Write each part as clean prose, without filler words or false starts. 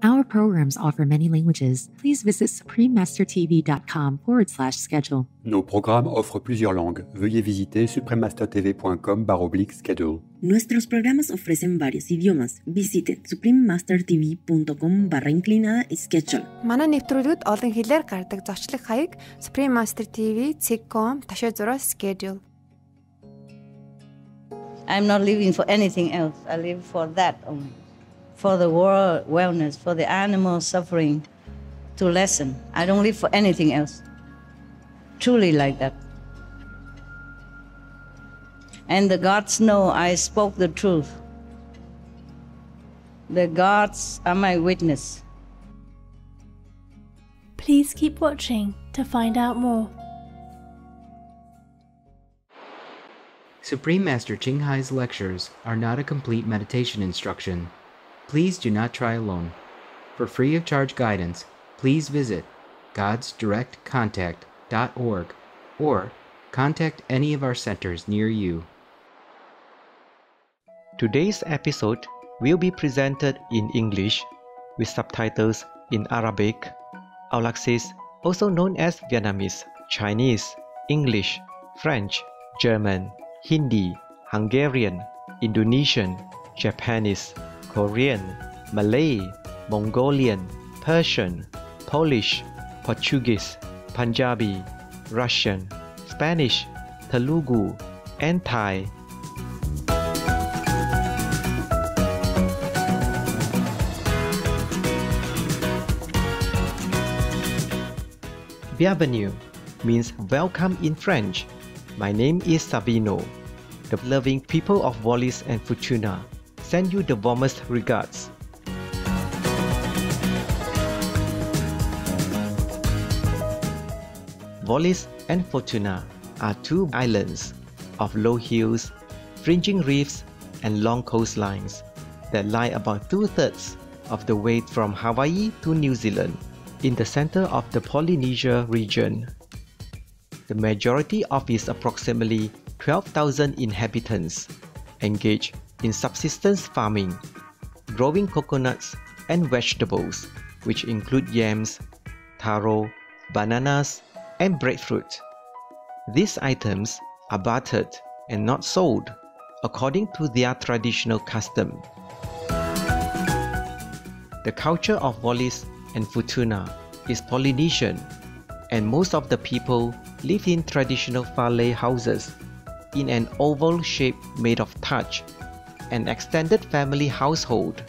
Our programs offer many languages. Please visit suprememastertv.com/schedule. Nos programmes offrent plusieurs langues. Veuillez visiter suprememastertv.com/schedule. Nuestros programas ofrecen varios idiomas. Visite suprememastertv.com/schedule. Манай нэвтрүүлгүүд олон хэлээр гардаг зочлог хаяг suprememastertv.com/schedule. I'm not living for anything else. I live for that only. For the world wellness, for the animal suffering to lessen. I don't live for anything else. Truly like that. And the gods know I spoke the truth. The gods are my witness. Please keep watching to find out more. Supreme Master Ching Hai's lectures are not a complete meditation instruction. Please do not try alone. For free of charge guidance, please visit godsdirectcontact.org or contact any of our centers near you. Today's episode will be presented in English with subtitles in Arabic, Aulacese, also known as Vietnamese, Chinese, English, French, German, Hindi, Hungarian, Indonesian, Japanese, Korean, Malay, Mongolian, Persian, Polish, Portuguese, Punjabi, Russian, Spanish, Telugu, and Thai. Bienvenue means welcome in French. My name is Sabino. The loving people of Wallis and Futuna send you the warmest regards. Wallis and Futuna are two islands of low hills, fringing reefs, and long coastlines that lie about 2/3 of the way from Hawaii to New Zealand in the center of the Polynesia region. The majority of its approximately 12,000 inhabitants engage in subsistence farming, growing coconuts and vegetables, which include yams, taro, bananas, and breadfruit. These items are bartered and not sold according to their traditional custom. The culture of Wallis and Futuna is Polynesian, and most of the people live in traditional Malay houses in an oval shape made of thatch. An extended family household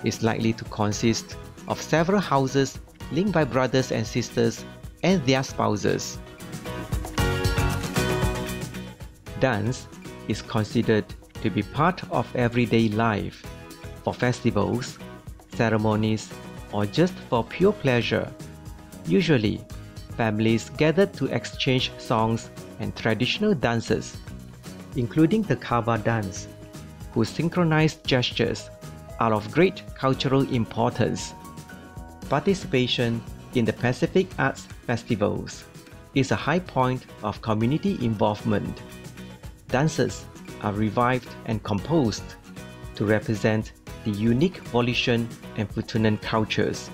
is likely to consist of several houses linked by brothers and sisters and their spouses. Dance is considered to be part of everyday life. For festivals, ceremonies, or just for pure pleasure. Usually, families gather to exchange songs and traditional dances, including the Kava dance, whose synchronized gestures are of great cultural importance. Participation in the Pacific Arts Festivals is a high point of community involvement. Dances are revived and composed to represent the unique Wallisian and Futunan cultures.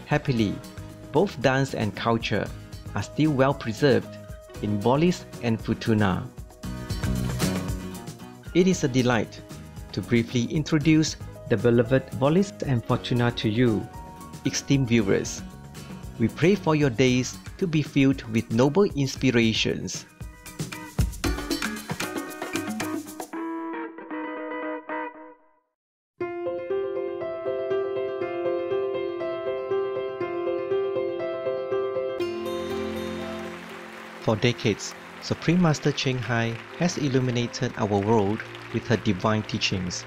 Happily, both dance and culture are still well preserved in Wallis and Futuna. It is a delight to briefly introduce the beloved Wallis and Futuna to you, esteemed viewers. We pray for your days to be filled with noble inspirations. For decades, Supreme Master Ching Hai has illuminated our world with her divine teachings.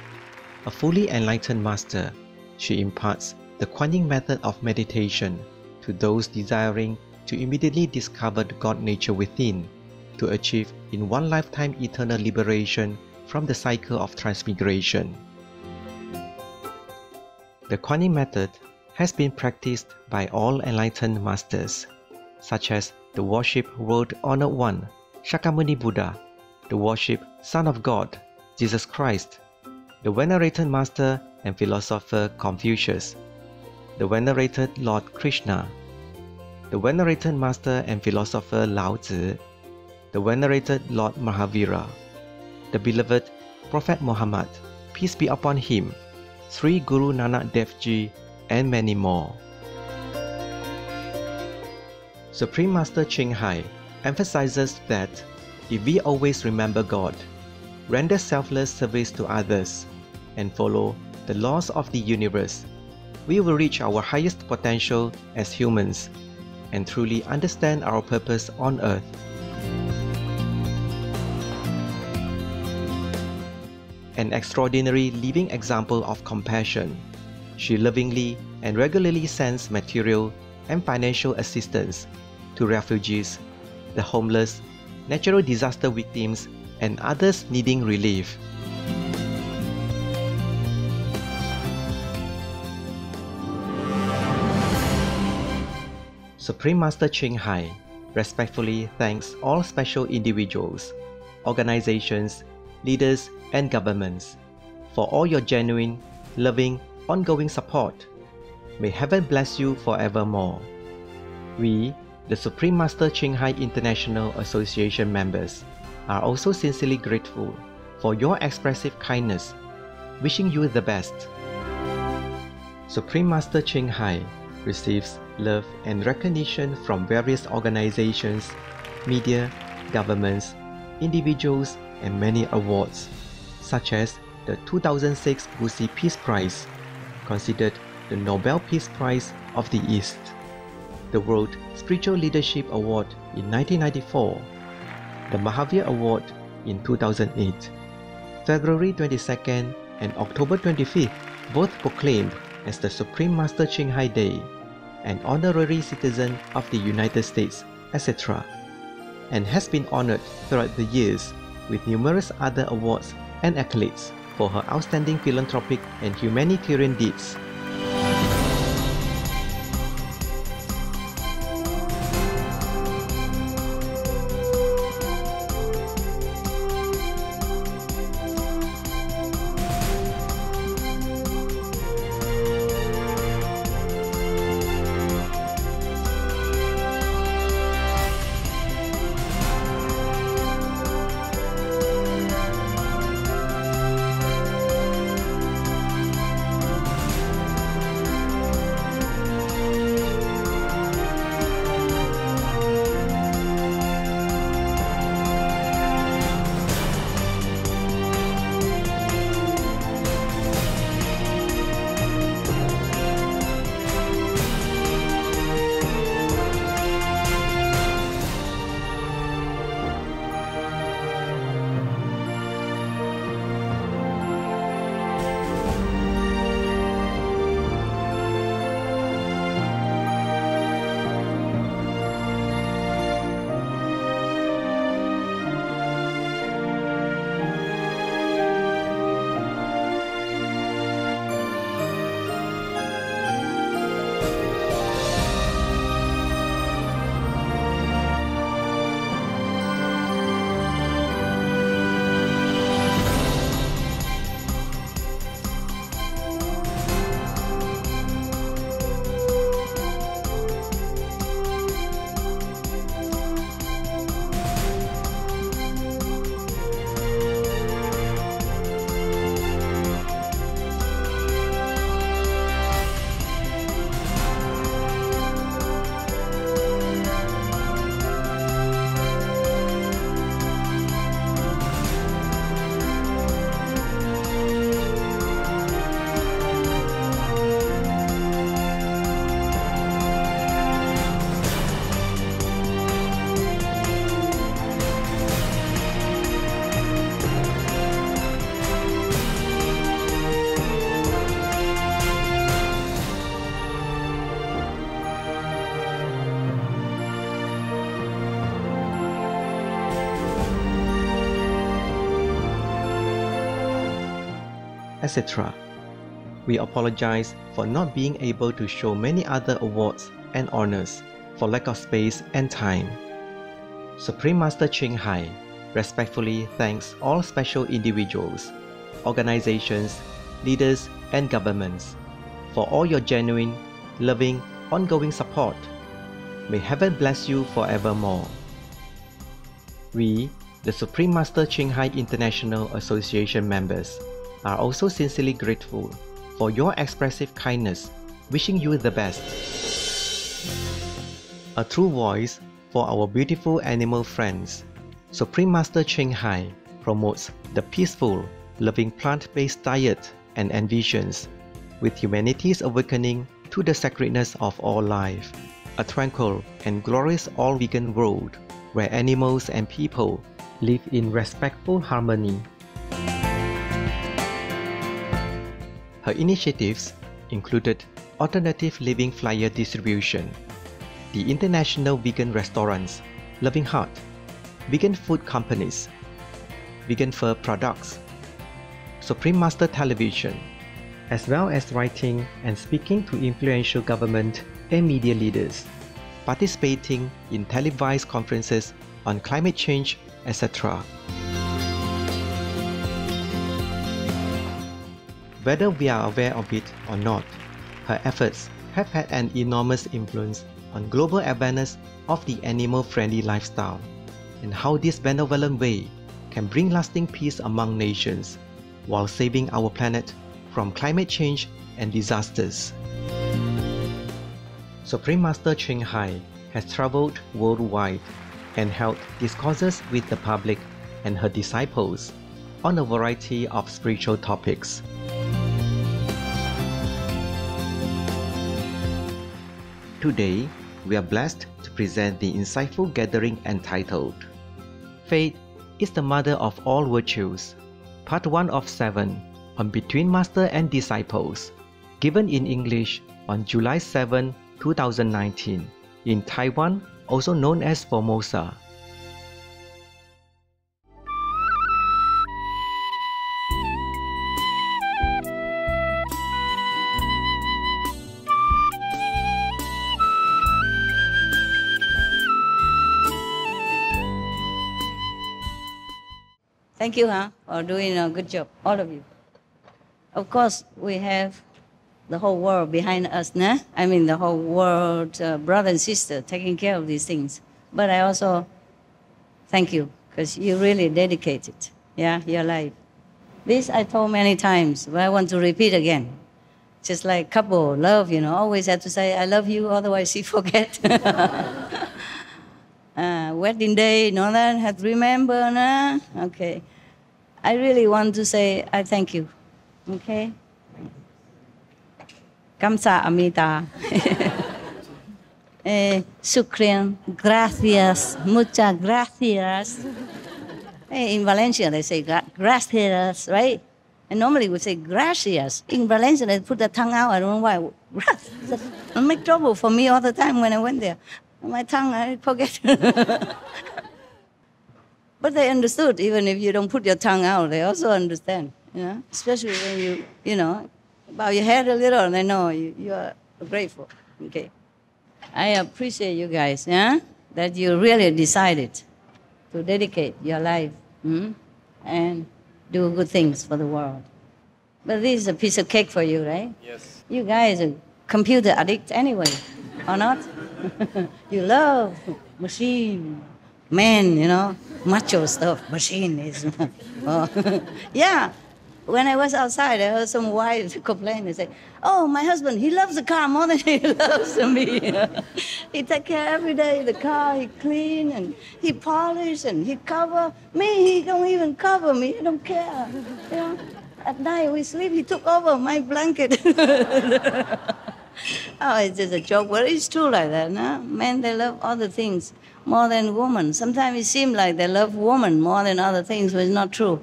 A fully enlightened master, she imparts the Kuan Yin method of meditation to those desiring to immediately discover the God nature within, to achieve in one lifetime eternal liberation from the cycle of transmigration. The Kuan Yin method has been practiced by all enlightened masters, such as the worship World Honored One, Shakyamuni Buddha, the worship Son of God, Jesus Christ, the venerated master and philosopher Confucius, the venerated Lord Krishna, the venerated Master and Philosopher Lao Tzu, the venerated Lord Mahavira, the beloved Prophet Muhammad, peace be upon him, Sri Guru Nanak Dev Ji, and many more. Supreme Master Ching Hai emphasizes that if we always remember God, render selfless service to others, and follow the laws of the universe, we will reach our highest potential as humans and truly understand our purpose on earth. An extraordinary living example of compassion, she lovingly and regularly sends material and financial assistance to refugees, the homeless, natural disaster victims, and others needing relief. Supreme Master Ching Hai respectfully thanks all special individuals, organizations, leaders, and governments for all your genuine, loving, ongoing support. May heaven bless you forevermore. We, the Supreme Master Ching Hai International Association members, are also sincerely grateful for your expressive kindness, wishing you the best. Supreme Master Ching Hai receives love and recognition from various organizations, media, governments, individuals, and many awards, such as the 2006 Busi Peace Prize, considered the Nobel Peace Prize of the East, the World Spiritual Leadership Award in 1994, the Mahavir Award in 2008, February 22nd and October 25th, both proclaimed as the Supreme Master Ching Hai Day, an honorary citizen of the United States, etc., and has been honored throughout the years with numerous other awards and accolades for her outstanding philanthropic and humanitarian deeds. etc. We apologize for not being able to show many other awards and honors for lack of space and time. Supreme Master Ching Hai respectfully thanks all special individuals, organizations, leaders, and governments for all your genuine, loving, ongoing support. May heaven bless you forevermore. We, the Supreme Master Ching Hai International Association members, are also sincerely grateful for your expressive kindness, wishing you the best. A true voice for our beautiful animal friends, Supreme Master Ching Hai promotes the peaceful, loving plant-based diet and envisions, with humanity's awakening to the sacredness of all life, a tranquil and glorious all-vegan world where animals and people live in respectful harmony. Her initiatives included alternative living flyer distribution, the international vegan restaurants Loving Heart, vegan food companies, vegan fur products, Supreme Master Television, as well as writing and speaking to influential government and media leaders, participating in televised conferences on climate change, etc. Whether we are aware of it or not, her efforts have had an enormous influence on global awareness of the animal-friendly lifestyle and how this benevolent way can bring lasting peace among nations while saving our planet from climate change and disasters. Supreme Master Ching Hai has traveled worldwide and held discourses with the public and her disciples on a variety of spiritual topics. Today, we are blessed to present the insightful gathering entitled Faith is the Mother of All Virtues, Part 1 of 7 on Between Master and Disciples, given in English on July 7, 2019, in Taiwan, also known as Formosa. Thank you, for doing a good job, all of you. Of course, we have the whole world behind us, nah? I mean, the whole world, brother and sister, taking care of these things. But I also thank you, because you really dedicated, your life. This I told many times, but I want to repeat again. Just like couple, love, always have to say, I love you, otherwise she forget. Wedding day, that, have to remember, nah? Okay. I really want to say, I thank you, okay? Kamsahamnida. Shukran, gracias, muchas gracias. In Valencia, they say gracias, right? And normally we say gracias. In Valencia, they put the tongue out. I don't know why. It make trouble for me all the time when I went there. My tongue, I forget. But they understood, even if you don't put your tongue out, they also understand, especially when you bow your head a little, and they know you are grateful, okay? I appreciate you guys, that you really decided to dedicate your life and do good things for the world. But this is a piece of cake for you, right? Yes. You guys are computer addicts anyway, or not? You love machine, man, macho stuff, machine is. Yeah. When I was outside, I heard some wives complain. They say, oh, my husband, he loves the car more than he loves me. He take care every day of the car, he clean, and he polish, and he cover. Me, he don't even cover me, he don't care. At night we sleep, he took over my blanket. Oh, it's just a joke, but it's true like that, no? Men, they love other things more than women. Sometimes it seems like they love women more than other things, but it's not true.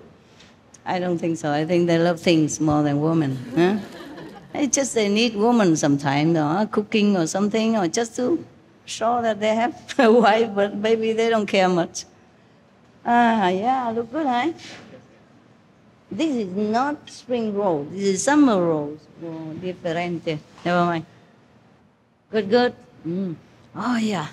I don't think so. I think they love things more than women. It's just they need women sometimes, cooking or something, or just to show that they have a wife, but maybe they don't care much. Yeah, look good, huh? This is not spring roll. This is summer rolls. Oh, diferente. Never mind. Good. Oh, yeah.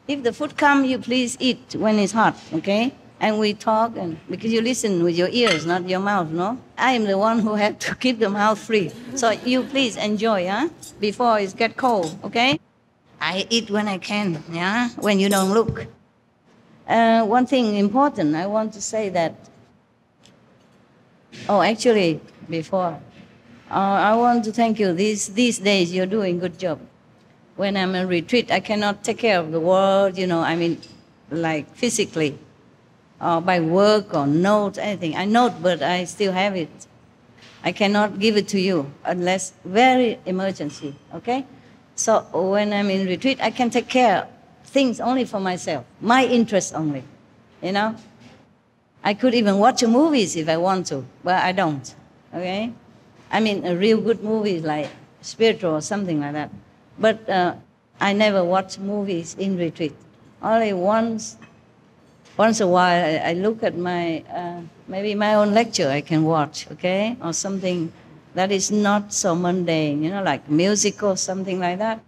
If the food comes, you please eat when it's hot, okay? And we talk, and because you listen with your ears, not your mouth, no? I am the one who have to keep the mouth free. So you please enjoy, huh? Before it get cold, okay? I eat when I can, yeah? When you don't look. One thing important, I want to say that, before, I want to thank you. These days you're doing good job. When I'm in retreat, I cannot take care of the world, like physically, or by work or note, anything. I note, but I still have it. I cannot give it to you unless very emergency, okay? So when I'm in retreat, I can take care of things only for myself, my interest only, I could even watch movies if I want to, but I don't, okay? I mean, a real good movie like spiritual or something like that. But I never watch movies in retreat. Only once a while I look at maybe my own lecture I can watch, okay? Or something that is not so mundane, like music or something like that.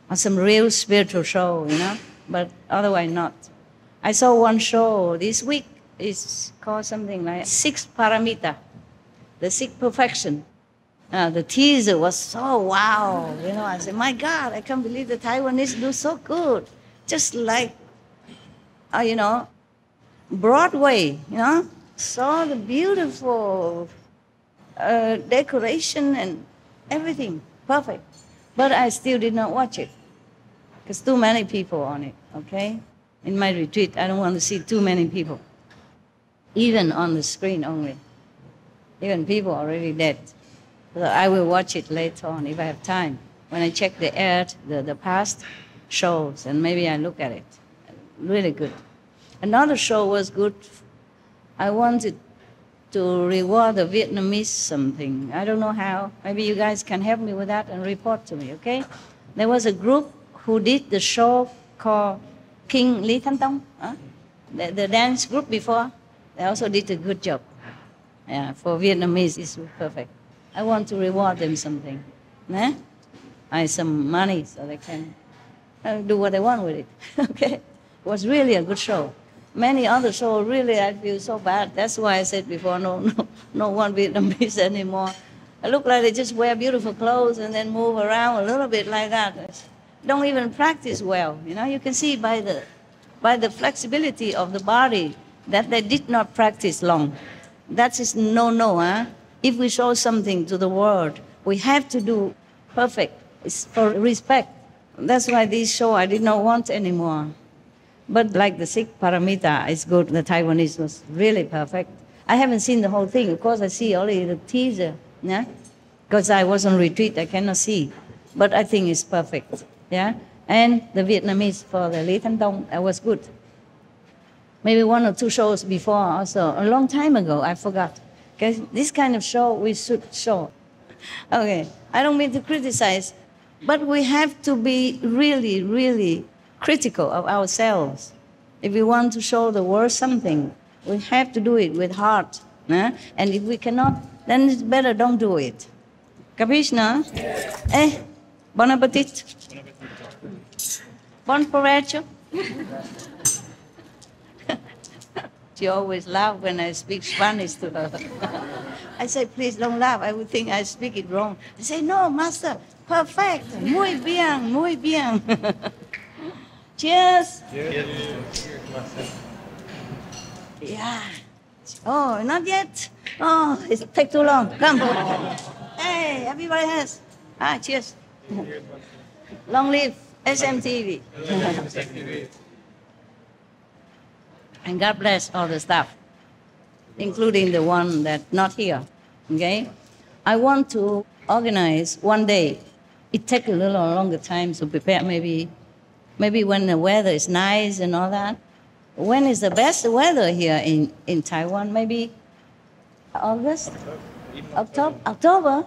Or some real spiritual show, but otherwise not. I saw one show this week. It's called something like Six Paramita, the six perfection. The teaser was so wow, I said, my God, I can't believe the Taiwanese do so good. Just like, Broadway, saw the beautiful decoration and everything, perfect. But I still did not watch it, because too many people on it, okay? In my retreat, I don't want to see too many people, even on the screen only. Even people already dead. So I will watch it later on if I have time. When I check the past shows, and maybe I look at it. Really good. Another show was good. I wanted to reward the Vietnamese something. I don't know how. Maybe you guys can help me with that and report to me, okay? There was a group who did the show called King Lý Thánh Tông, the dance group before. They also did a good job. Yeah, for Vietnamese, it's perfect. I want to reward them something. Some money so they can do what they want with it. Okay? It was really a good show. Many other shows, really, I feel so bad. That's why I said before, no one Vietnamese anymore. I look like they just wear beautiful clothes and then move around a little bit like that. Don't even practice well. You can see by the flexibility of the body that they did not practice long. That is no, huh? If we show something to the world, we have to do perfect. It's for respect. That's why this show I did not want anymore. But like the Six Paramita is good. The Taiwanese was really perfect. I haven't seen the whole thing. Of course, I see only the teaser, yeah? Because I was on retreat, I cannot see. But I think it's perfect, yeah? And the Vietnamese for the Lý Thánh Tông, that was good. Maybe one or two shows before also, a long time ago, I forgot. Because this kind of show we should show. Okay, I don't mean to criticize, but we have to be really, really critical of ourselves. If we want to show the world something, we have to do it with heart. And if we cannot, then it's better don't do it. Capisce, no? Bon appetit. Bon provecho. She always laughs when I speak Spanish to her. I say, please don't laugh. I would think I speak it wrong. I say, no, master, perfect. Muy bien, muy bien. Cheers. Cheers, master. Yeah. Oh, not yet. Oh, it takes too long. Come. Hey, everybody has. Cheers. Long live SMTV. And God bless all the staff, including the one that's not here, okay? I want to organize one day. It takes a little longer time to prepare, maybe when the weather is nice and all that. When is the best weather here in Taiwan? Maybe August? October?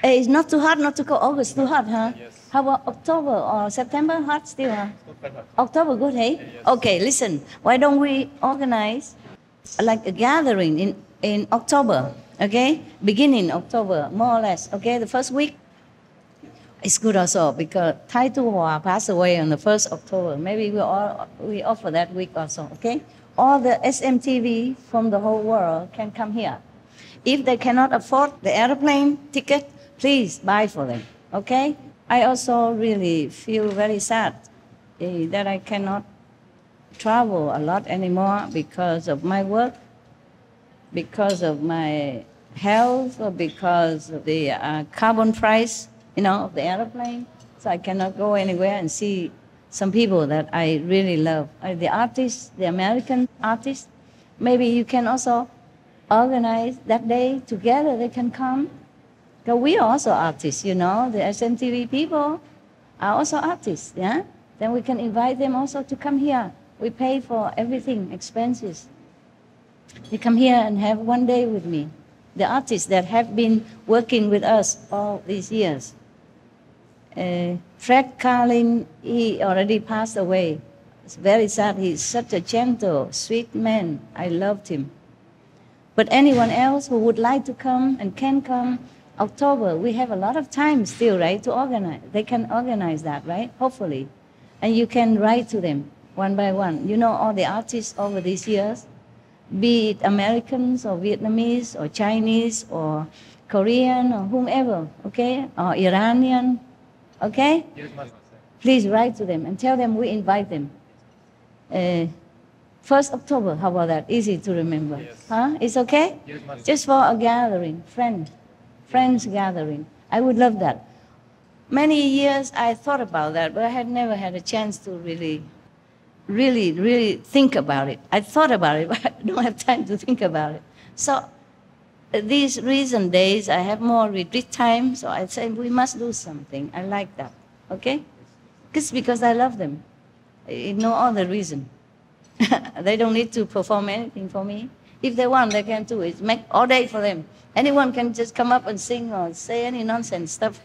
It's not too hot, not too cold. August too hot, huh? Yes. How about October or September? Hot still, huh? October good, hey? Yes. Okay, listen. Why don't we organize like a gathering in October, okay? Beginning October, more or less, okay? The first week. It's good also because Thai Hua passed away on the 1st October. Maybe we offer that week also, okay? All the SMTV from the whole world can come here. If they cannot afford the airplane ticket, please buy for them, okay? I also really feel very sad that I cannot travel a lot anymore because of my work, because of my health, or because of the carbon price, of the airplane. So I cannot go anywhere and see some people that I really love. The artists, the American artists, maybe you can also organize that day together. They can come. Because we are also artists, the SMTV people are also artists, yeah? Then we can invite them also to come here. We pay for everything, expenses. They come here and have one day with me. The artists that have been working with us all these years. Fred Carlin, he already passed away. It's very sad. He's such a gentle, sweet man. I loved him. But anyone else who would like to come and can come, October, we have a lot of time still, right, to organize. They can organize that, right, hopefully. And you can write to them one by one. All the artists over these years, be it Americans or Vietnamese or Chinese or Korean or whomever, okay, or Iranian, okay? Yes, please write to them and tell them we invite them. 1st October, how about that? Easy to remember. Yes. Huh? It's okay? Yes, just for a gathering, friends gathering. I would love that. Many years I thought about that, but I had never had a chance to really think about it. I thought about it, but I don't have time to think about it. So these recent days, I have more retreat time, so I say we must do something. I like that, okay? Just because I love them. No other reason. They don't need to perform anything for me. If they want, they can do it. Make all day for them. Anyone can just come up and sing or say any nonsense stuff,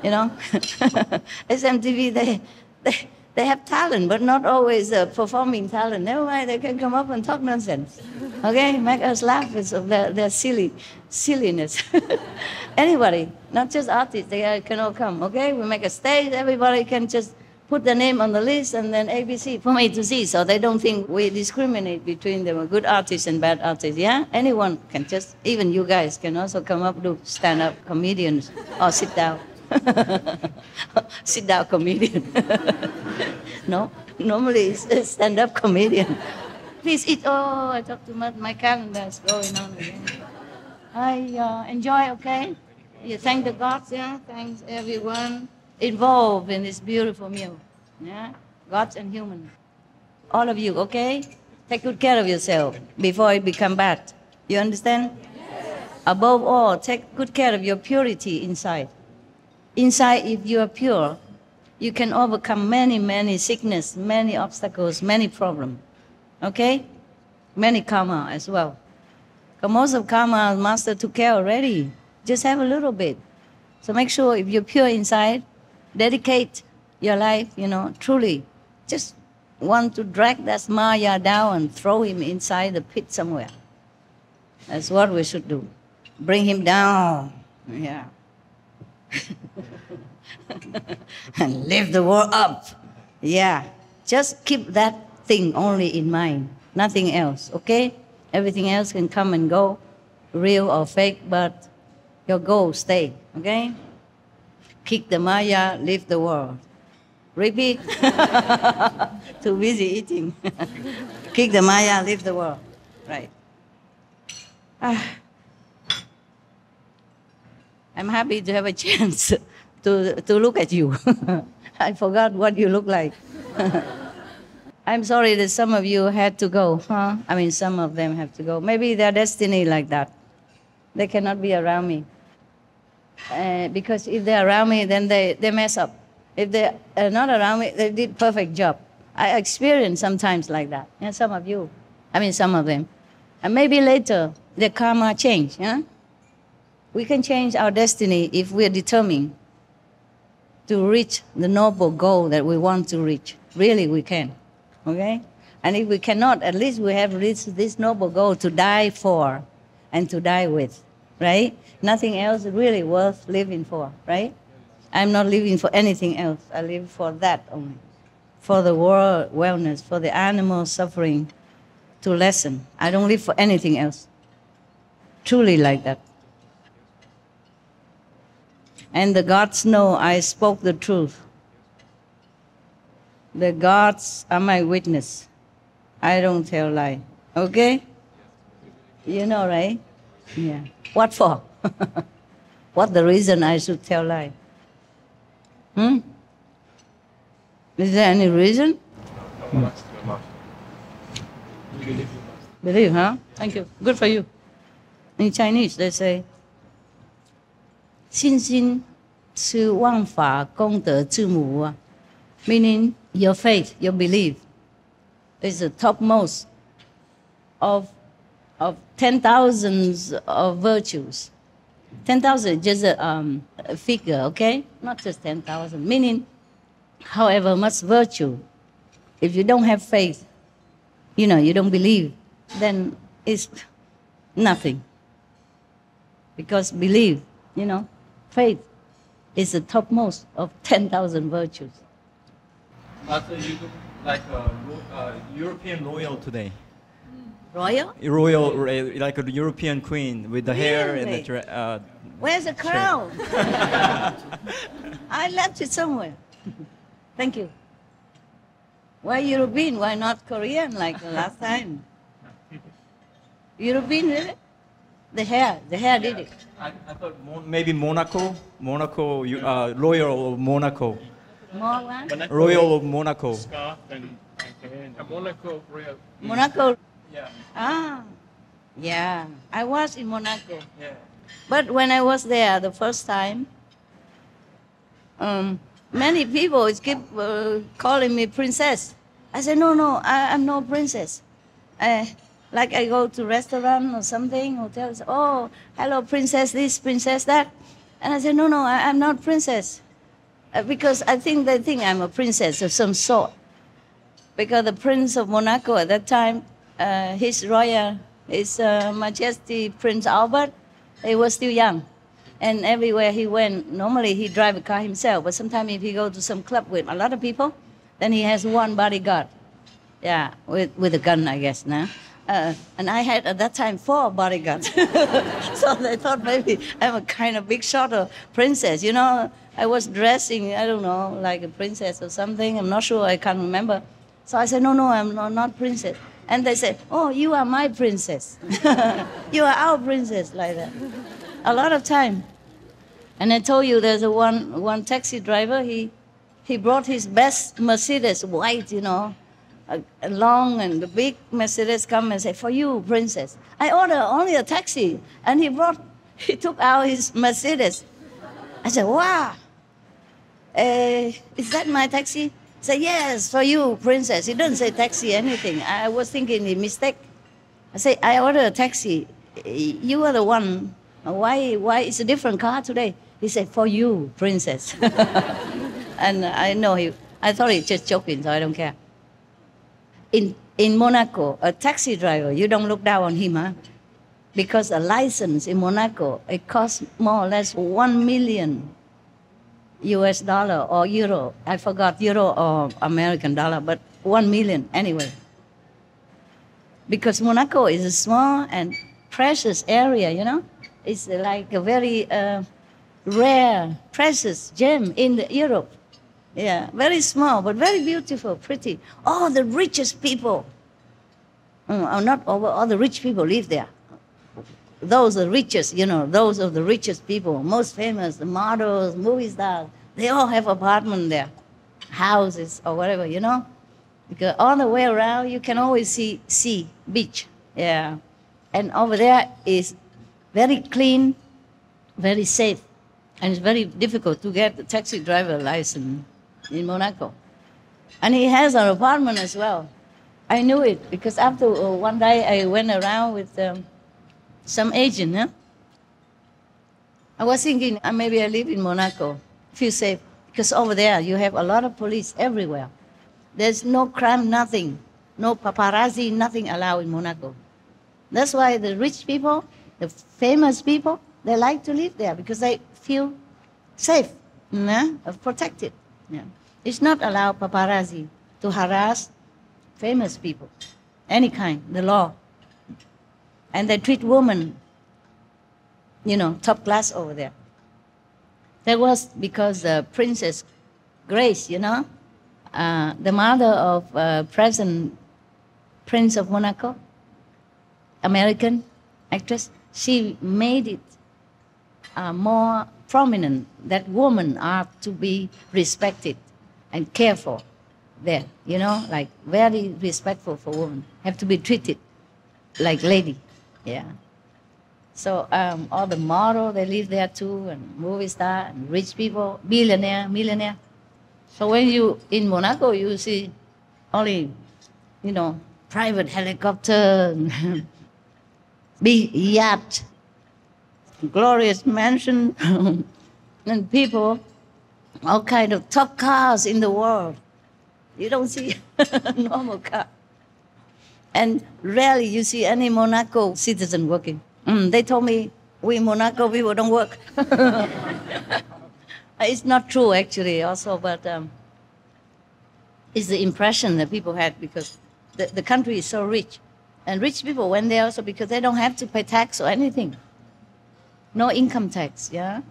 SMTV, they have talent, but not always performing talent. Never mind, they can come up and talk nonsense. Okay, make us laugh of their silliness. Anybody, not just artists, they can all come. Okay, we make a stage, everybody can just put the name on the list and then ABC from A to Z, so they don't think we discriminate between them, good artists and bad artists, yeah? Anyone can just, even you guys can also come up, do stand-up comedians, or sit down. Sit down comedian. No, normally it's stand-up comedian. Please eat. Oh, I talked too much. My calendar is going on again. I enjoy, okay? You thank the gods, yeah? Thanks everyone involved in this beautiful meal, yeah? Gods and humans. All of you, okay? Take good care of yourself before it become bad. You understand? Yes. Above all, take good care of your purity inside. Inside, if you are pure, you can overcome many sickness, many obstacles, many problems. Okay? Many karma as well. Because most of karma, Master took care already. Just have a little bit. So make sure if you're pure inside, dedicate your life, truly. Just want to drag that Maya down and throw him inside the pit somewhere. That's what we should do. Bring him down. Yeah. And lift the world up. Yeah. Just keep that thing only in mind. Nothing else, okay? Everything else can come and go, real or fake, but your goal stay, okay? Kick the Maya, lift the world. Repeat. Too busy eating. Kick the Maya, lift the world. Right. I'm happy to have a chance to look at you. I forgot what you look like. I'm sorry that some of you had to go, huh? I mean, some of them have to go. Maybe their destiny like that. They cannot be around me. Because if they're around me, then they mess up. If they are not around me, they did perfect job. I experience sometimes like that. Yeah, some of you. I mean, some of them. And maybe later, the karma change, yeah? We can change our destiny if we're determined to reach the noble goal that we want to reach. Really, we can, okay? And if we cannot, at least we have reached this noble goal to die for and to die with, right? Nothing else really worth living for, right? I'm not living for anything else. I live for that only. For the world wellness, for the animal suffering to lessen. I don't live for anything else. Truly like that. And the gods know I spoke the truth. The gods are my witness. I don't tell lie. Okay? You know, right? Yeah. What for? What the reason I should tell lie? Is there any reason? Believe, huh? Thank you. Good for you. In Chinese, they say, 信心是万法功德之母啊, meaning your faith, your belief, is the topmost of 10,000s of virtues. 10,000 is just a figure, okay? Not just 10,000, meaning however much virtue. If you don't have faith, you don't believe, then it's nothing. Because believe, faith is the topmost of 10,000 virtues. But you look like a European royal today. Royal? Royal, like a European queen with the hair and the dress. Where's the crown? I left it somewhere. Thank you. Why European? Why not Korean like the last time? European, really? The hair did it. I thought maybe Monaco, royal of Monaco. More what? Royal of Monaco. Scarf and Monaco royal. Monaco. Yeah. Ah, yeah. I was in Monaco. Yeah. But when I was there the first time, many people keep calling me princess. I said, no, I'm no princess. Like I go to restaurant or something, hotels, oh, hello, princess this, princess that. And I said, no, I'm not princess. Because I think they think I'm a princess of some sort. Because the Prince of Monaco at that time, His Majesty Prince Albert, he was still young. And everywhere he went, normally he drive a car himself, but sometimes if he go to some club with a lot of people, then he has one bodyguard. Yeah, with a gun, I guess, now. And I had, at that time, 4 bodyguards. So they thought maybe I'm a kind of big shot of princess. I was dressing, I don't know, like a princess or something. I'm not sure, I can't remember. So I said, no, I'm not princess. And they said, oh, you are my princess. You are our princess, like that. A lot of time. And I told you there's one taxi driver, he brought his best Mercedes, white, a long and the big Mercedes come and say, for you, princess. I ordered only a taxi, and he took out his Mercedes. I said, wow, is that my taxi? He said, yes, for you, princess. He didn't say taxi anything. I was thinking he mistake. I said, I ordered a taxi. You are the one. Why it's a different car today? He said, for you, princess. And I know I thought he was just joking, so I don't care. In Monaco, a taxi driver, you don't look down on him, huh? Because a license in Monaco, it costs more or less $1 million US or euro. I forgot euro or American dollar, but 1 million anyway. Because Monaco is a small and precious area, It's like a very rare, precious gem in Europe. Yeah, very small, but very beautiful, pretty. All the richest people, not all the rich people live there. Those are richest, those are the richest people, most famous, the models, movie stars, they all have apartments there, houses or whatever, Because all the way around, you can always see sea, beach, yeah. And over there is very clean, very safe, and it's very difficult to get the taxi driver license in Monaco. And he has an apartment as well. I knew it because after one day I went around with some agent. I was thinking maybe I live in Monaco, feel safe, because over there you have a lot of police everywhere. There's no crime, nothing, no paparazzi, nothing allowed in Monaco. That's why the rich people, the famous people, they like to live there because they feel safe. protected. Yeah. It's not allowed paparazzi to harass famous people, any kind, the law. And they treat women, top class over there. That was because Princess Grace, the mother of present Prince of Monaco, American actress, she made it more prominent that women are to be respected and cared for there, like very respectful for women, have to be treated like lady, yeah. So all the model, they live there too, and movie star, and rich people, millionaire. So when you, in Monaco, you see only, private helicopter, big yacht, glorious mansion, and people, all kind of top cars in the world. You don't see a normal car. And rarely you see any Monaco citizen working. They told me, we Monaco people don't work. It's not true, actually, also, but it's the impression that people had because the country is so rich. And rich people went there also because they don't have to pay tax or anything. No income tax, yeah?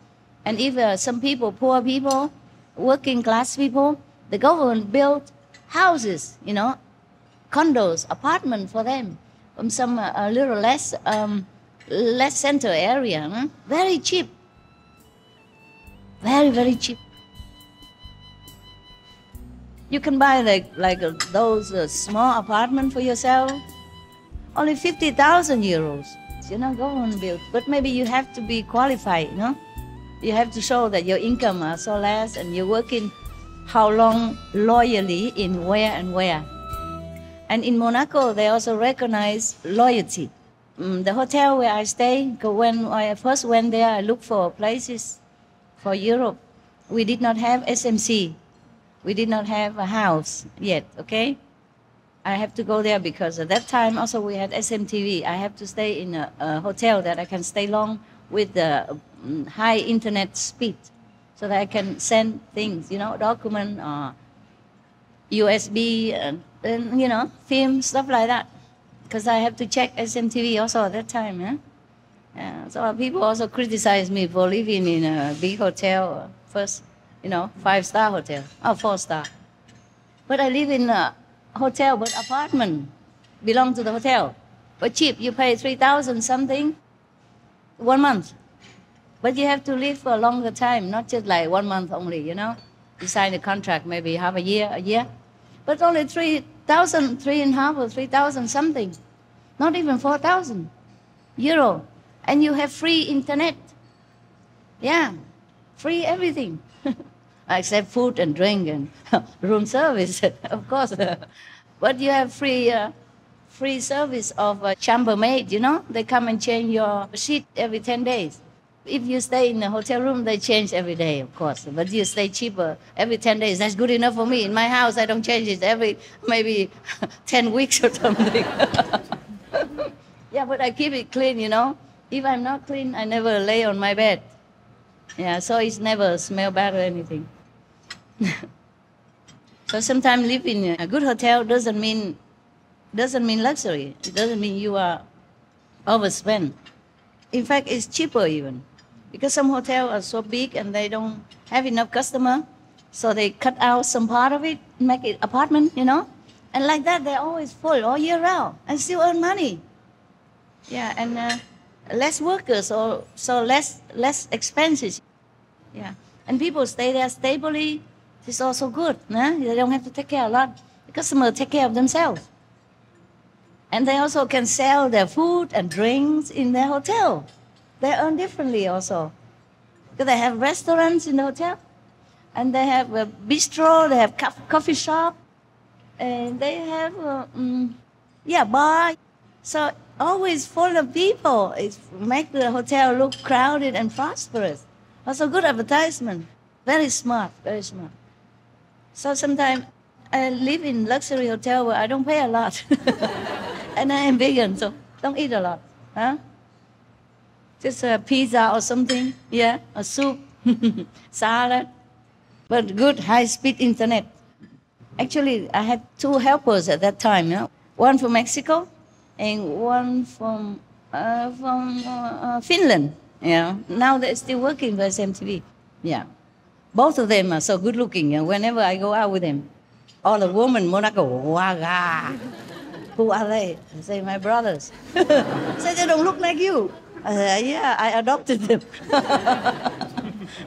And if some people, poor people, working class people, the government built houses, condos, apartments for them from some a little less center area, very cheap. Very, very cheap. You can buy like those small apartments for yourself, only 50,000 euros. Government built. But maybe you have to be qualified, You have to show that your income are so less and you're working how long loyally in where and where. And in Monaco, they also recognize loyalty. The hotel where I stay, when I first went there, I looked for places for Europe. We did not have SMC. We did not have a house yet, okay? I have to go there because at that time also we had SMTV. I have to stay in a hotel that I can stay long with the high internet speed so that I can send things, document or USB and film, stuff like that. Because I have to check SMTV also at that time, yeah? So people also criticize me for living in a big hotel, first, 5-star hotel, or 4-star. But I live in a hotel, but apartment belong to the hotel. But cheap, you pay 3,000 something 1 month. But you have to live for a longer time, not just like 1 month only, You sign a contract maybe half a year. But only 3,000, 3.5 or 3,000 something. Not even 4,000 euro. And you have free internet. Yeah, free everything. Except food and drink and room service, of course. But you have free service of a chambermaid, They come and change your sheet every 10 days. If you stay in a hotel room, they change every day, of course. But you stay cheaper every 10 days. That's good enough for me. In my house, I don't change it every maybe 10 weeks or something. Yeah, but I keep it clean, If I'm not clean, I never lay on my bed. Yeah, so it's never smell bad or anything. So sometimes living in a good hotel doesn't mean luxury. It doesn't mean you are overspent. In fact, it's cheaper even. Because some hotels are so big and they don't have enough customer, so they cut out some part of it, make it apartment, And like that, they're always full all year round and still earn money. Yeah, and less workers, so less expenses. Yeah, and people stay there stably. It's also good. They don't have to take care a lot. The customers take care of themselves. And they also can sell their food and drinks in their hotel. They earn differently also. Because they have restaurants in the hotel. And they have a bistro, they have coffee shop. And they have, bar. So always full of people. It makes the hotel look crowded and prosperous. Also good advertisement. Very smart, very smart. So sometimes I live in luxury hotel where I don't pay a lot. And I am vegan, so don't eat a lot. Just a pizza or something, a soup, salad, but good high-speed internet. Actually, I had 2 helpers at that time. One from Mexico and one from Finland. Yeah. Now they're still working for SMTV. Yeah. Both of them are so good-looking. Whenever I go out with them, all the women, Monaco, waga. Who are they? I say, my brothers. Say, they don't look like you. I say, yeah, I adopted them.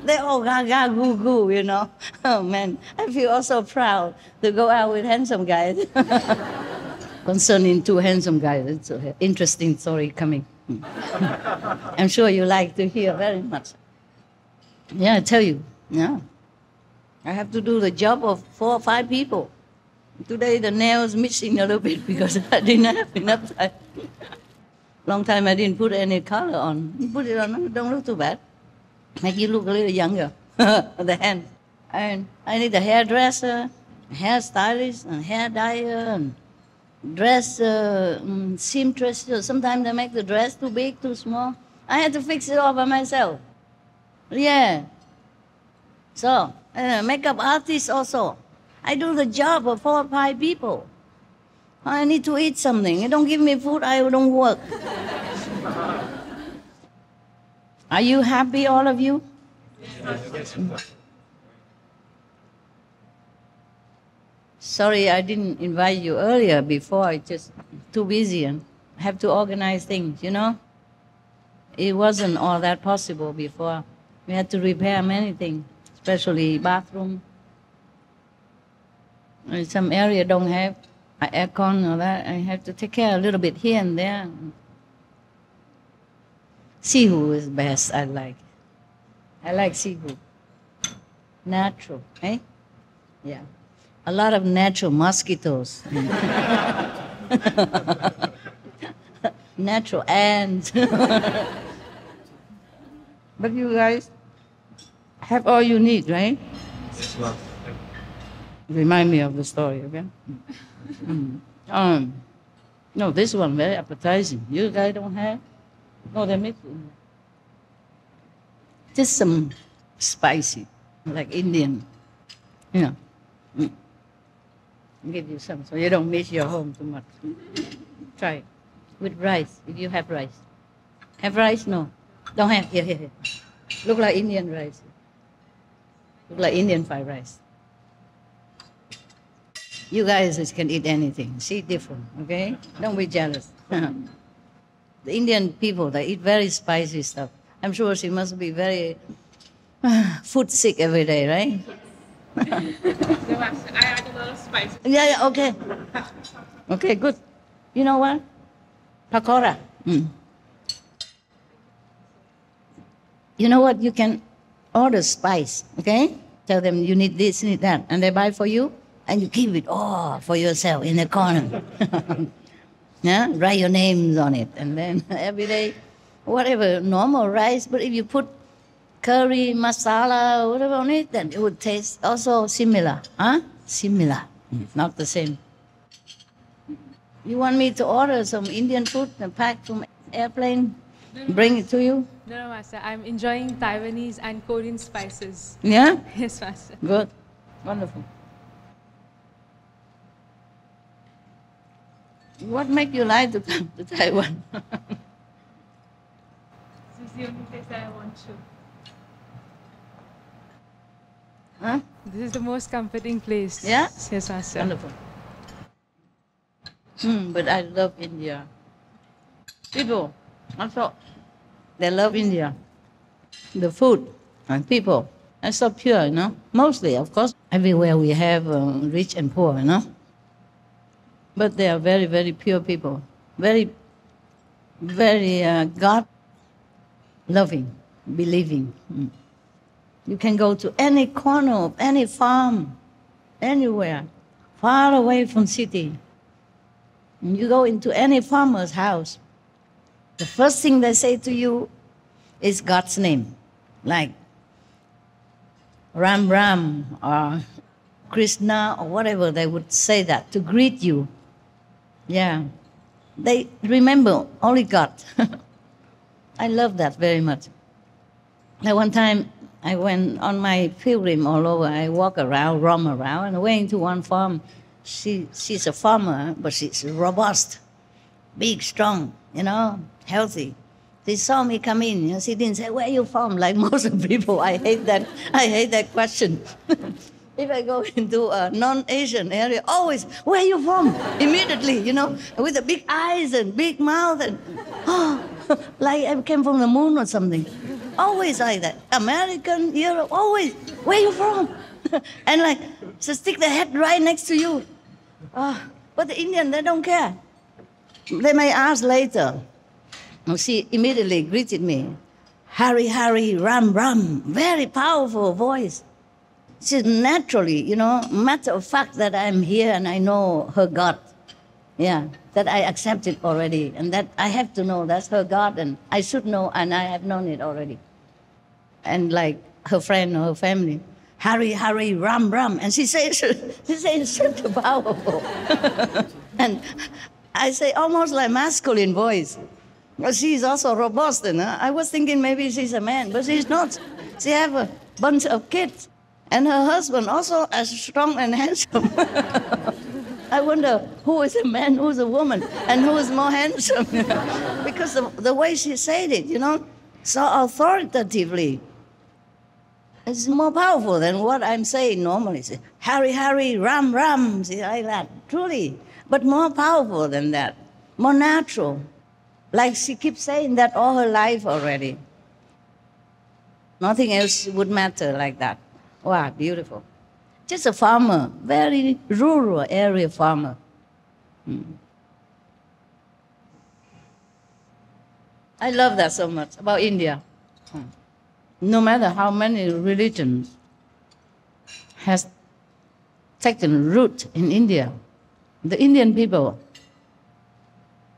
They all gaga, goo, goo, you know. Oh, man, I feel also proud to go out with handsome guys. Concerning 2 handsome guys, it's an interesting story coming. I'm sure you like to hear very much. Yeah, I tell you, yeah. I have to do the job of 4 or 5 people. Today the nails missing a little bit because I didn't have enough time. Long time I didn't put any color on. You put it on, don't look too bad. Make you look a little younger, the hand. And I need a hairdresser, a hairstylist, and hair dyer, and dress seamstress. Sometimes they make the dress too big, too small. I had to fix it all by myself. Yeah. So, makeup artist also. I do the job of 4 or 5 people. I need to eat something. You don't give me food, I don't work. Are you happy, all of you? Yes. Sorry, I didn't invite you earlier before. I just too busy and have to organize things, you know? It wasn't all that possible before. We had to repair many things, especially bathroom. Some area don't have aircon or that. I have to take care a little bit here and there. Seafood is best, I like. I like seafood. Natural, eh? Yeah. A lot of natural mosquitoes. Natural ants. But you guys have all you need, right? Yes, ma'am. Remind me of the story, okay? No, this one very appetizing. You guys don't have? No, they're missing. Just some spicy, like Indian. Yeah. I'll give you some so you don't miss your home too much. Try it. With rice, if you have rice. Have rice? No. Don't have. Here. Look like Indian rice. Look like Indian fried rice. You guys can eat anything. See, different, okay? Don't be jealous. The Indian people, they eat very spicy stuff. I'm sure she must be very food sick every day, right? I add a lot of spice. Yeah, okay. Okay, good. You know what? Pakora. You know what? You can order spice, okay? Tell them you need this, need that, and they buy for you, and you keep it all for yourself in the corner. Yeah? Write your names on it, and then every day, whatever, normal rice, but if you put curry, masala, whatever on it, then it would taste also similar. Huh? Similar. Not the same. You want me to order some Indian food and pack from airplane, bring it to you? No, Master. I'm enjoying Taiwanese and Korean spices. Yeah? Yes, Master. Good. Wonderful. What make you like to come to Taiwan? This is the only place that I want to. Huh? This is the most comforting place. Yeah? Yes, Master. Wonderful. But I love India. People, also, they love India. The food and people are so pure, you know. Mostly, of course, everywhere we have rich and poor, you know. But they are very, very pure people. Very, very God-loving, believing. You can go to any corner of any farm, anywhere, far away from city. And you go into any farmer's house, the first thing they say to you is God's name, like Ram Ram or Krishna or whatever, they would say that to greet you. Yeah. They remember only God. I love that very much. Like one time, I went on my pilgrim all over. I walk around, roam around, and I went into one farm. She's a farmer, but she's robust, big, strong, healthy. They saw me come in. She didn't say, "Where are you from?" Like most of people. I hate that question. If I go into a non-Asian area, always, "Where are you from?" Immediately, with the big eyes and big mouth and, like I came from the moon or something. Always like that. American, Europe, always, "Where are you from?" And like, just stick the head right next to you. But the Indian, they don't care. They may ask later. She immediately greeted me. "Hari, Hari, Ram, Ram." Very powerful voice. She's naturally, matter of fact that I'm here and I know her God. Yeah, that I accept it already. And that I have to know that's her God and I should know and I have known it already. And like her friend or her family, "Hari, Hari, Ram, Ram." And she says super powerful. And I say almost like masculine voice. But she's also robust. I was thinking maybe she's a man, but she's not. She have a bunch of kids. And her husband also as strong and handsome. I wonder who is a man, who's a woman, and who is more handsome. Because the way she said it, so authoritatively. It's more powerful than what I'm saying normally. "Hari, Hari, Ram, Ram." See, like that, truly. But more powerful than that, more natural. Like she keeps saying that all her life already. Nothing else would matter like that. Wow, beautiful. Just a farmer, very rural area farmer. I love that so much about India. No matter how many religions has taken root in India, the Indian people,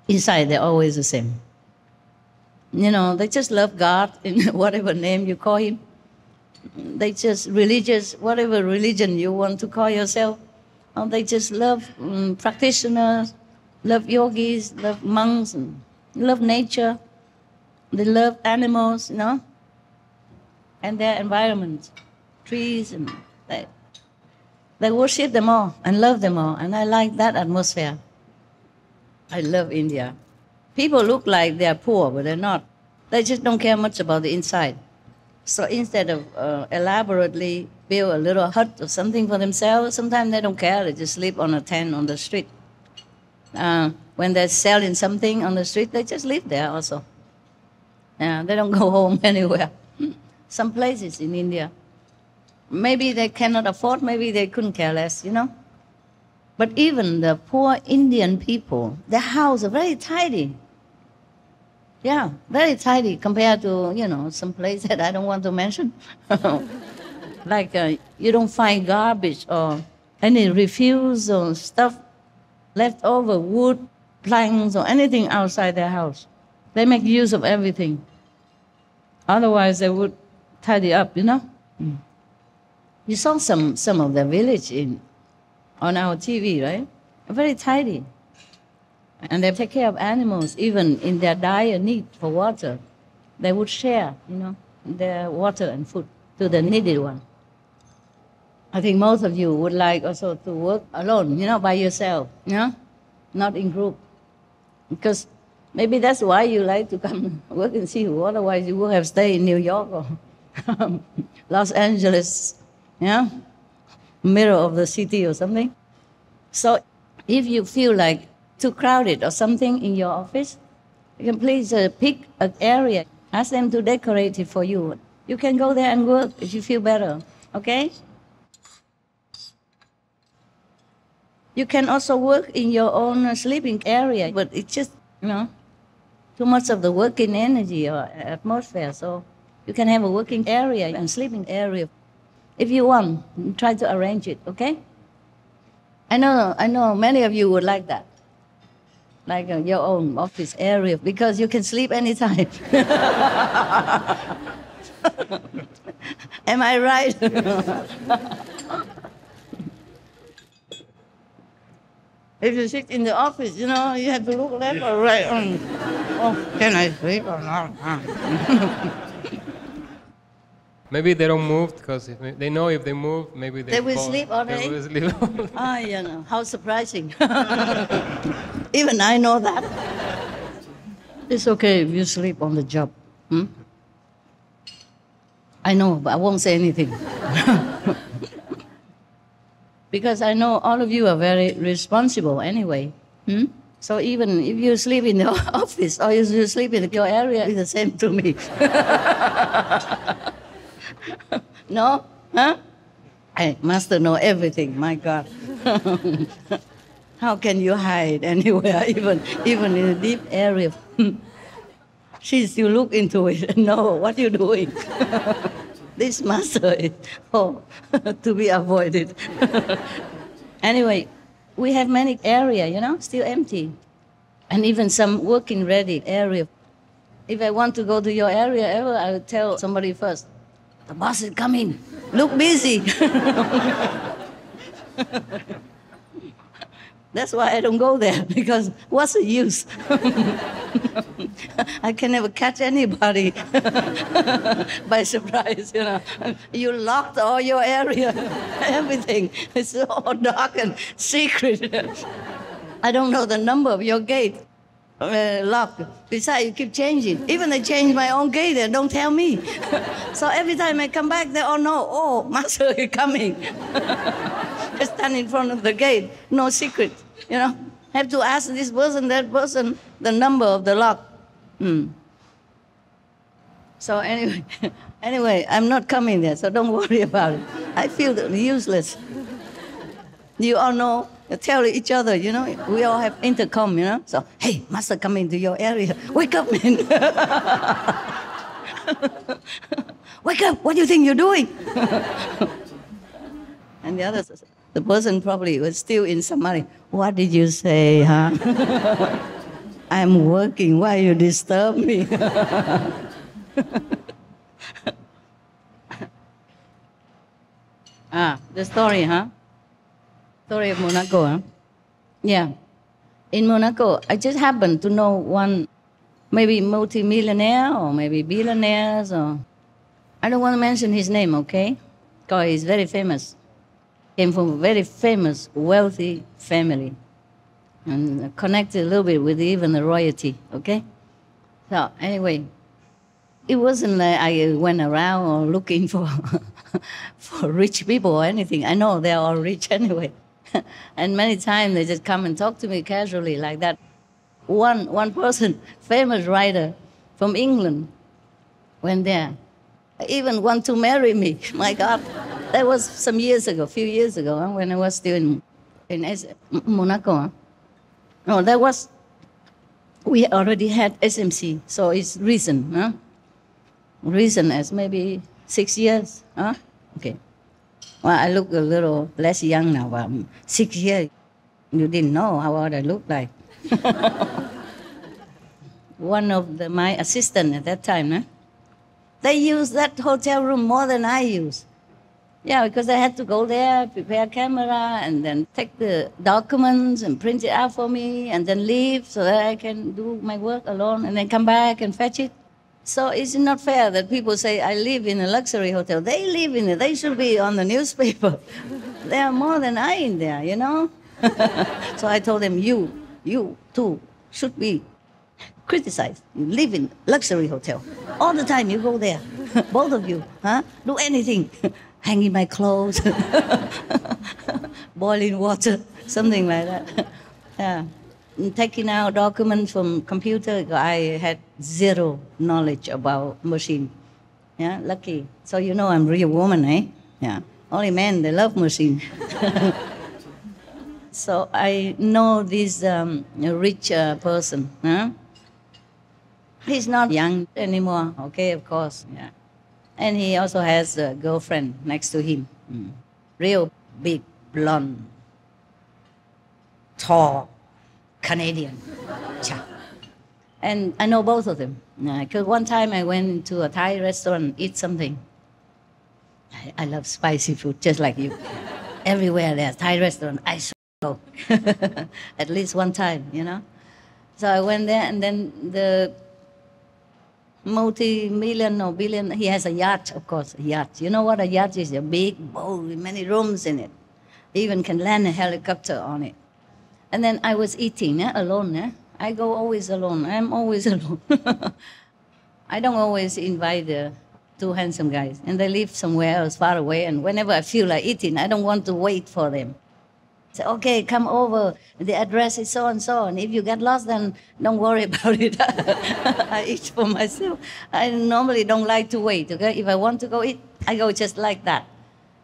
inside they're always the same. They just love God in whatever name you call him. They just religious, whatever religion you want to call yourself. They just love practitioners, love yogis, love monks, and love nature. They love animals, and their environment, trees, and they worship them all and love them all. And I like that atmosphere. I love India. People look like they're poor, but they're not. They just don't care much about the inside. So instead of elaborately build a little hut or something for themselves, sometimes they don't care. They just sleep on a tent on the street. When they're selling something on the street, they just live there also. They don't go home anywhere. Some places in India. Maybe they cannot afford, maybe they couldn't care less, But even the poor Indian people, their houses are very tidy. Yeah, very tidy compared to, some place that I don't want to mention. Like you don't find garbage or any refuse or stuff, leftover wood, planks or anything outside their house. They make use of everything. Otherwise they would tidy up, You saw some of the village on our TV, right? Very tidy. And they take care of animals, even in their dire need for water. They would share, their water and food to the needy one. I think most of you would like also to work alone, by yourself, not in group. Because maybe that's why you like to come work in Seoul. Otherwise you would have stayed in New York or Los Angeles, middle of the city or something. So if you feel like too crowded or something in your office, you can please pick an area. Ask them to decorate it for you. You can go there and work if you feel better, okay? You can also work in your own sleeping area, but it's just, too much of the working energy or atmosphere. So you can have a working area and sleeping area. If you want, try to arrange it, okay? I know many of you would like that. Like your own office area, because you can sleep anytime. Am I right? If you sit in the office, you have to look left or right. Can I sleep or not? Maybe they don't move because they know if they move, maybe They will sleep all They day? will sleep all day. Ah, you know, how surprising. Even I know that. It's okay if you sleep on the job. I know, but I won't say anything. Because I know all of you are very responsible anyway. So even if you sleep in the office or you sleep in your area, it's the same to me. No? Huh? Hey, Master know everything, my God. How can you hide anywhere, even in a deep area? She still look into it and know what you're doing. This Master is to be avoided. Anyway, we have many area, still empty. And even some working ready area. If I want to go to your area ever, I would tell somebody first, the boss is coming, look busy. That's why I don't go there, because what's the use? I can never catch anybody by surprise, You locked all your area, everything. It's all dark and secret. I don't know the number of your gate. Lock. Besides, you keep changing. Even I change my own gate, they don't tell me. So every time I come back, they all know, oh, Master is coming. I stand in front of the gate, no secret, Have to ask this person, that person, the number of the lock. So anyway, I'm not coming there, so don't worry about it. I feel useless. You all know, tell each other, we all have intercom, So, hey, Master coming to your area. Wake up, man. Wake up, what do you think you're doing? And the others, the person probably was still in Samari. What did you say, huh? I'm working, why you disturb me? The story, huh? Story of Monaco, huh? Yeah. In Monaco, I just happened to know one, maybe multi-millionaire or maybe billionaires or... I don't want to mention his name, okay? Because he's very famous. Came from a very famous, wealthy family. And connected a little bit with even the royalty, okay? So anyway, it wasn't like I went around or looking for, for rich people or anything. I know they're all rich anyway. And many times they just come and talk to me casually like that. One person, famous writer from England, went there. Even want to marry me. My God, that was some years ago, a few years ago, when I was still in Monaco. No, that was, we already had SMC, so it's recent, huh? Recent as maybe 6 years, huh? Okay. Well, I look a little less young now, but 6 years, you didn't know how old I looked like. One of my assistants at that time, huh? They used that hotel room more than I use. Yeah, because I had to go there, prepare a camera, and then take the documents and print it out for me, and then leave so that I can do my work alone, and then come back and fetch it. So it's not fair that people say, I live in a luxury hotel. They live in it. They should be on the newspaper. There are more than I in there, So I told them, you too should be criticized. You live in luxury hotel. All the time you go there. Both of you, huh? Do anything. Hanging my clothes. Boiling water. Something like that. Yeah. Taking out documents from computer, I had zero knowledge about machine. Yeah, lucky. So I'm a real woman, eh? Yeah. Only men, they love machine. So I know this rich person. Huh? He's not young anymore, okay, of course. Yeah. And he also has a girlfriend next to him. Real big, blonde, tall, Canadian. And I know both of them. Because one time I went to a Thai restaurant, eat something. I love spicy food, just like you. Everywhere there's Thai restaurant, I should go. At least one time, So I went there, and then multi-million or billion. He has a yacht, of course, a yacht. You know what a yacht is? A big boat with many rooms in it. Even can land a helicopter on it. And then I was eating alone. I go always alone. I'm always alone. I don't always invite the two handsome guys. And they live somewhere else far away. And whenever I feel like eating, I don't want to wait for them. Say, okay, come over. The address is so and so. And if you get lost, then don't worry about it. I eat for myself. I normally don't like to wait. Okay, if I want to go eat, I go just like that.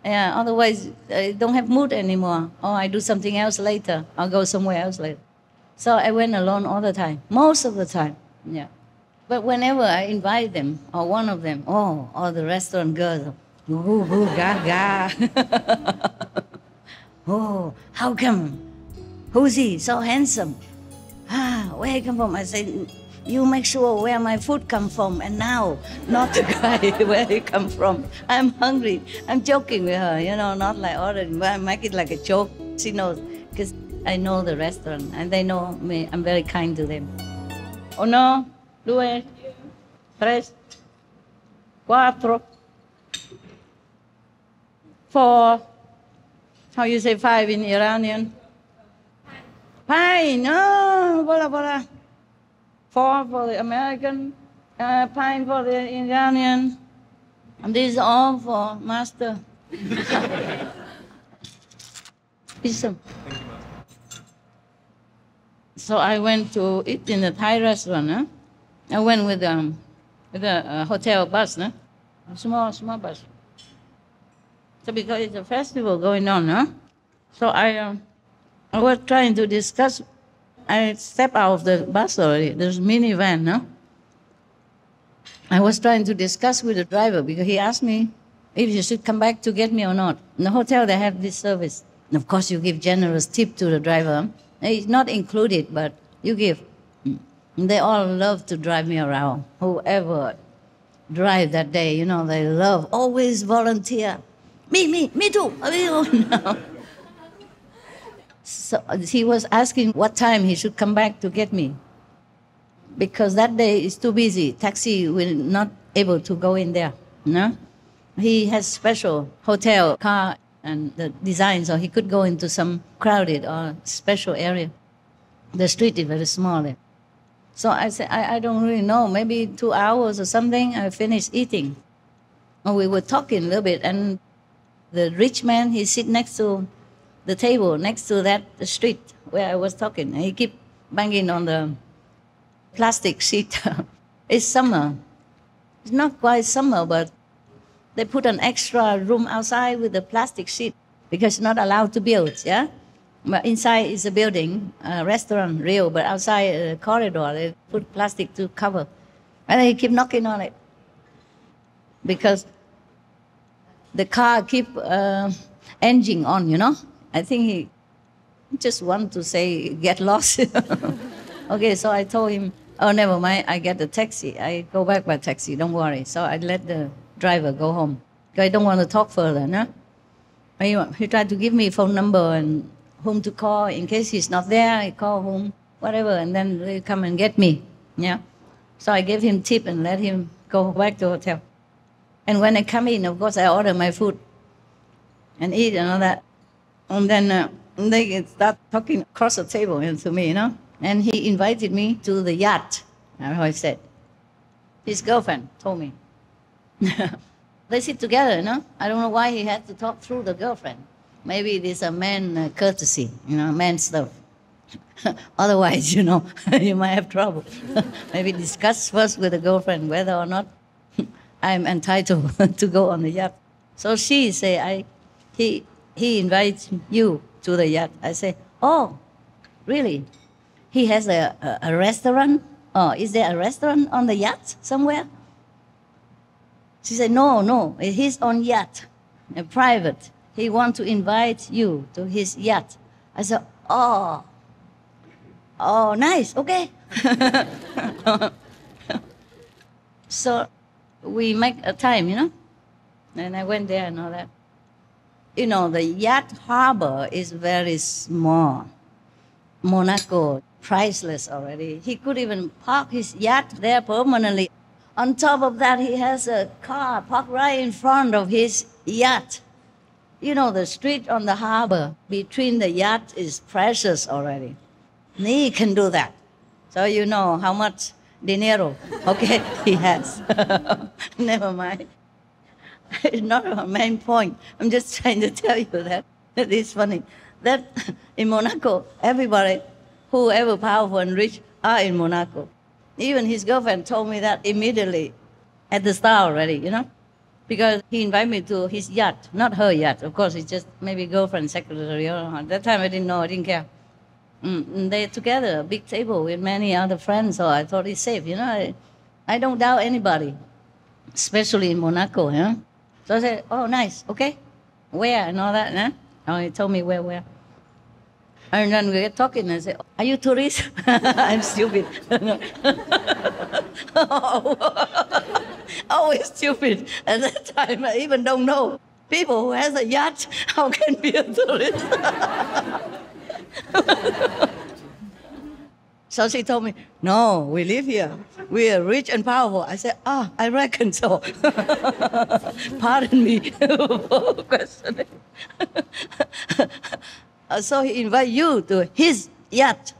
Yeah. Otherwise, I don't have mood anymore. Or I do something else later. I'll go somewhere else later. So I went alone all the time, most of the time. Yeah. But whenever I invite them, or one of them, or the restaurant girls, ooh, gaga. Oh, how come? Who's he? So handsome. Where he come from? I say, you make sure where my food come from, and now, not the guy where he come from. I'm hungry. I'm joking with her, not like ordering, but I make it like a joke. She knows, because I know the restaurant, and they know me. I'm very kind to them. Uno, due, tres, cuatro, four. How you say 5 in Iranian? Pine. Oh, bola. 4 for the American, pine for the Iranian. And these are all for master. Listen. So I went to eat in a Thai restaurant. I went with a hotel bus, small bus. So because it's a festival going on, so I was trying to discuss. I stepped out of the bus already. There's a minivan, I was trying to discuss with the driver because he asked me if you should come back to get me or not. In the hotel, they have this service. And of course, you give generous tip to the driver. It's not included, but you give. And they all love to drive me around. Whoever drive that day, they love, always volunteer. Me too. No. So he was asking what time he should come back to get me. Because that day is too busy. Taxi will not able to go in there. No? He has special hotel car and the design, so he could go into some crowded or special area. The street is very small there. So I said, I don't really know, maybe 2 hours or something, I finished eating. And we were talking a little bit, and the rich man, he sit next to the table, next to that street where I was talking. And he keep banging on the plastic sheet. It's summer. It's not quite summer, but they put an extra room outside with the plastic sheet because it's not allowed to build, yeah? But inside is a building, a restaurant, real, but outside a corridor, they put plastic to cover. And he keep knocking on it because the car keep engine on, I think he just want to say, get lost. Okay, so I told him, oh, never mind, I get the taxi. I go back by taxi, don't worry. So I let the driver go home. Because I don't want to talk further, no? He tried to give me phone number and whom to call. In case he's not there, I call whom, whatever, and then they come and get me, yeah? So I gave him tip and let him go back to the hotel. And when I come in, of course, I order my food and eat and all that. And then they start talking across the table to me, And he invited me to the yacht, how I said. His girlfriend told me. They sit together, I don't know why he had to talk through the girlfriend. Maybe it is a man courtesy, man stuff. Otherwise, you might have trouble. Maybe discuss first with the girlfriend whether or not I'm entitled to go on the yacht. So she say, he invites you to the yacht. I say, oh, really? He has a restaurant? Oh, is there a restaurant on the yacht somewhere? She said, no, his own yacht, a private. He wants to invite you to his yacht. I said, oh, nice, okay. So we make a time, and I went there and all that. The yacht harbor is very small. Monaco, priceless already. He could even park his yacht there permanently. On top of that, he has a car parked right in front of his yacht. You know, the street on the harbor between the yacht is precious already. He can do that. So you know how much dinero, okay, he has. Never mind. It's not a main point. I'm just trying to tell you that. It is funny. That in Monaco, everybody, whoever powerful and rich, are in Monaco. Even his girlfriend told me that immediately at the start already, you know? Because he invited me to his yacht, not her yacht. Of course, it's just maybe girlfriend, secretary. At that time, I didn't know, I didn't care. They're together, a big table with many other friends, so I thought it's safe, you know? I don't doubt anybody, especially in Monaco, huh? So I said, oh, nice, okay. Where and all that, huh? Oh, he told me where. And then we get talking and I said, are you tourist? I'm stupid. Always stupid. At that time, I even don't know. People who has a yacht, how can be a tourist? So she told me, no, we live here. We are rich and powerful. I said, I reckon so. Pardon me for questioning. So he invite you to his yacht.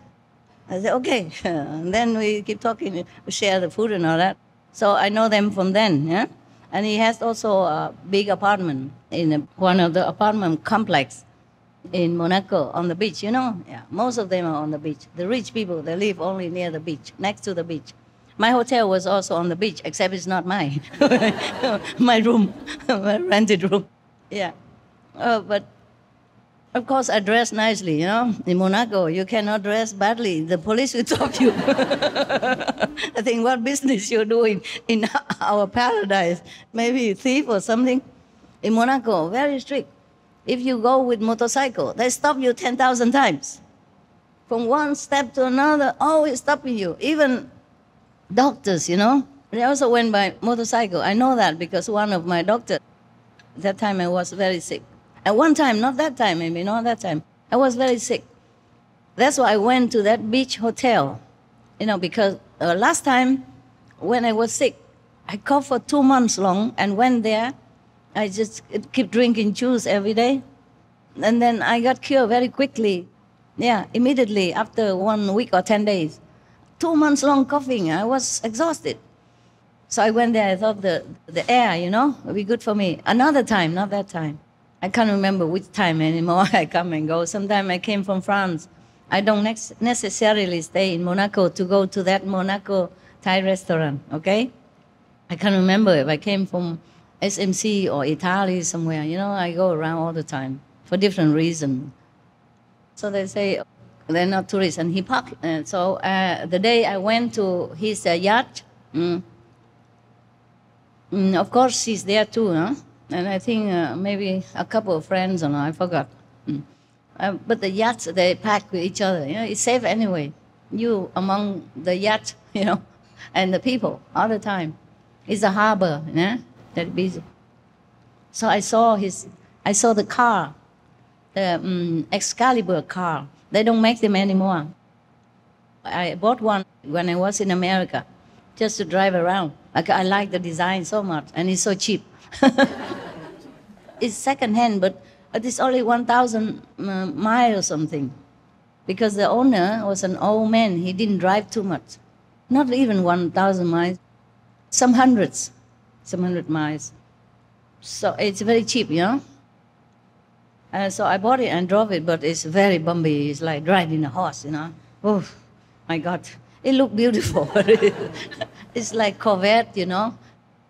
I said, okay. And then we keep talking, we share the food and all that. So I know them from then, yeah? And he has also a big apartment in one of the apartment complex in Monaco on the beach, you know? Yeah, most of them are on the beach. The rich people, they live only near the beach, next to the beach. My hotel was also on the beach, except it's not mine. My room, my rented room. Yeah. But of course, I dress nicely, you know. In Monaco, you cannot dress badly. The police will stop you. I think, what business you're doing in our paradise? Maybe thief or something. In Monaco, very strict. If you go with motorcycle, they stop you 10,000 times. From one step to another, always stopping you. Even doctors, you know. They also went by motorcycle. I know that because one of my doctors, that time I was very sick. At one time, not that time, maybe not that time, I was very sick. That's why I went to that beach hotel, you know, because last time when I was sick, I coughed for 2 months long and went there. I just keep drinking juice every day. And then I got cured very quickly. Yeah, immediately after 1 week or 10 days. 2 months long coughing, I was exhausted. So I went there, I thought the air, you know, would be good for me. Another time, not that time. I can't remember which time anymore. I come and go. Sometimes I came from France. I don't necessarily stay in Monaco to go to that Monaco Thai restaurant, okay? I can't remember if I came from SMC or Italy somewhere. You know, I go around all the time for different reasons. So they say they're not tourists. And he parked. And so the day I went to his yacht, of course he's there too, huh? And I think maybe a couple of friends, or no, I forgot. But the yachts, they pack with each other. You know, it's safe anyway. You among the yacht, you know, and the people all the time. It's a harbor, yeah, that busy. So I saw the car, the Excalibur car. They don't make them anymore. I bought one when I was in America, just to drive around. I like the design so much, and it's so cheap. It's second-hand, but it's only 1,000 miles or something. Because the owner was an old man. He didn't drive too much. Not even 1,000 miles. Some hundred miles. So it's very cheap, you know. So I bought it and drove it, but it's very bumpy. It's like riding a horse, you know. Oh, my God. It looked beautiful. It's like Corvette, you know.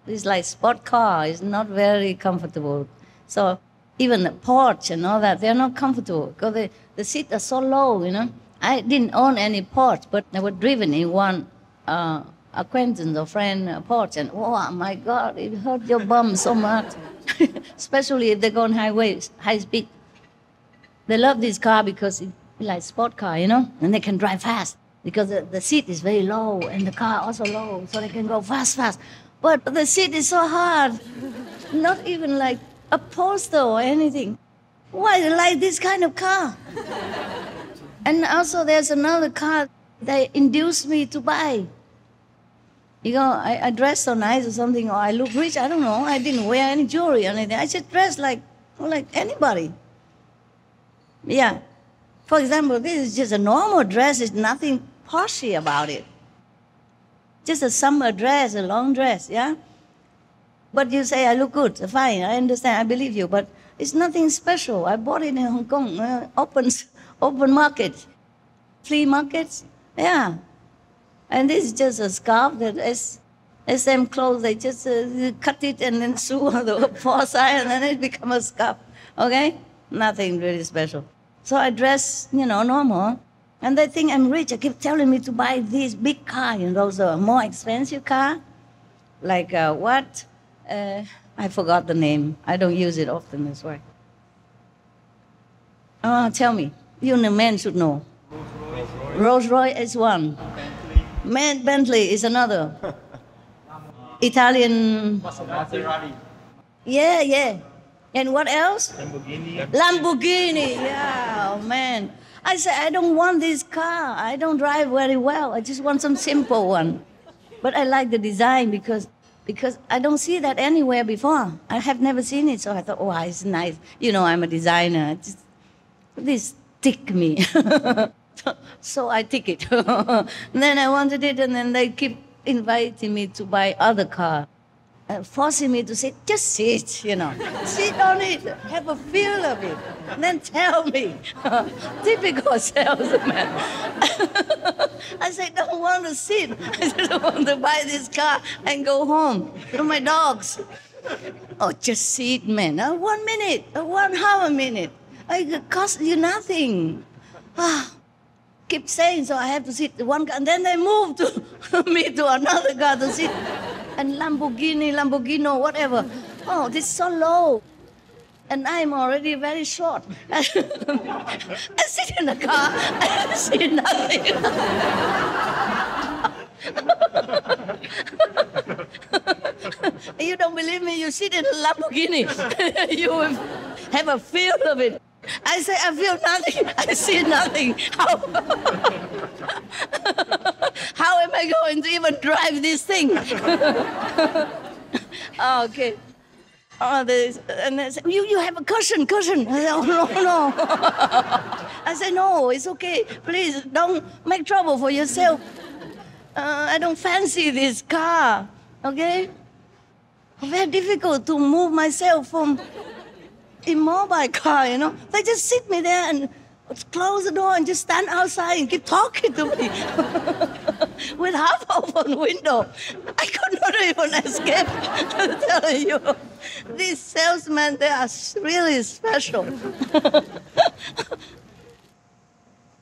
It's like sport car. It's not very comfortable. So even the porch and all that, they're not comfortable because the seats are so low, you know. I didn't own any porch, but I was driven in one acquaintance or friend porch, and oh my God, it hurt your bum so much. Especially if they go on highways, high speed. They love this car because it's like sport car, you know, and they can drive fast because the seat is very low and the car also low, so they can go fast. But the seat is so hard, not even like a poster or anything. Why do you like this kind of car? And also there's another car they induced me to buy. You know, I dress so nice or something, or I look rich, I don't know. I didn't wear any jewelry or anything. I just dress like anybody. Yeah. For example, this is just a normal dress. There's nothing poshy about it. Just a summer dress, a long dress, yeah? But you say, I look good, fine, I understand, I believe you, but it's nothing special. I bought it in Hong Kong, open market, flea markets, yeah. And this is just a scarf that SM clothes, they just cut it and then sew on the four sides and then it becomes a scarf, okay? Nothing really special. So I dress, normal. And they think I'm rich. They keep telling me to buy this big car, those are more expensive car. Like what? I forgot the name. I don't use it often, that's why. Tell me. You men should know. Rolls-Royce is one. Bentley is another. Italian. Yeah. And what else? Lamborghini. Yeah, oh man. I said, I don't want this car. I don't drive very well. I just want some simple one. But I like the design because I don't see that anywhere before. I have never seen it, so I thought, oh, it's nice. I'm a designer. This tick me. So I tick it. Then I wanted it, and then they keep inviting me to buy other car. Forcing me to say, just sit, sit on it, have a feel of it, and then tell me. Typical salesman. I said, don't want to sit. I just want to buy this car and go home to my dogs. Oh, just sit, man. 1 minute, 1 hour minute. It costs you nothing. Keep saying, so I have to sit one car, and then they move to me to another car to sit. And Lamborghini, whatever. Oh, this is so low. And I'm already very short. I sit in the car, I see nothing. You don't believe me? You sit in a Lamborghini. You will have a feel of it. I say, I feel nothing. I see nothing. How am I going to even drive this thing? Okay. And they say, you have a cushion. I say, oh, no. I say, no, it's okay. Please, don't make trouble for yourself. I don't fancy this car, okay? Very difficult to move myself from immobile car, They just sit me there and close the door and just stand outside and keep talking to me with half open window. I could not even escape. I'm telling you, these salesmen, they are really special.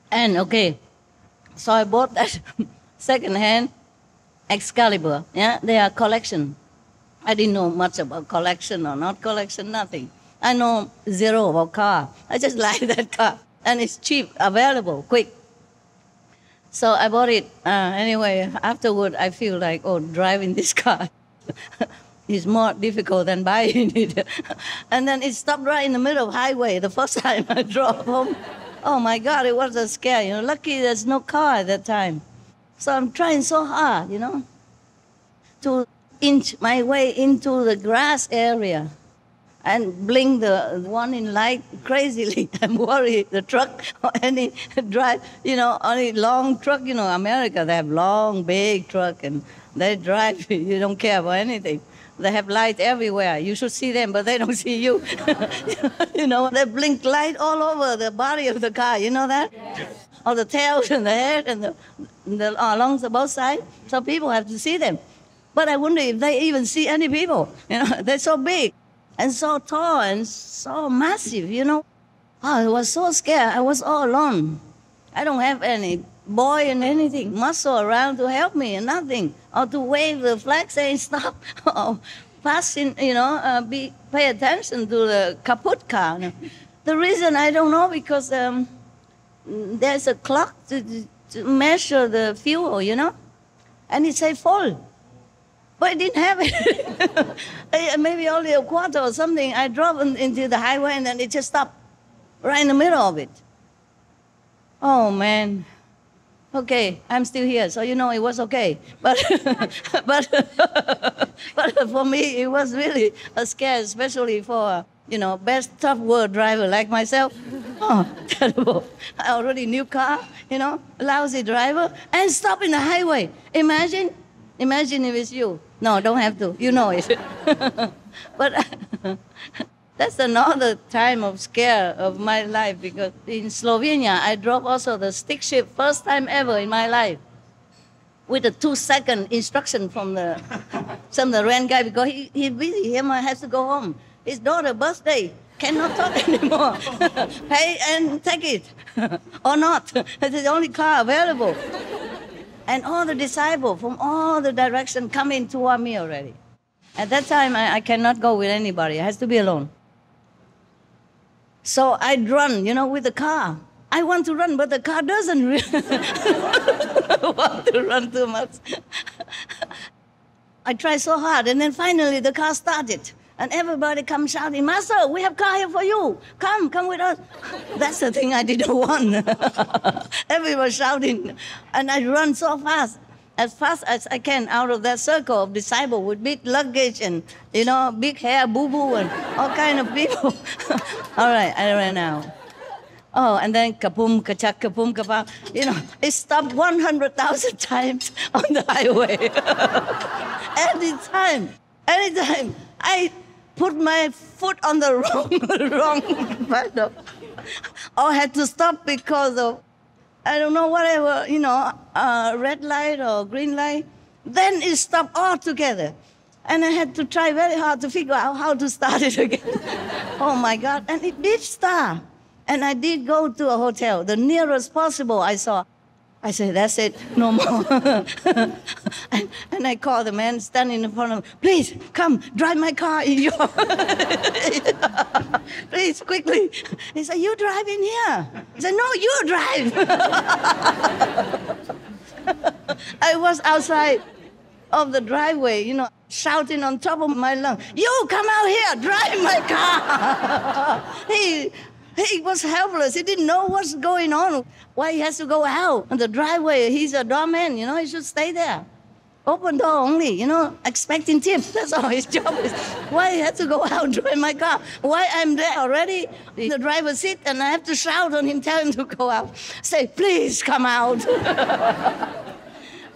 And okay, so I bought that second-hand Excalibur. Yeah, they are collection. I didn't know much about collection or not collection, nothing. I know zero about car. I just like that car. And it's cheap, available, quick. So I bought it. Anyway, afterward, I feel like, driving this car is more difficult than buying it. And then it stopped right in the middle of highway the first time I drove home. Oh, my God, it was a scare. Lucky there's no car at that time. So I'm trying so hard, to inch my way into the grass area and blink the one in light crazily. I'm worried the truck or any drive, any long truck, America, they have long, big truck and they drive, you don't care about anything. They have light everywhere. You should see them, but they don't see you. They blink light all over the body of the car, you know that? Yes. All the tails and the head and along the both sides. So people have to see them. But I wonder if they even see any people. They're so big. And so tall and so massive, Oh, I was so scared. I was all alone. I don't have any boy and anything, muscle around to help me and nothing. Or to wave the flag saying stop. Or passing, pay attention to the kaput car. The reason I don't know because there's a clock to measure the fuel, And it say full. But I didn't have it. Maybe only a quarter or something. I drove into the highway and then it just stopped right in the middle of it. Oh, man. Okay, I'm still here, so it was okay. But but for me, it was really a scare, especially for best tough world driver like myself. Oh, terrible! I already new car, lousy driver, and stop in the highway. Imagine if it's you. No, don't have to. You know it. But that's another time of scare of my life, because in Slovenia, I drove also the stick shift, first time ever in my life, with a 2-second instruction from the rent guy, because he's busy. He has to go home. His daughter's birthday, cannot talk anymore. Pay and take it, or not. It's the only car available. And all the disciples from all the directions coming toward me already. At that time, I cannot go with anybody. I has to be alone. So I'd run, with the car. I want to run, but the car doesn't really want to run too much. I tried so hard, and then finally the car started. And everybody comes shouting, Master, we have car here for you. Come with us. That's the thing I didn't want. Everyone shouting. And I run so fast as I can, out of that circle of disciples with big luggage and, big hair, boo-boo, and all kind of people. All right, I ran out. Oh, and then kaboom, kachak, kaboom, kabam. It stopped 100,000 times on the highway. Anytime, I put my foot on the wrong pedal, or had to stop because of, I don't know, whatever, red light or green light. Then it stopped altogether. And I had to try very hard to figure out how to start it again. Oh my God, and it did start. And I did go to a hotel, the nearest possible I saw. I said, that's it, no more. and I called the man standing in front of me, please, come, drive my car in your... Please, quickly. He said, you drive in here. I said, no, you drive. I was outside of the driveway, shouting on top of my lungs, you come out here, drive my car. He was helpless. He didn't know what's going on. Why he has to go out on the driveway? He's a doorman, he should stay there. Open door only, expecting tips. That's all his job is. Why he has to go out and drive my car? Why I'm there already in the driver's seat and I have to shout on him, tell him to go out. Say, please come out.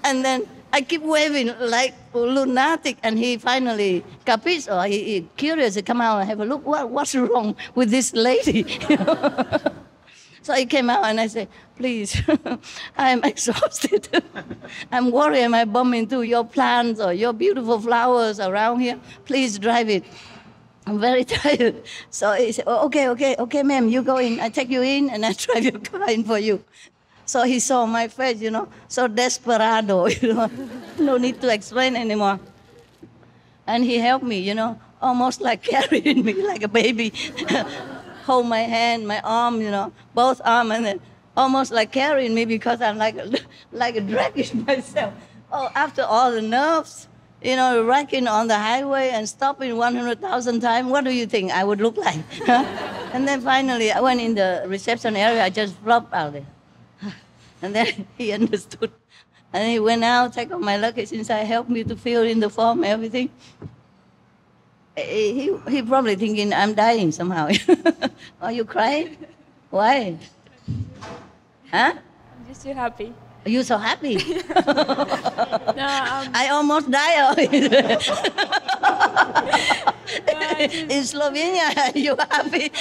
And then I keep waving like a lunatic, and he finally capisce, or he curious to come out and have a look. What's wrong with this lady? So he came out and I said, please, I'm exhausted. I'm worried I might bump into your plants or your beautiful flowers around here. Please drive it. I'm very tired. So he said, oh, okay, ma'am, you go in. I take you in and I drive your car in for you. So he saw my face, so desperado, no need to explain anymore. And he helped me, almost like carrying me like a baby. Hold my hand, my arm, both arms, and then almost like carrying me because I'm like a dragging myself. Oh, after all the nerves, wrecking on the highway and stopping 100,000 times, what do you think I would look like? And then finally, I went in the reception area, I just flopped out there. And then he understood. And he went out, take off my luggage inside, helped me to fill in the form, everything. He probably thinking I'm dying somehow. Are you crying? Why? Huh? I'm just so happy. Are you so happy? No, I almost died. In Slovenia, are you happy?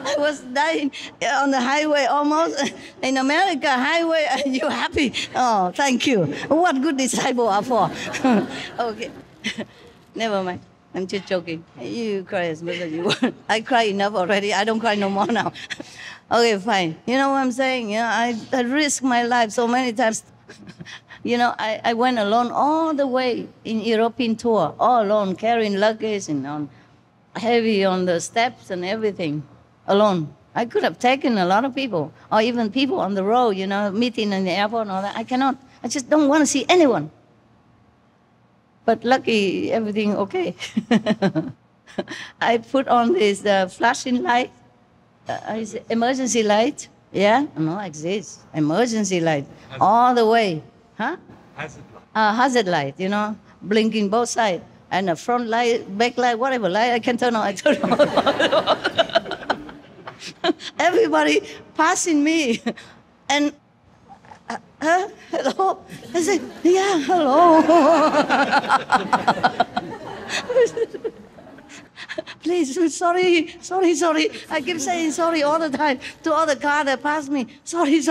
I was dying on the highway almost. In America, highway, are you happy? Oh, thank you. What good disciple are for? Okay. Never mind. I'm just joking. You cry as much as you want. I cry enough already. I don't cry no more now. Okay, fine. You know what I'm saying? I risked my life so many times. I went alone all the way in European tour, all alone, carrying luggage and heavy on the steps and everything, alone. I could have taken a lot of people, or even people on the road, meeting in the airport and all that. I cannot. I just don't want to see anyone. But lucky, everything okay. I put on this flashing light, emergency light, Yeah? No, exists. Emergency light. All the way. Huh? Hazard light. Hazard light, you know, blinking both sides. And a front light, back light, whatever light I can turn on, I turn on. Everybody passing me. And, hello? I said, yeah, hello. Please, sorry. I keep saying sorry all the time to all the cars that pass me. Sorry.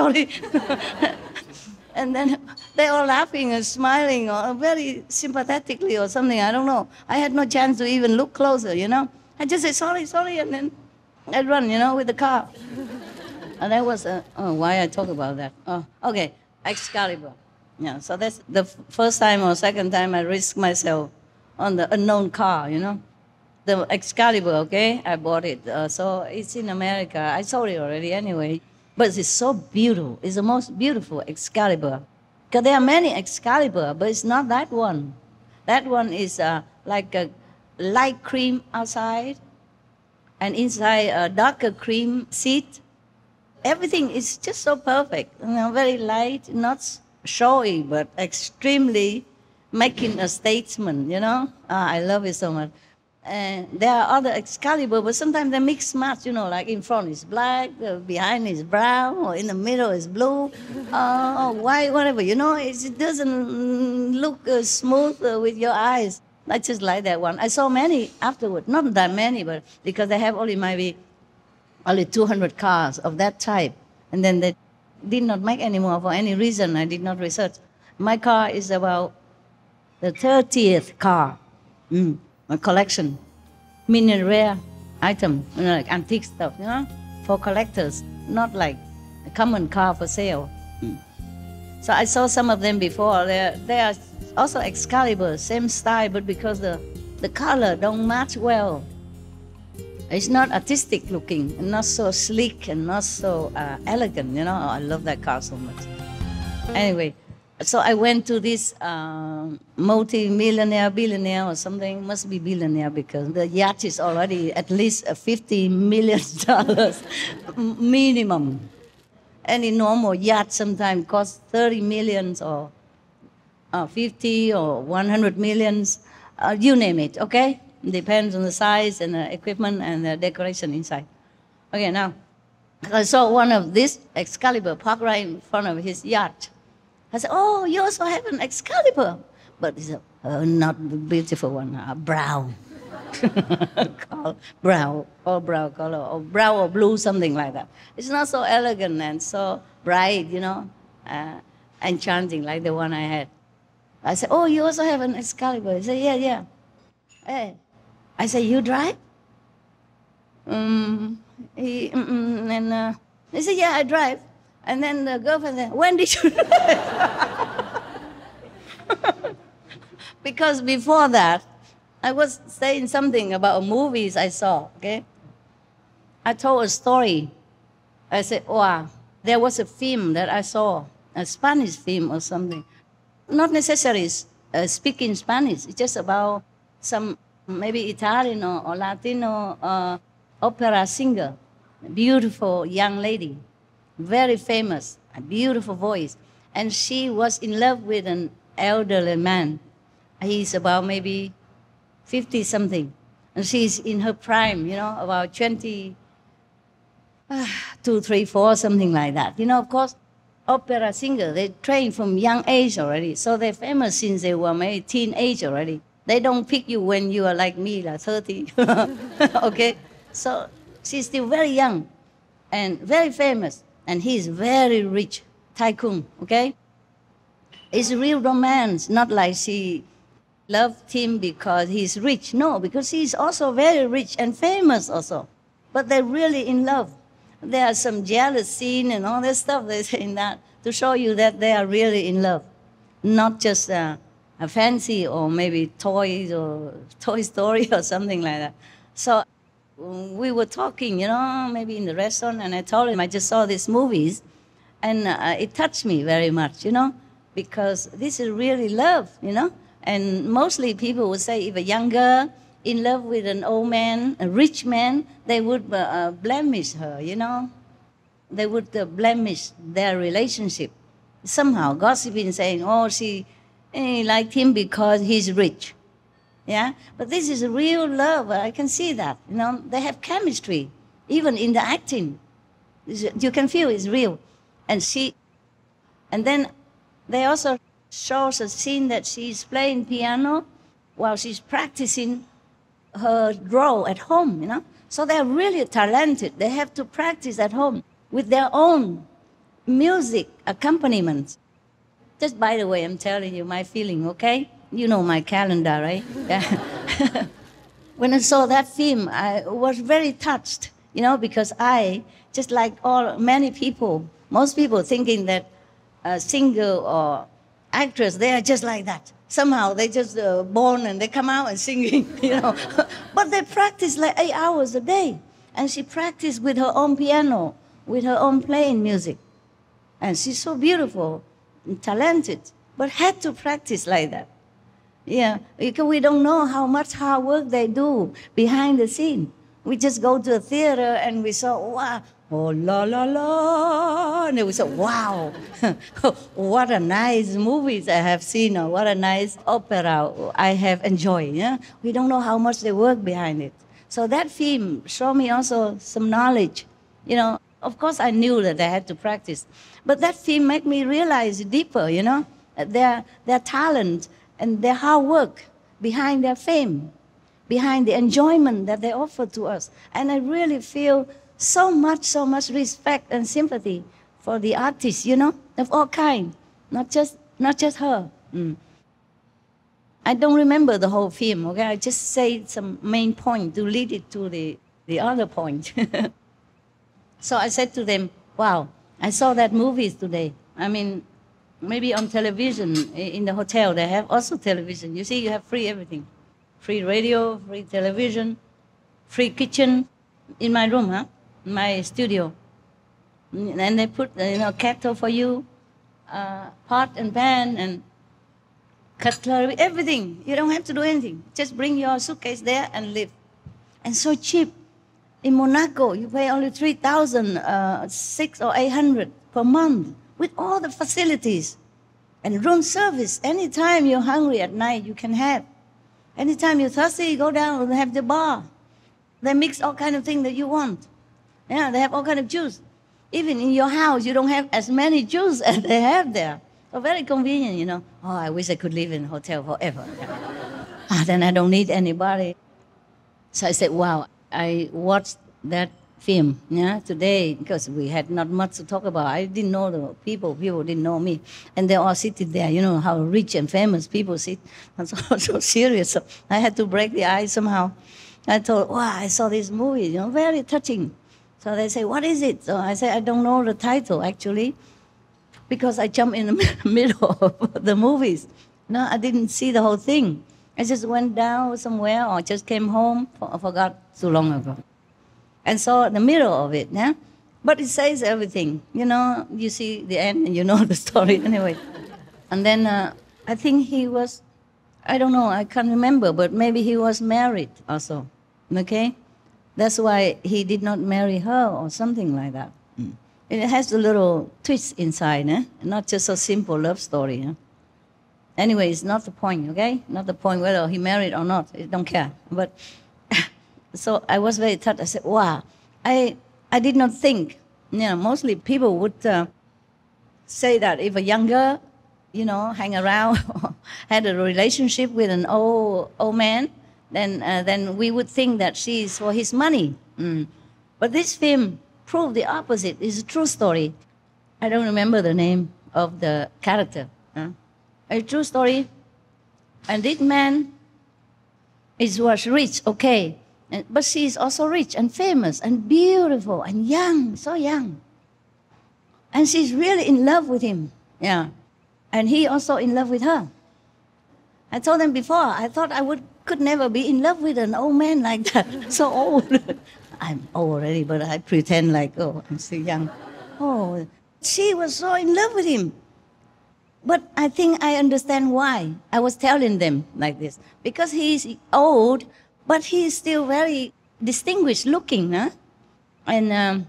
And then they're all laughing and smiling or very sympathetically or something. I don't know. I had no chance to even look closer, you know. I just say sorry, and then I'd run, you know, with the car. And that was, why I talk about that. Oh, okay, Excalibur. Yeah, so that's the first time or second time I risked myself on the unknown car, you know. The Excalibur, okay, I bought it. So it's in America. I sold it already anyway. But it's so beautiful. It's the most beautiful Excalibur. Because there are many Excalibur, but it's not that one. That one is like a light cream outside, and inside a darker cream seat. Everything is just so perfect. You know, very light, not showy, but extremely making a statement, you know. I love it so much. And there are other Excalibur, but sometimes they mix match, you know, like in front is black, behind is brown, or in the middle is blue, or white, whatever, you know. It doesn't look smooth with your eyes. I just like that one. I saw many afterward, not that many, but because they have only maybe 200 cars of that type. And then they did not make any more for any reason. I did not research. My car is about the 30th car. My collection, mini rare item, you know, like antique stuff, you know, for collectors, not like a common car for sale. So I saw some of them before. They are also Excalibur, same style, but because the color don't match well. It's not artistic looking, and not so sleek, and not so elegant, you know. I love that car so much. Anyway. So I went to this multi-millionaire, billionaire or something, must be billionaire because the yacht is already at least $50 million minimum. Any normal yacht sometimes costs 30 millions or 50 or 100 millions, you name it, okay? Depends on the size and the equipment and the decoration inside. Okay, now, I saw one of this Excalibur parked right in front of his yacht. I said, oh, you also have an Excalibur. But it's not the beautiful one, brown. Brown color, or brown or blue, something like that. It's not so elegant and so bright, you know, enchanting like the one I had. I said, oh, you also have an Excalibur. He said, yeah. Hey. I said, you drive? He said, yeah, I drive. And then the girlfriend said, when did you Because before that, I was saying something about movies I saw, okay? I told a story. I said, wow, there was a film that I saw, a Spanish film or something. Not necessarily speaking Spanish. It's just about some maybe Italian or Latino opera singer, beautiful young lady. Very famous, a beautiful voice. And she was in love with an elderly man. He's about maybe 50-something. And she's in her prime, you know, about 22, 3, 4, something like that. You know, of course, opera singer, they train from young age already. So they're famous since they were maybe teenage already. They don't pick you when you are like me, like 30. Okay? So she's still very young and very famous. And he's very rich, tycoon, okay? It's a real romance, not like she loved him because he's rich. No, because he's also very rich and famous also. But they're really in love. There are some jealous scene and all that stuff they say in that to show you that they are really in love. Not just a fancy or maybe toys or Toy Story or something like that. So we were talking, you know, maybe in the restaurant, and I told him I just saw these movies, and it touched me very much, you know, because this is really love, you know. And mostly people would say if a young girl in love with an old man, a rich man, they would blemish her, you know. they would blemish their relationship. Somehow, gossiping, saying, oh, she liked him because he's rich. Yeah? But this is a real love. I can see that. You know, they have chemistry, even in the acting. You can feel it's real. And then they also show us a scene that she's playing piano while she's practicing her role at home, you know. So they're really talented. They have to practice at home with their own music accompaniment. Just by the way, I'm telling you my feeling, okay? You know my calendar, right? Yeah. When I saw that film, I was very touched, you know, because I, just like many people, most people thinking that a singer or actress, they are just like that. Somehow they just born and they come out and singing, you know. But they practice like 8 hours a day. And she practiced with her own piano, with her own playing music. And she's so beautiful and talented, but had to practice like that. Yeah, because we don't know how much hard work they do behind the scene. We just go to a theater and we saw, wow, oh, la, la, la. And we said, wow, what a nice movies I have seen, or what a nice opera I have enjoyed. Yeah? We don't know how much they work behind it. So that film showed me also some knowledge. You know, of course I knew that I had to practice. But that film made me realize deeper, you know, their talent and their hard work behind their fame, behind the enjoyment that they offer to us. And I really feel so much respect and sympathy for the artists, you know, of all kinds, not just her. I don't remember the whole film, okay? I just say some main point to lead it to the other point. So I said to them, wow, I saw that movies today. I mean, maybe on television, in the hotel, they have also television. You see, you have free everything. Free radio, free television, free kitchen in my room, huh? My studio. And they put, kettle for you, pot and pan and cutlery, everything. You don't have to do anything. Just bring your suitcase there and live. And so cheap. In Monaco, you pay only 3,000, 600 or 800 per month with all the facilities. And room service, anytime you're hungry at night, you can have. Anytime you're thirsty, you go down and have the bar. They mix all kind of things that you want. Yeah, they have all kind of juice. Even in your house, you don't have as many juice as they have there. So very convenient, you know. Oh, I wish I could live in a hotel forever. Then I don't need anybody. So I said, wow, I watched that film today because we had not much to talk about. I didn't know the people didn't know me. And they all sitting there, you know, how rich and famous people sit. And so serious. So I had to break the ice somehow. I thought, wow, I saw this movie, you know, very touching. So they say, what is it? So I say, I don't know the title, actually, because I jumped in the middle of the movies. No, I didn't see the whole thing. I just went down somewhere or just came home. I forgot too long ago. And saw the middle of it, yeah? But it says everything. You know, you see the end and you know the story anyway. And then I think he was, I don't know, I can't remember, but maybe he was married also, okay? That's why he did not marry her or something like that. It has a little twist inside, not just a simple love story. Anyway, it's not the point, okay? Not the point whether he married or not. I don't care. But so I was very touched. I said, wow, I did not think. You know, mostly people would say that if a younger, you know, hang around, had a relationship with an old man, then we would think that she's for his money. But this film proved the opposite. It's a true story. I don't remember the name of the character. A true story. And this man was rich, okay. But she is also rich and famous and beautiful and young, so young. And she's really in love with him. Yeah. And he also in love with her. I told them before, I thought I could never be in love with an old man like that, so old. I'm old already, but I pretend like, oh, I'm still young. Oh, she was so in love with him. But I think I understand why. I was telling them like this. Because he's old, but he's still very distinguished looking. And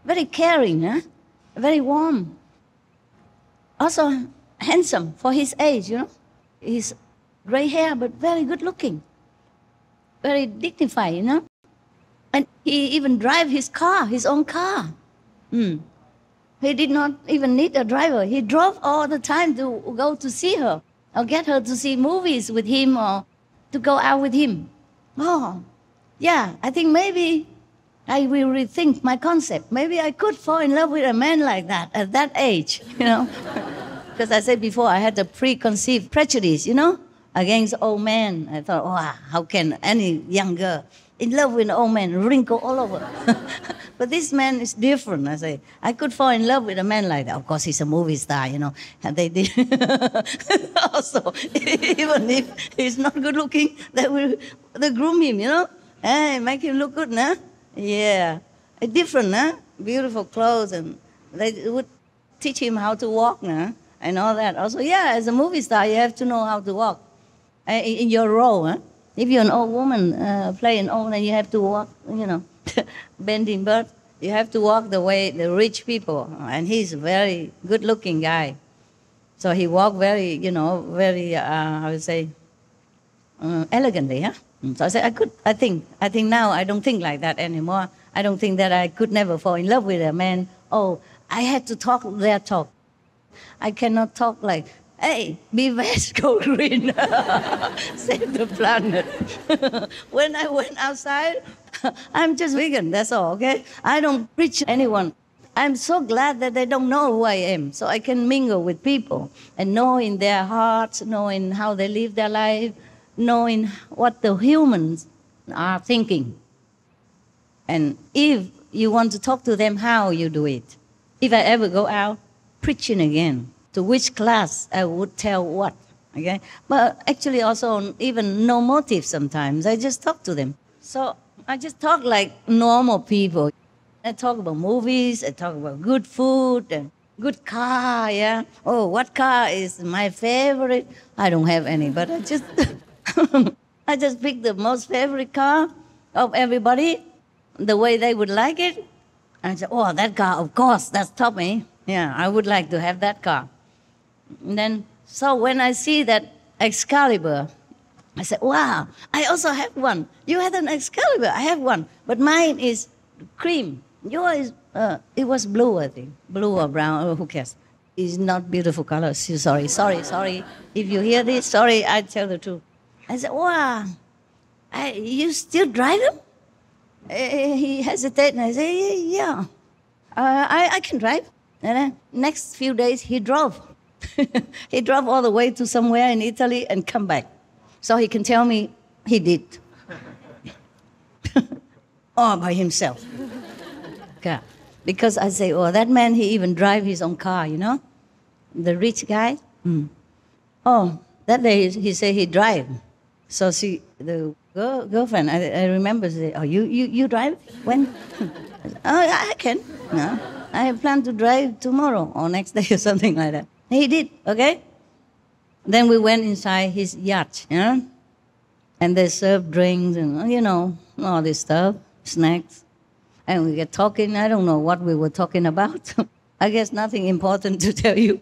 very caring, huh? Very warm. Also handsome for his age, He's gray hair, but very good looking. Very dignified, And he even drive his car, his own car. He did not even need a driver. He drove all the time to go to see her, or get her to see movies with him, or to go out with him. Oh, yeah, I think maybe I will rethink my concept. Maybe I could fall in love with a man like that at that age, Because I said before, I had a preconceived prejudice, against old men. I thought, wow, how can any young girl in love with an old man, wrinkle all over? But this man is different. I say, I could fall in love with a man like that. Of course, he's a movie star, And they did. Also, even if he's not good looking, they groom him, Hey, make him look good, nah? Yeah. Different, nah? Beautiful clothes, and they would teach him how to walk, nah? And all that. Also, yeah, as a movie star, you have to know how to walk in your role, huh? If you're an old woman playing old, and you have to walk, bending bird, you have to walk the way the rich people. And he's a very good-looking guy. So he walked very, very, I would say, elegantly, huh? So I said, I think now I don't think like that anymore. I don't think that I could never fall in love with a man. Oh, I had to talk their talk. I cannot talk like, hey, be vast, go green, save the planet. When I went outside, I'm just vegan, that's all, okay? I don't preach anyone. I'm so glad that they don't know who I am, so I can mingle with people and knowing their hearts, knowing how they live their life, knowing what the humans are thinking. And if you want to talk to them, how you do it. If I ever go out preaching again, to which class I would tell what, okay? But actually also even no motive sometimes. I just talk to them. So I just talk like normal people. I talk about movies, I talk about good food, and good car, yeah? Oh, what car is my favorite? I don't have any, but I just, I just pick the most favorite car of everybody, the way they would like it. And I say, oh, that car, of course, that's Tommy. Yeah, I would like to have that car. And then, so when I see that Excalibur, I said, wow, I also have one. You had an Excalibur, I have one. But mine is cream. Yours, it was blue, I think. Blue or brown, who cares? It's not beautiful color. Sorry. If you hear this, sorry, I tell the truth. I said, wow, you still drive him? He hesitated, and I said, yeah, I can drive. And then next few days, he drove. He drove all the way to somewhere in Italy and come back. So he can tell me he did. All by himself. Okay. Because I say, oh, that man, he even drive his own car, The rich guy. Oh, that day he said he drive. So the girlfriend, I remember, say, oh, you drive? When? Oh, I can. No. I plan to drive tomorrow or next day or something like that. He did, okay? Then we went inside his yacht, And they served drinks and, all this stuff, snacks. And we get talking. I don't know what we were talking about. I guess nothing important to tell you.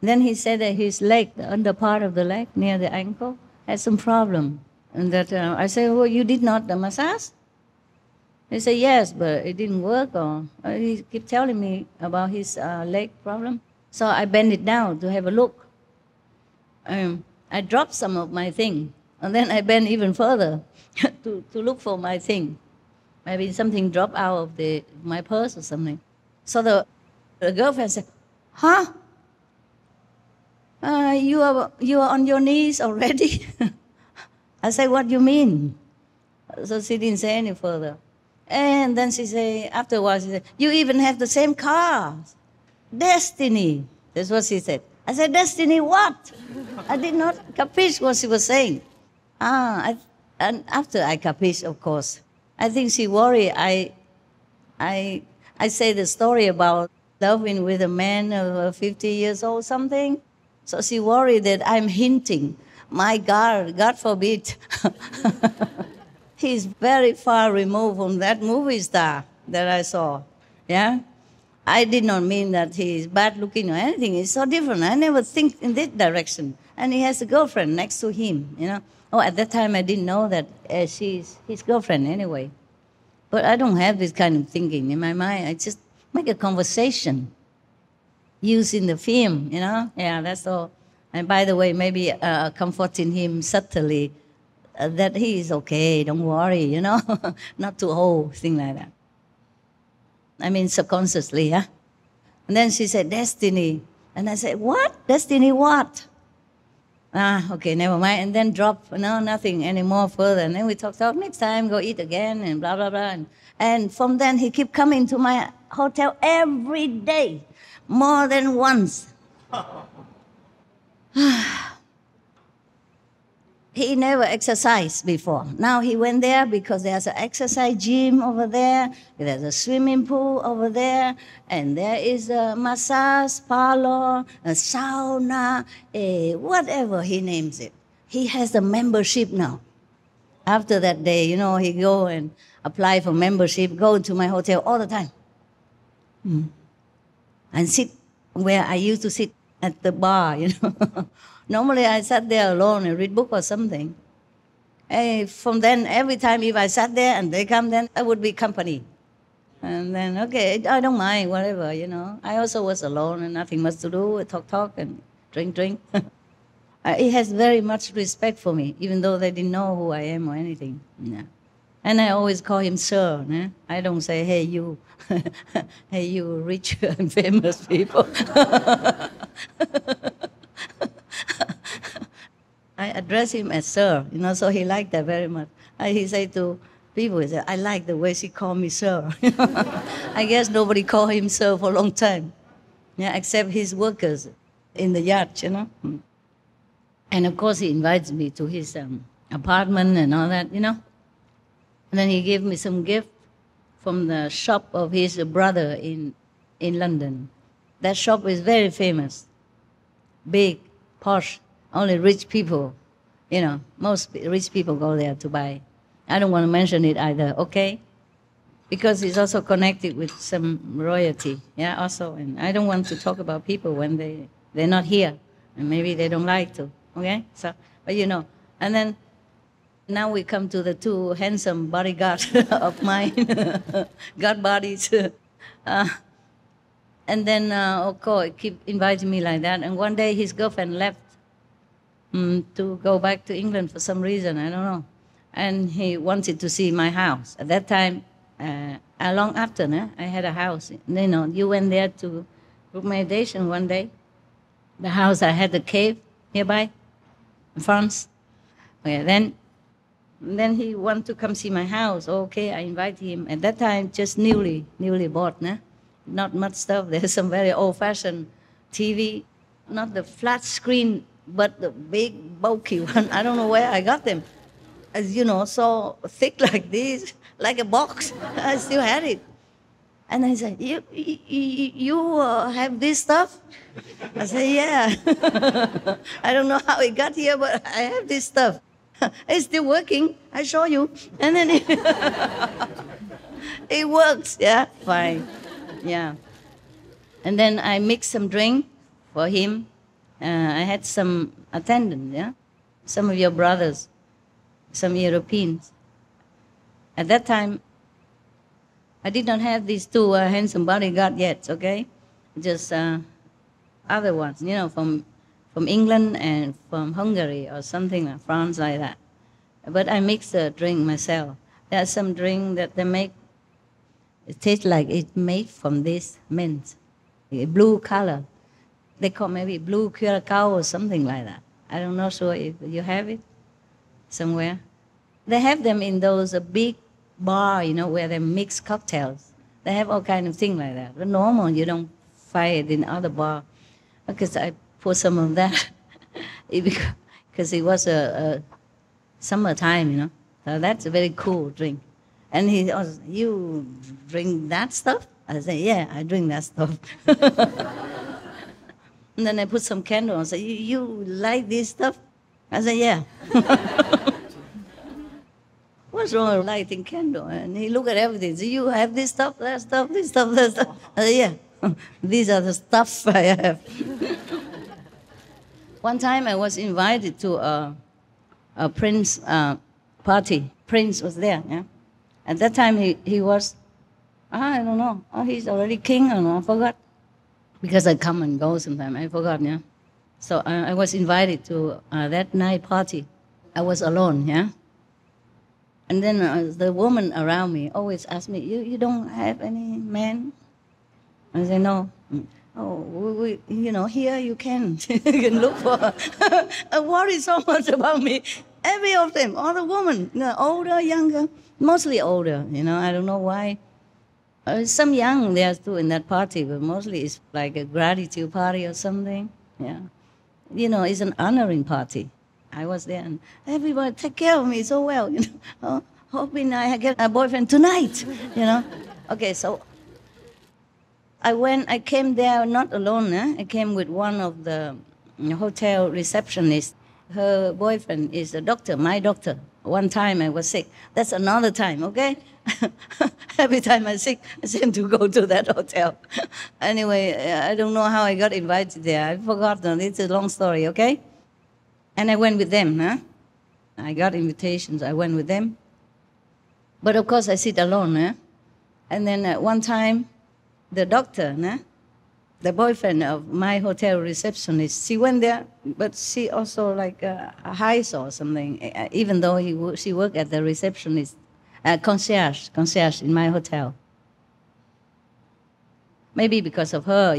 Then he said that his leg, the under part of the leg, near the ankle, had some problem. And that I said, well, you did not the massage? He said, yes, but it didn't work. Or he kept telling me about his leg problem. So I bent it down to have a look. I dropped some of my thing. And then I bent even further to look for my thing. Maybe something dropped out of my purse or something. So the girlfriend said, huh? You are on your knees already? I said, what do you mean? So she didn't say any further. And then she said, afterwards, she said, you even have the same car. Destiny. That's what she said. I said, destiny what? I did not capiche what she was saying. And after I capiche, of course, I think she worried. I say the story about loving with a man of 50 years old something. So she worried that I'm hinting. My God forbid. He's very far removed from that movie star that I saw. Yeah? I did not mean that he is bad looking or anything. It's so different. I never think in that direction. And he has a girlfriend next to him, you know. Oh, at that time I didn't know that she's his girlfriend anyway. But I don't have this kind of thinking in my mind. I just make a conversation using the film, you know. Yeah, that's all. And by the way, maybe comforting him subtly that he is okay, don't worry, you know. Not too old, thing like that. I mean, subconsciously, yeah. And then she said, destiny. And I said, what? Destiny what? Okay, never mind. And then drop, no, nothing anymore further. And then we talk next time, go eat again, and blah, blah, blah. And from then, he kept coming to my hotel every day, more than once. He never exercised before. Now he went there because there's an exercise gym over there, there's a swimming pool over there, and there is a massage parlor, a sauna, whatever he names it. He has a membership now. After that day, you know, he go and apply for membership, go to my hotel all the time. And sit where I used to sit at the bar, you know. Normally I sat there alone and read book or something. And from then, every time if I sat there and they come, then I would be company. And then, okay, I don't mind, whatever, you know. I also was alone and nothing much to do, talk and drink. He has very much respect for me, even though they didn't know who I am or anything. Yeah. And I always call him sir. Eh? I don't say, hey, you, hey, you rich and famous people. I address him as sir, you know, so he liked that very much. He said to people, he said, I like the way she called me sir. I guess nobody called him sir for a long time, yeah, except his workers in the yacht, you know. And of course he invites me to his apartment and all that, you know. And then he gave me some gift from the shop of his brother in London. That shop is very famous, big, posh. Only rich people, you know, most rich people go there to buy. I don't want to mention it either, okay? Because it's also connected with some royalty, yeah, also. And I don't want to talk about people when they're not here, and maybe they don't like to, okay? So, but you know, and then now we come to the two handsome bodyguards of mine, God bodies. And then, of course, keep inviting me like that. And one day his girlfriend left to go back to England for some reason, I don't know. And he wanted to see my house. At that time, long after, I had a house. You know, you went there to group meditation one day. The house, I had a cave nearby, in France. Okay, then he wanted to come see my house. Okay, I invited him. At that time, just newly bought, not much stuff. There's some very old-fashioned TV, not the flat screen, but the big, bulky one. I don't know where I got them. As you know, so thick like this, like a box. I still had it. And I said, you have this stuff? I said, yeah. I don't know how it got here, but I have this stuff. It's still working. I show you. And then it works. Yeah, fine. Yeah. And then I mixed some drink for him. I had some attendants, yeah? Some of your brothers, some Europeans. At that time, I did not have these two handsome bodyguards yet, okay? Just other ones, you know, from England and from Hungary or something like France, like that. But I mix the drink myself. There's some drink that they make, it tastes like it's made from this mint, a blue color. They call maybe blue curacao or something like that. I don't know sure if you have it somewhere. They have them in those big bar, you know, where they mix cocktails. They have all kind of things like that. But normal, you don't find it in other bar. Because I put some of that because it was a summertime, you know. So that's a very cool drink. And he was, you drink that stuff? I said, yeah, I drink that stuff. And then I put some candle and said, you like this stuff? I said, yeah. What what's wrong with lighting candle? And he looked at everything. So you have this stuff, that stuff, this stuff, that stuff. Yeah, these are the stuff I have. One time I was invited to a prince party. Prince was there, yeah. At that time he was, I don't know, he's already king or no, I forgot. Because I come and go sometimes, I forgot, yeah. So I was invited to that night party. I was alone, yeah. And then the woman around me always asked me, you don't have any man? I said, no. Oh, we here you can. You can look for. I worry so much about me. Every of them, all the women, older, younger, mostly older, I don't know why. Some young there too in that party, but mostly it's like a gratitude party or something, yeah. It's an honoring party. I was there and everybody take care of me so well, hoping I get a boyfriend tonight, Okay, so I came there not alone, I came with one of the hotel receptionists. Her boyfriend is a doctor, my doctor. One time I was sick. That's another time, okay? Every time I'm sick, I seem to go to that hotel. Anyway, I don't know how I got invited there. I forgot. It's a long story, okay? And I went with them, I got invitations. I went with them. But of course, I sit alone, And then one time, the doctor, the boyfriend of my hotel receptionist, she went there, but she also like a heist or something, even though she worked at the receptionist, concierge in my hotel. Maybe because of her,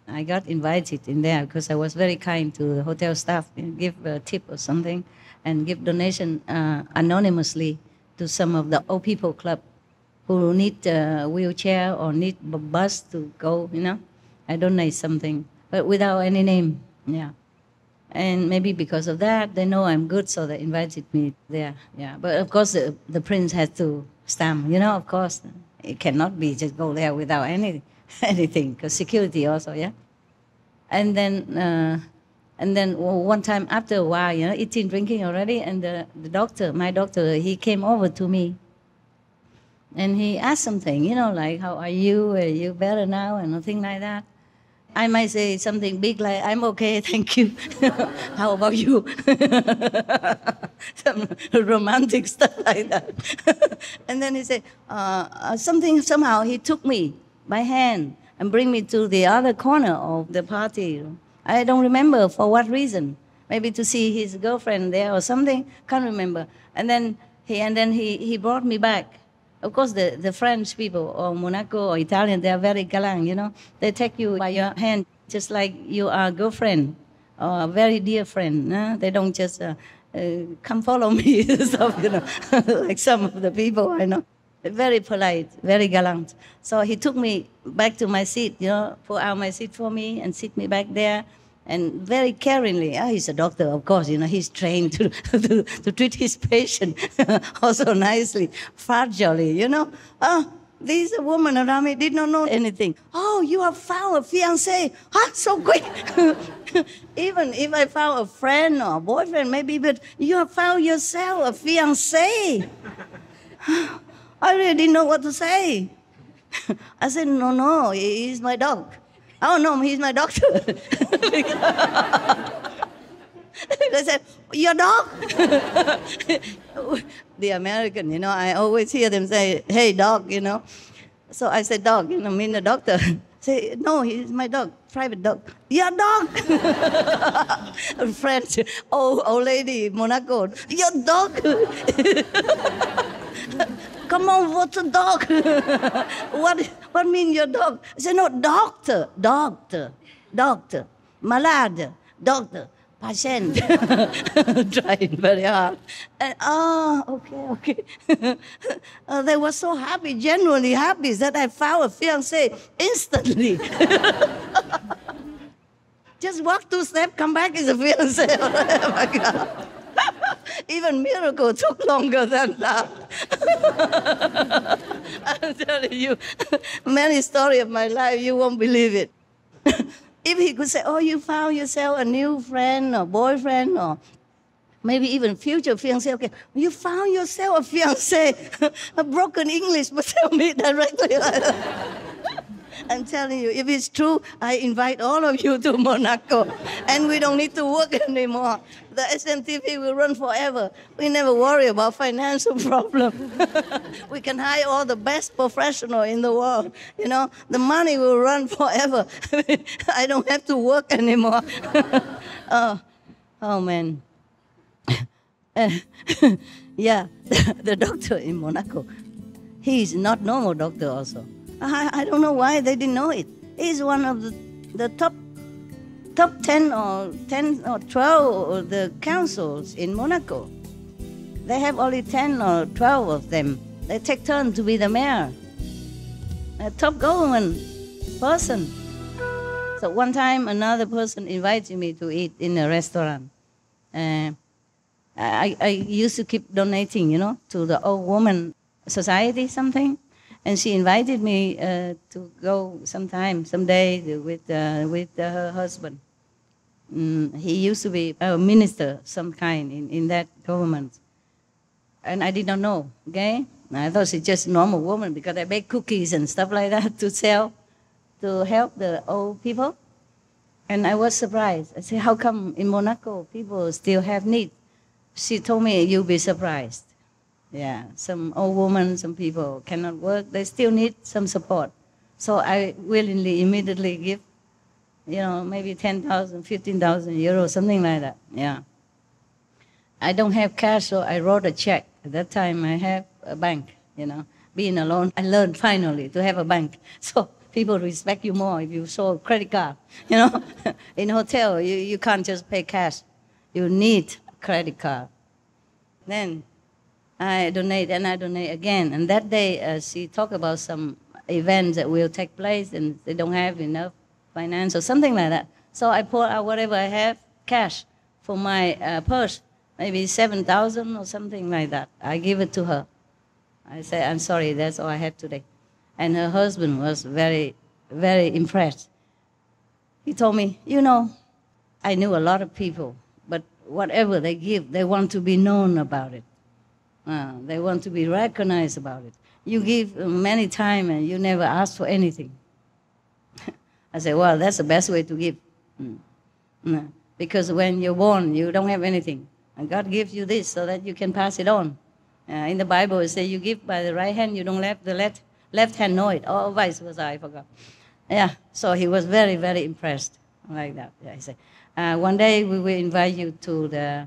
I got invited in there because I was very kind to the hotel staff, give a tip or something, and give donation anonymously to some of the old people club who need a wheelchair or need a bus to go, I donate something, but without any name, yeah. And maybe because of that, they know I'm good, so they invited me there, yeah. But of course, the prince had to stamp, of course. It cannot be just go there without anything, because security also, yeah. And then one time after a while, eating, drinking already, and the doctor, my doctor, he came over to me. And he asked something, like, how are you? Are you better now? And nothing like that. I might say something big like, I'm okay, thank you. How about you? Some romantic stuff like that. And then he said, somehow he took me by hand and bring me to the other corner of the party. I don't remember for what reason. Maybe to see his girlfriend there or something, can't remember. And then he brought me back. Of course, the French people or Monaco or Italian, they are very galant, They take you by your hand just like you are a girlfriend or a very dear friend. They don't just come follow me, stuff, like some of the people I know. Very polite, very gallant. So he took me back to my seat, pull out my seat for me and sit me back there. And very caringly, he's a doctor, of course, he's trained to treat his patient also nicely, fragilely, These women around me did not know anything. Oh, you have found a fiancé. So quick. Even if I found a friend or a boyfriend, maybe, but you have found yourself a fiancé. I really didn't know what to say. I said, no, he's my dog. Oh, no, he's my doctor. They said, your dog? The American, I always hear them say, hey, dog, So I said, dog, mean the doctor. Say, no, he's my dog, private dog. Your dog? French, old lady, Monaco. Your dog? Come on, what's a dog? What mean your dog? I said, no, doctor, malade, doctor, patient. Trying very hard. And, okay. They were so happy, genuinely happy, that I found a fiancé instantly. Just walk 2 steps, come back, is a fiancé. Oh my God. Even miracle took longer than that. I'm telling you, many stories of my life, you won't believe it. If he could say, oh, you found yourself a new friend or boyfriend or maybe even future fiancé. Okay, you found yourself a fiancé, a broken English, but tell me directly. I'm telling you, if it's true, I invite all of you to Monaco, and we don't need to work anymore. The SMTV will run forever. We never worry about financial problem. We can hire all the best professional in the world. You know, the money will run forever. I don't have to work anymore. Oh man. Yeah, the doctor in Monaco, he's not normal doctor also. I don't know why they didn't know it. He's one of the top 10 or 12 of the councils in Monaco. They have only 10 or 12 of them. They take turns to be the mayor. A top government person. So one time another person invited me to eat in a restaurant. I used to keep donating, you know, to the old woman society, something. And she invited me to go someday with her husband. He used to be a minister, some kind, in that government. And I did not know, okay? I thought she's just a normal woman because I bake cookies and stuff like that to sell, to help the old people. And I was surprised. I said, how come in Monaco people still have need? She told me, you'll be surprised. Yeah, some old women, some people cannot work. They still need some support. So I willingly, immediately give, you know, maybe 10,000, 15,000 euros, something like that. Yeah. I don't have cash, so I wrote a check. At that time, I have a bank, you know. Being alone, I learned finally to have a bank. So people respect you more if you show a credit card. You know, in a hotel, you can't just pay cash. You need a credit card. Then I donate and I donate again. And that day, she talked about some events that will take place and they don't have enough finance or something like that. So I pull out whatever I have, cash, for my purse, maybe 7,000 or something like that. I give it to her. I say, I'm sorry, that's all I have today. And her husband was very, very impressed. He told me, you know, I knew a lot of people, but whatever they give, they want to be known about it. They want to be recognized about it. You give many times and you never ask for anything. I said, well, that's the best way to give. Because when you're born, you don't have anything. And God gives you this so that you can pass it on. In the Bible, it says you give by the right hand, you don't let the left hand know it. Or vice versa, I forgot. Yeah, so he was very, very impressed like that. Yeah, he said, one day we will invite you to the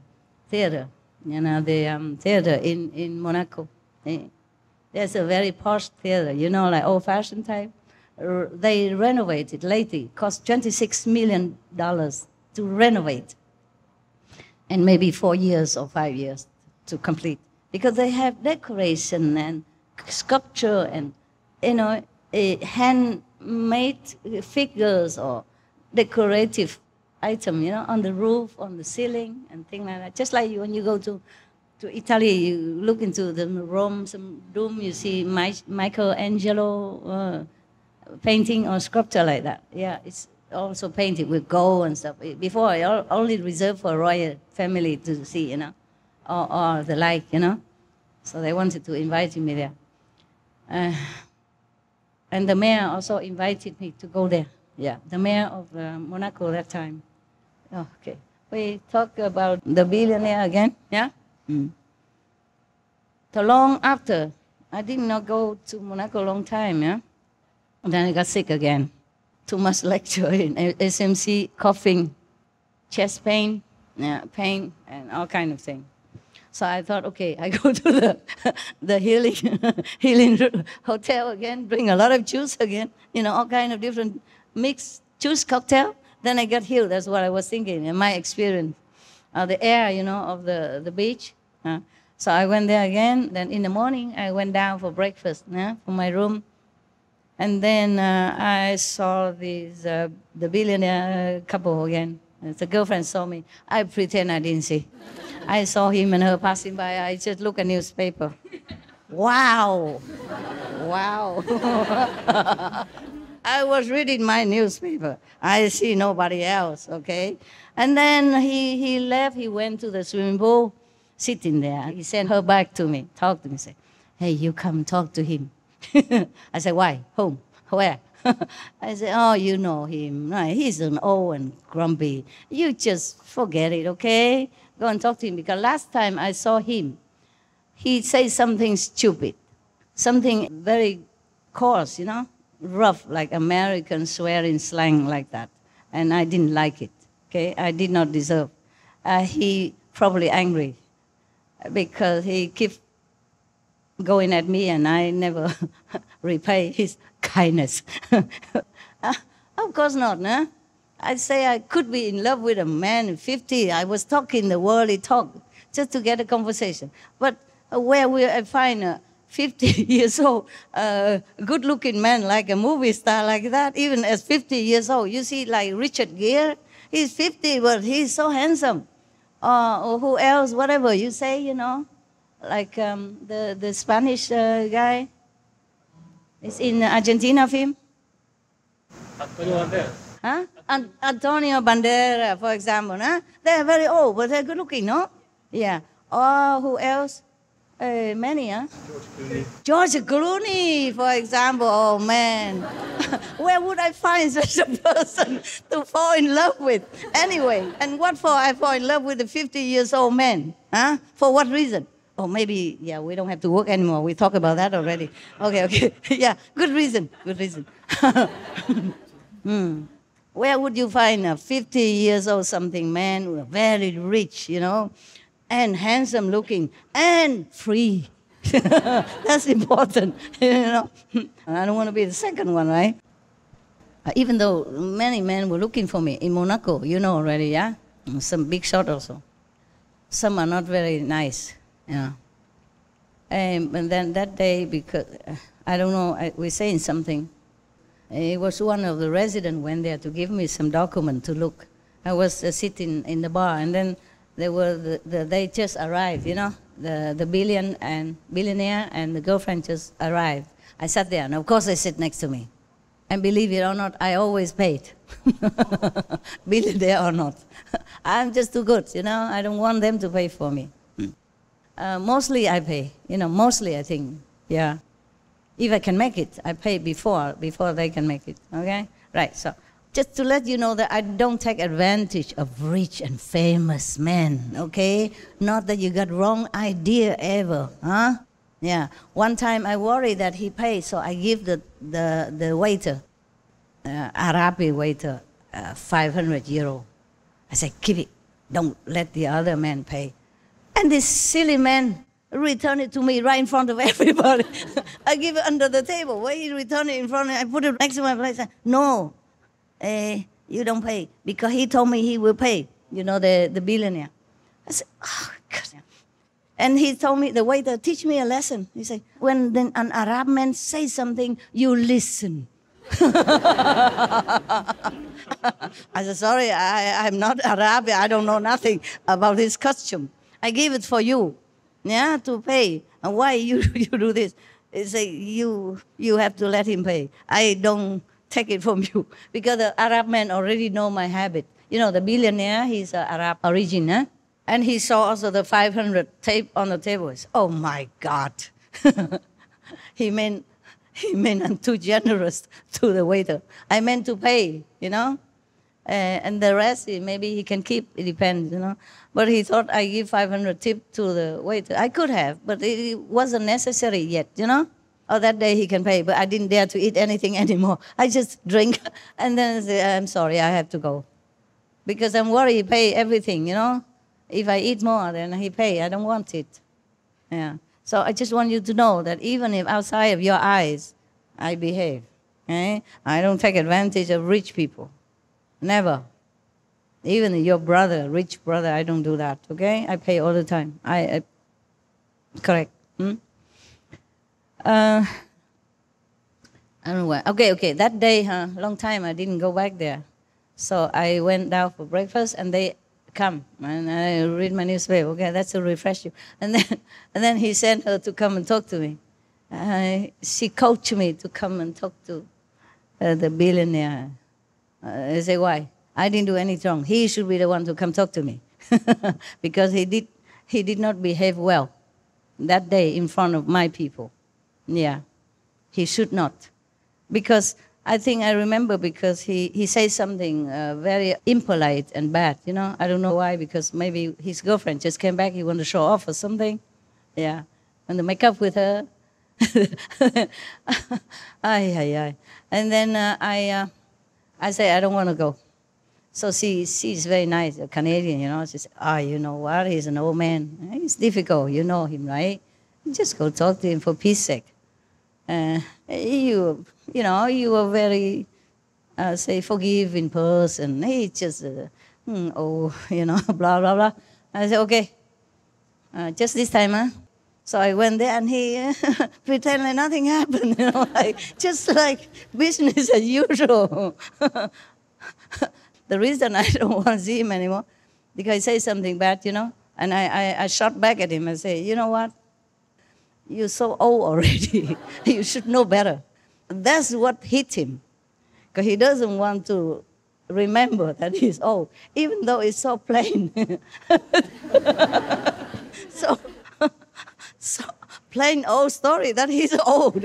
theater. You know, the theater in Monaco. There's a very posh theater, you know, like old-fashioned type. They renovated lately. Cost $26 million to renovate. And maybe 4 years or 5 years to complete. Because they have decoration and sculpture and, you know, handmade figures or decorative item, you know, on the roof, on the ceiling, and things like that. Just like when you go to Italy, you look into the Rome, some room, you see Michelangelo painting or sculpture like that. Yeah, it's also painted with gold and stuff. Before, I only reserved for royal family to see, you know, or the like, you know. So they wanted to invite me there. And the mayor also invited me to go there. Yeah, the mayor of Monaco that time. Oh, okay. We talk about the billionaire again, yeah? So long after, I did not go to Monaco a long time, yeah? And then I got sick again. Too much lecture in SMC, coughing, chest pain, pain, and all kind of things. So I thought, okay, I go to the healing hotel again, bring a lot of juice again, you know, all kind of different mixed juice cocktail. Then I got healed. That's what I was thinking in my experience. The air, you know, of the beach. So I went there again. Then in the morning, I went down for breakfast from my room. And then I saw the billionaire couple again. The girlfriend saw me. I pretend I didn't see. I saw him and her passing by. I just look at newspaper. Wow. Wow. I was reading my newspaper. I see nobody else, okay? And then he left. He went to the swimming pool, sitting there. He sent her back to me, talked to me, said, hey, you come talk to him. I said, why? Home? Where? I said, oh, you know him. Right? He's an old and grumpy. You just forget it, okay? Go and talk to him. Because last time I saw him, he said something stupid, something very coarse, you know, rough, like American swearing slang like that. And I didn't like it, okay? I did not deserve. He probably angry because he kept going at me and I never repay his kindness. Of course not, no? I'd say I could be in love with a man 50. I was talking the worldly talk just to get a conversation. But where will I find a 50 years old, good-looking man like a movie star like that, even as 50 years old? You see, like Richard Gere, he's 50, but he's so handsome. Or who else, whatever you say, you know. Like the Spanish guy. It's in Argentina film. Antonio Banderas. Huh? Antonio Banderas, for example. Huh? They're very old, but they're good looking, no? Yeah. Or who else? Many, huh? George Clooney, for example. Oh, man. Where would I find such a person to fall in love with? Anyway, and what for I fall in love with a 50 years old man? Huh? For what reason? Oh, maybe, yeah, we don't have to work anymore. We talked about that already. Okay. Yeah, good reason. Where would you find a 50 years old something man, very rich, you know, and handsome looking, and free? That's important, you know. I don't want to be the second one, right? Even though many men were looking for me in Monaco, you know already, yeah? Some big shot also. Some are not very nice. Yeah. And then that day, because, I don't know, we're saying something. It was one of the residents went there to give me some document to look. I was sitting in the bar, and then they just arrived, you know, the billionaire and the girlfriend just arrived. I sat there, and of course they sit next to me. And believe it or not, I always paid, billionaire or not. I'm just too good, you know. I don't want them to pay for me. Mostly I pay, you know, mostly I think, yeah. If I can make it, I pay before they can make it, okay? Right, so just to let you know that I don't take advantage of rich and famous men, okay? Not that you got wrong idea ever, huh? Yeah, one time I worried that he paid, so I give the waiter, Arabic waiter, 500 euro. I said, keep it, don't let the other man pay. And this silly man returned it to me right in front of everybody. I give it under the table. Why he returned it in front of me? I put it next to my place. No, you don't pay. Because he told me he will pay, you know, the billionaire. I said, oh, God. And he told me, the waiter, teach me a lesson. He said, when an Arab man says something, you listen. I said, sorry, I'm not Arab. I don't know nothing about his costume. I gave it for you, yeah, to pay. And why you do this? He say you have to let him pay. I don't take it from you because the Arab man already know my habit. You know, the billionaire, he's Arab origin, huh? And he saw also the 500 tape on the table. He said, oh my God, he meant I'm too generous to the waiter. I meant to pay, you know. And the rest, maybe he can keep, it depends, you know. But he thought I give 500 tip to the waiter. I could have, but it wasn't necessary yet, you know. Or that day he can pay, but I didn't dare to eat anything anymore. I just drink, and then I say, I'm sorry, I have to go. Because I'm worried he pay everything, you know. If I eat more, then he pay. I don't want it. Yeah. So I just want you to know that even if outside of your eyes, I behave. Okay? I don't take advantage of rich people. Never. Even your brother, rich brother, I don't do that, okay? I pay all the time. I correct. I don't know why. Okay. That day, long time I didn't go back there. So I went down for breakfast, and they come, and I read my newspaper. Okay, that's to refresh you. And then he sent her to come and talk to me. She coached me to come and talk to the billionaire. I say, why? I didn't do anything wrong. He should be the one to come talk to me. Because he did not behave well that day in front of my people. Yeah, he should not. Because I think I remember because he said something very impolite and bad, you know. I don't know why, because maybe his girlfriend just came back, he wanted to show off or something. Yeah, and to make up with her. Ay. And then I say, I don't want to go. So she's very nice, a Canadian, you know. She said, you know what, he's an old man. It's difficult, you know him, right? Just go talk to him for peace sake. You were very, say, forgiving person. He just, blah, blah, blah. I said, okay, just this time, huh? So I went there and he pretended like nothing happened, you know, just like business as usual. The reason I don't want to see him anymore, because he says something bad, you know, and I shot back at him and say, you know what? You're so old already. You should know better. That's what hit him, because he doesn't want to remember that he's old, even though it's so plain. So plain old story that he's old.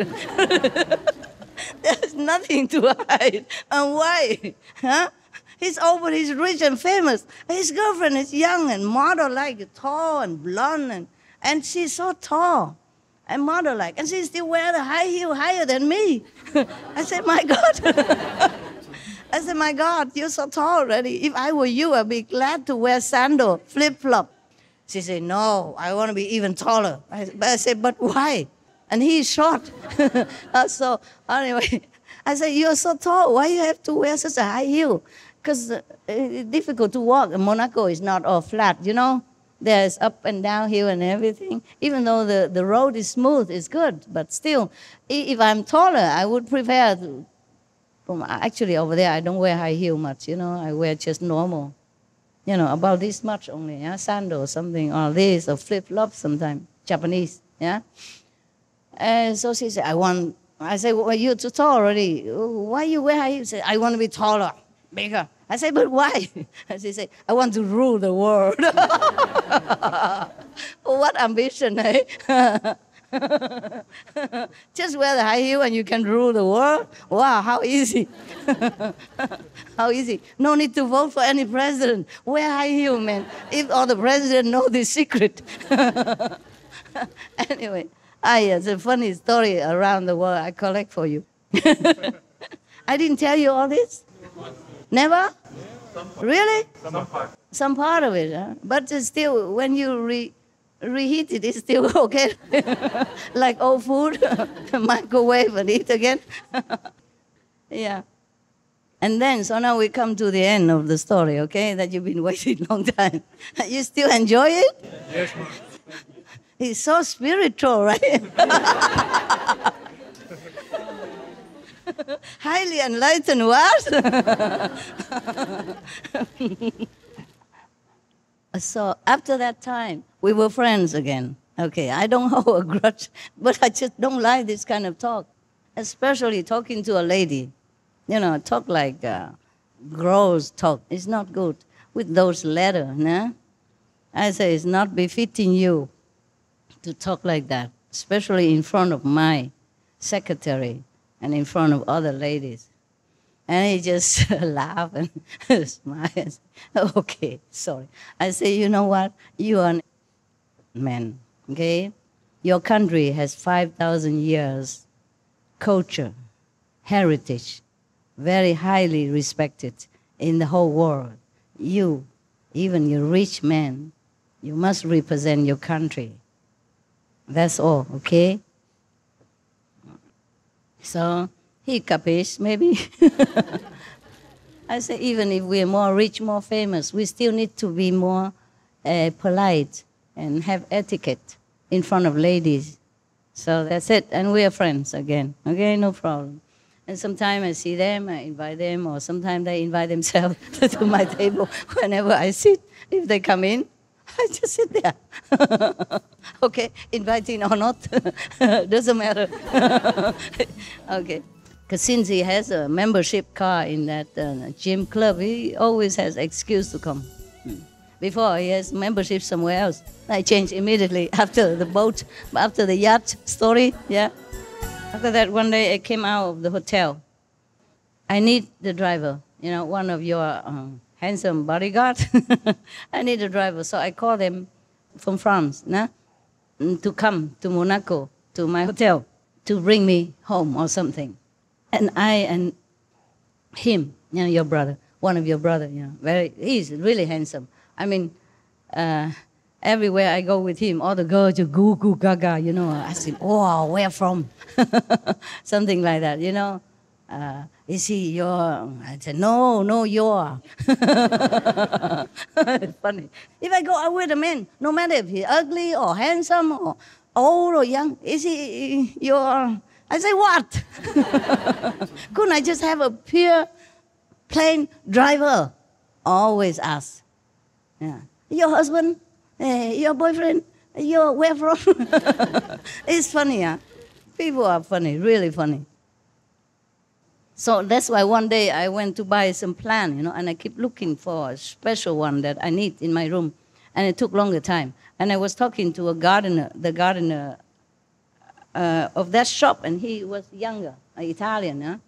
There's nothing to hide. And why? Huh? He's old, but he's rich and famous. His girlfriend is young and model-like, tall and blonde, and she's so tall and model-like, and she still wears a high heel higher than me. I said, my God. I said, my God, you're so tall already. If I were you, I'd be glad to wear sandal, flip-flop. She said, no, I want to be even taller. I said, but why? And he's short. So anyway, I said, you're so tall. Why you have to wear such a high heel? Because it's difficult to walk. And Monaco is not all flat, you know. There's up and down hill and everything. Even though the road is smooth, it's good. But still, if I'm taller, I would prefer to. Actually, over there, I don't wear high heel much, you know. I wear just normal. You know, about this much only, yeah? Sandal or something, or this, or flip-flop sometimes, Japanese, yeah? And so she said, I said, well, you're too tall already. Why you wear high heels? She said, I want to be taller, bigger. I said, but why? And she said, I want to rule the world. What ambition, eh? Just wear the high heel and you can rule the world? Wow, how easy. How easy. No need to vote for any president. Wear high heel, man. If all the president know this secret. Anyway, it's a funny story around the world I collect for you. I didn't tell you all this? Never? Really? Some part of it, huh? But still, when you reheat it, it's still okay. Like old food, microwave and eat again. Yeah. And then, so now we come to the end of the story, okay, that you've been waiting a long time. You still enjoy it? Yes, ma'am. It's so spiritual, right? Highly enlightened, what? So after that time, we were friends again. Okay, I don't hold a grudge, but I just don't like this kind of talk, especially talking to a lady. You know, talk like gross talk. It's not good with those letters, nah? I say it's not befitting you to talk like that, especially in front of my secretary and in front of other ladies. And he just laughed and smiled. Okay, sorry. I say, you know what? You are a man, okay? Your country has 5,000 years culture, heritage, very highly respected in the whole world. You, even you rich man, you must represent your country. That's all, okay? So he capish, maybe. I say, even if we're more rich, more famous, we still need to be more polite and have etiquette in front of ladies. So that's it, and we are friends again. Okay, no problem. And sometimes I see them, I invite them, or sometimes they invite themselves to my table whenever I sit. If they come in, I just sit there. Okay, inviting or not, doesn't matter. Okay. Because since he has a membership car in that gym club, he always has excuse to come. Before, he has membership somewhere else. I changed immediately after the yacht story, yeah. After that, one day I came out of the hotel. I need the driver, one of your handsome bodyguard. I need a driver. So I called him from France, to come to Monaco, to my hotel, to bring me home or something. And I and him, your brother, one of your brother, he's really handsome. I mean, everywhere I go with him, all the girls just goo goo gaga, I said, oh, where from? Something like that, is he your? I said, no, your. It's funny. If I go out with a man, no matter if he's ugly or handsome or old or young, is he your? I say, what? Couldn't I just have a pure, plain driver? Always ask. Yeah. Your husband? Your boyfriend? Where from? It's funny, yeah. People are funny, really funny. So that's why one day I went to buy some plant, and I keep looking for a special one that I need in my room. And it took longer time. And I was talking to the gardener of that shop, and he was younger, Italian,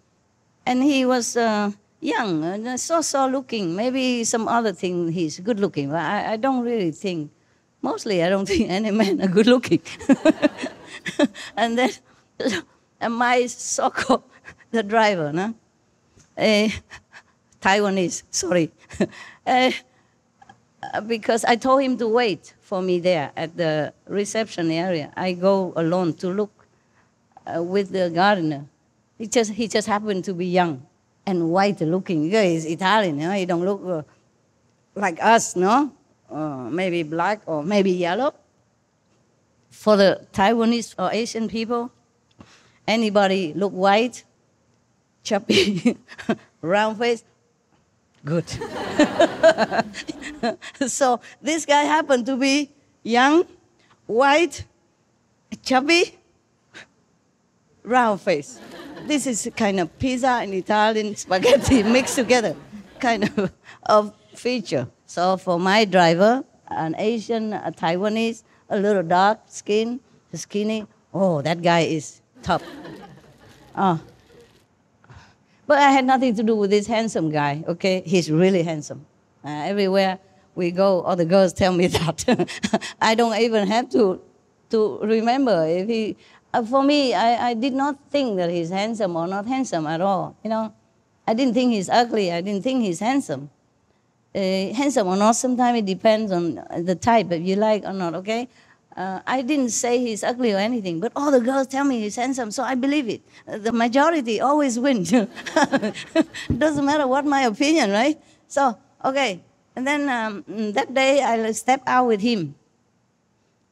and he was young, and so looking. Maybe some other thing he's good looking, but I don't really think. Mostly, I don't think any men are good looking. And then, my so-called the driver, Taiwanese, sorry, because I told him to wait for me there at the reception area. I go alone to look with the gardener. He just happened to be young and white looking. He's Italian, he don't look like us, no? Maybe black or maybe yellow. For the Taiwanese or Asian people, anybody look white, chubby, round face, good. So this guy happened to be young, white, chubby, round face. This is a kind of pizza and Italian spaghetti mixed together, kind of feature. So for my driver, an Asian, a Taiwanese, a little dark skin, skinny, oh, that guy is top. But I had nothing to do with this handsome guy, okay? He's really handsome. Everywhere we go, all the girls tell me that. I don't even have to remember if he... for me, I did not think that he's handsome or not handsome at all, I didn't think he's ugly. I didn't think he's handsome. Handsome or not, sometimes it depends on the type, if you like or not, okay? I didn't say he's ugly or anything, but all the girls tell me he's handsome, so I believe it. The majority always wins. Doesn't matter what my opinion, right? So, okay. And then that day, I stepped out with him.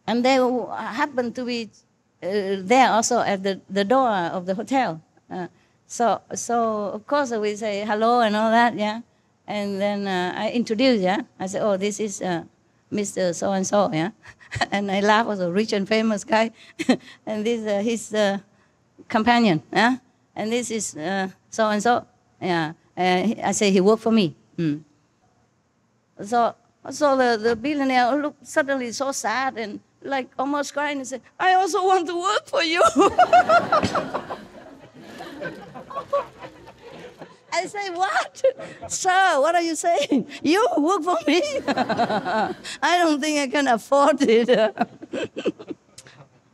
And they happened to be there also at the door of the hotel. So of course, we say hello and all that, yeah? And then I introduced, yeah? I said, oh, this is Mr. So-and-so, yeah? And I laugh, was a rich and famous guy. And this his companion, yeah? And this is so-and-so, yeah? I say, he worked for me. So the billionaire looked suddenly so sad and like almost crying and said, I also want to work for you. I say, what? Sir, what are you saying? You work for me? I don't think I can afford it.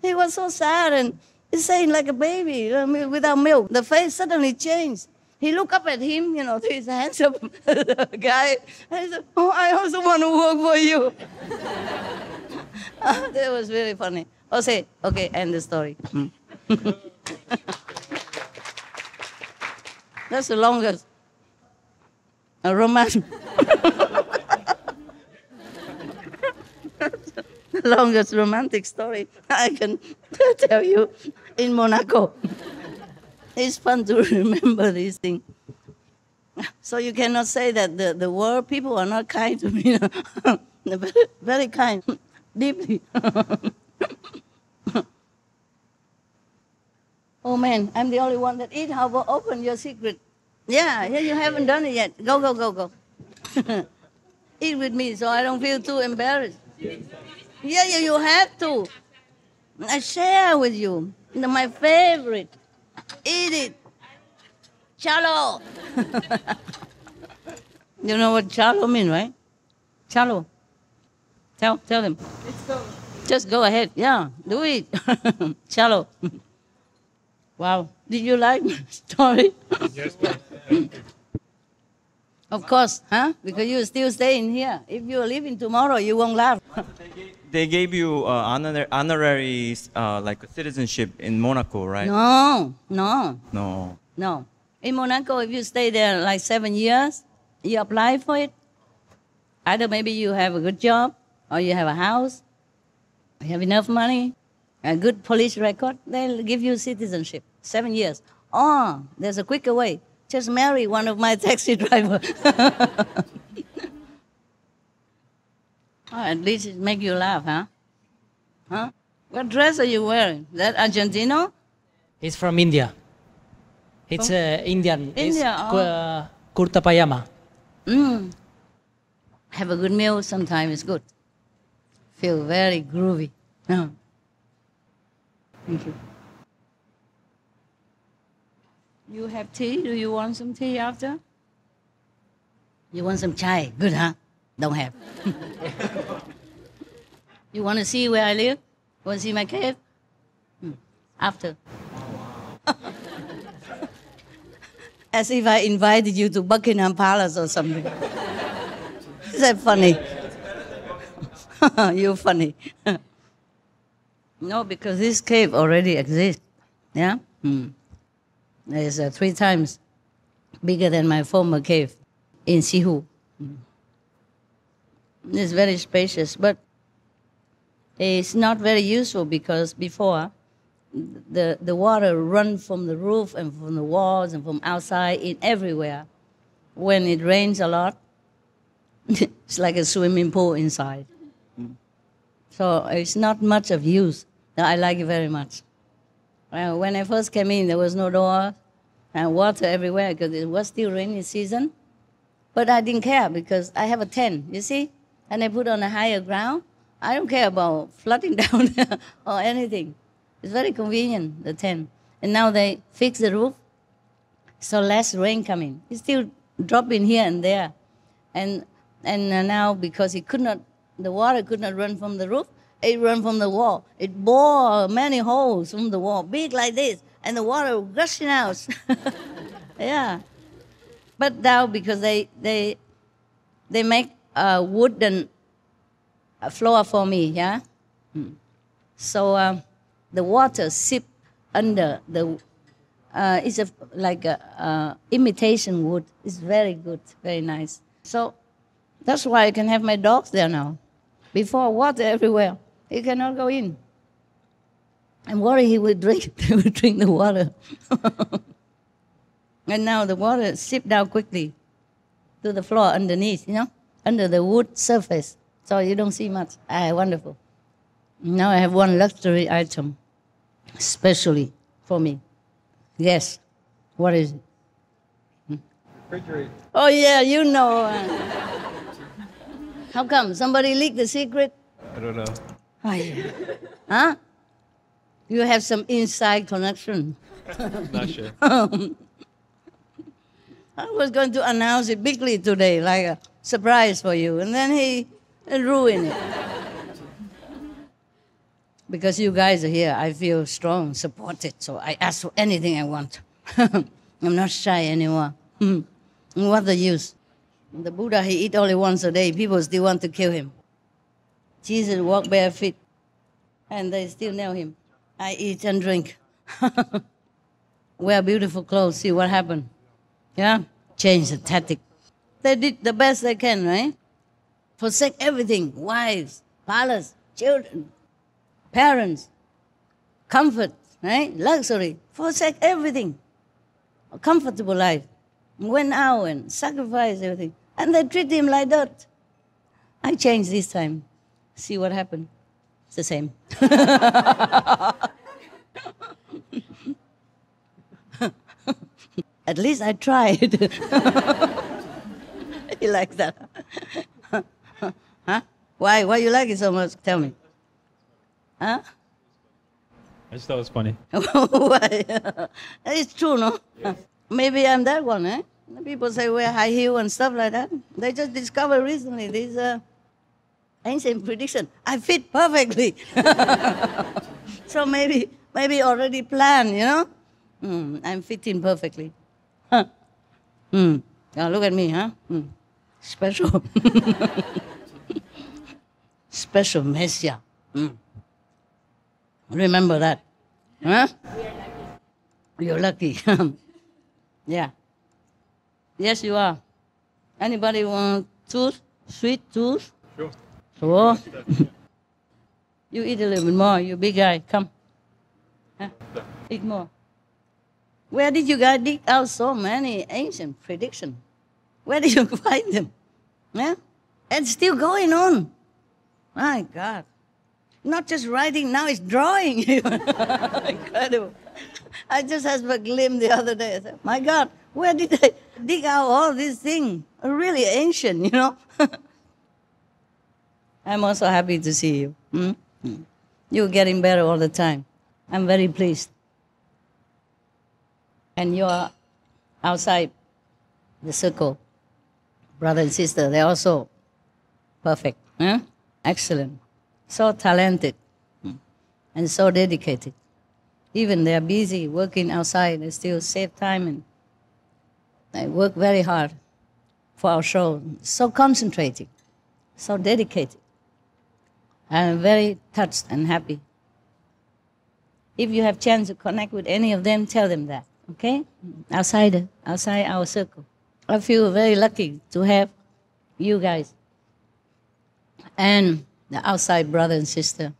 He was so sad and he's saying like a baby without milk. The face suddenly changed. He looked up at him, this handsome guy. And he said, oh, I also want to work for you. That was really funny. Okay, end the story. That's the longest romance. The longest romantic story I can tell you in Monaco. It's fun to remember these things. So you cannot say that the world people are not kind to me. They're very, very kind, deeply. Oh man, I'm the only one that eat. How about open your secret? Yeah, you haven't done it yet. Go. Eat with me so I don't feel too embarrassed. Yeah, you have to. I share with you. My favorite. Eat it. Chalo. You know what chalo means, right? Chalo. Tell them. Just go ahead. Yeah, do it. Chalo. Wow. Did you like my story? Yes, ma'am. Of course, huh? Because you still staying here. If you're leaving tomorrow, you won't laugh. They gave you honorary like a citizenship in Monaco, right? No. In Monaco, if you stay there like 7 years, you apply for it. Either maybe you have a good job, or you have a house, you have enough money, a good police record, they'll give you citizenship. 7 years. Or there's a quicker way. Just marry one of my taxi drivers. At least it make you laugh, huh? Huh? What dress are you wearing? That Argentino? It's from India. It's Indian. India, It's kurta pajama. Have a good meal sometime, it's good. Feel very groovy. Thank you. You have tea? Do you want some tea after? You want some chai? Good, huh? Don't have. You want to see where I live? Want to see my cave? After. As if I invited you to Buckingham Palace or something. Is that funny? You're funny. No, because this cave already exists. Yeah? It's 3 times bigger than my former cave in Sihu. It's very spacious, but it's not very useful because before the water run from the roof and from the walls and from outside in everywhere. When it rains a lot, it's like a swimming pool inside. So it's not much of use. I like it very much. When I first came in, there was no door and water everywhere because it was still rainy season. But I didn't care because I have a tent, you see? And I put on a higher ground. I don't care about flooding down or anything. It's very convenient, the tent. And now they fix the roof, so less rain coming. It's still dropping here and there. And now because the water could not run from the roof, it ran from the wall. It bore many holes from the wall, big like this, and the water gushing out. Yeah. But now because they make a wooden floor for me, yeah? So the water sip under the, it's like a imitation wood. It's very good, very nice. So that's why I can have my dogs there now. Before, water everywhere. He cannot go in. I'm worried he will drink. They will drink the water. And now the water sip down quickly to the floor underneath, under the wood surface. So you don't see much. Wonderful. Now I have one luxury item, especially for me. Yes. What is it? Refrigerator. Oh, yeah, you know. How come? Somebody leaked the secret? I don't know. Oh, yeah. Huh? You have some inside connection. Not sure. I was going to announce it bigly today, like a surprise for you, and then he ruined it. Because you guys are here, I feel strong, supported, so I ask for anything I want. I'm not shy anymore. What the use? The Buddha, he eat only once a day. People still want to kill him. Jesus walked barefoot, and they still nail him. I eat and drink. Wear beautiful clothes, see what happened. Yeah? Change the tactic. They did the best they can, right? Forsake everything. Wives, palace, children, parents, comfort, right? Luxury. Forsake everything. A comfortable life. Went out and sacrificed everything. And they treat him like that. I changed this time. See what happened. It's the same. At least I tried. You like that? Huh? Why you like it so much? Tell me. Huh? I just thought it was funny. Why? It's true, no? Yes. Maybe I'm that one, eh? People say wear high heel and stuff like that. They just discovered recently this ancient prediction. I fit perfectly. So maybe already planned, you know? I'm fitting perfectly. Huh? Now look at me, huh? Special. Special Messiah. Remember that. Huh? You're lucky. Yeah. Yes, you are. Anybody want tooth? Sweet tooth? Sure. Sure. You eat a little bit more, you big guy. Come. Huh? Eat more. Where did you guys dig out so many ancient predictions? Where did you find them? Yeah? And still going on. My God. Not just writing, now it's drawing. Incredible. I just had a glimpse the other day. I said, my God, where did they dig out all these things? Really ancient, you know? I'm also happy to see you. You're getting better all the time. I'm very pleased. And you're outside the circle. Brother and sister, they're also perfect. Huh? Excellent. So talented and so dedicated. Even they're busy working outside, they still save time and they work very hard for our show. So concentrated, so dedicated. I'm very touched and happy. If you have chance to connect with any of them, tell them that, okay? Outside our circle. I feel very lucky to have you guys and the outside brother and sister.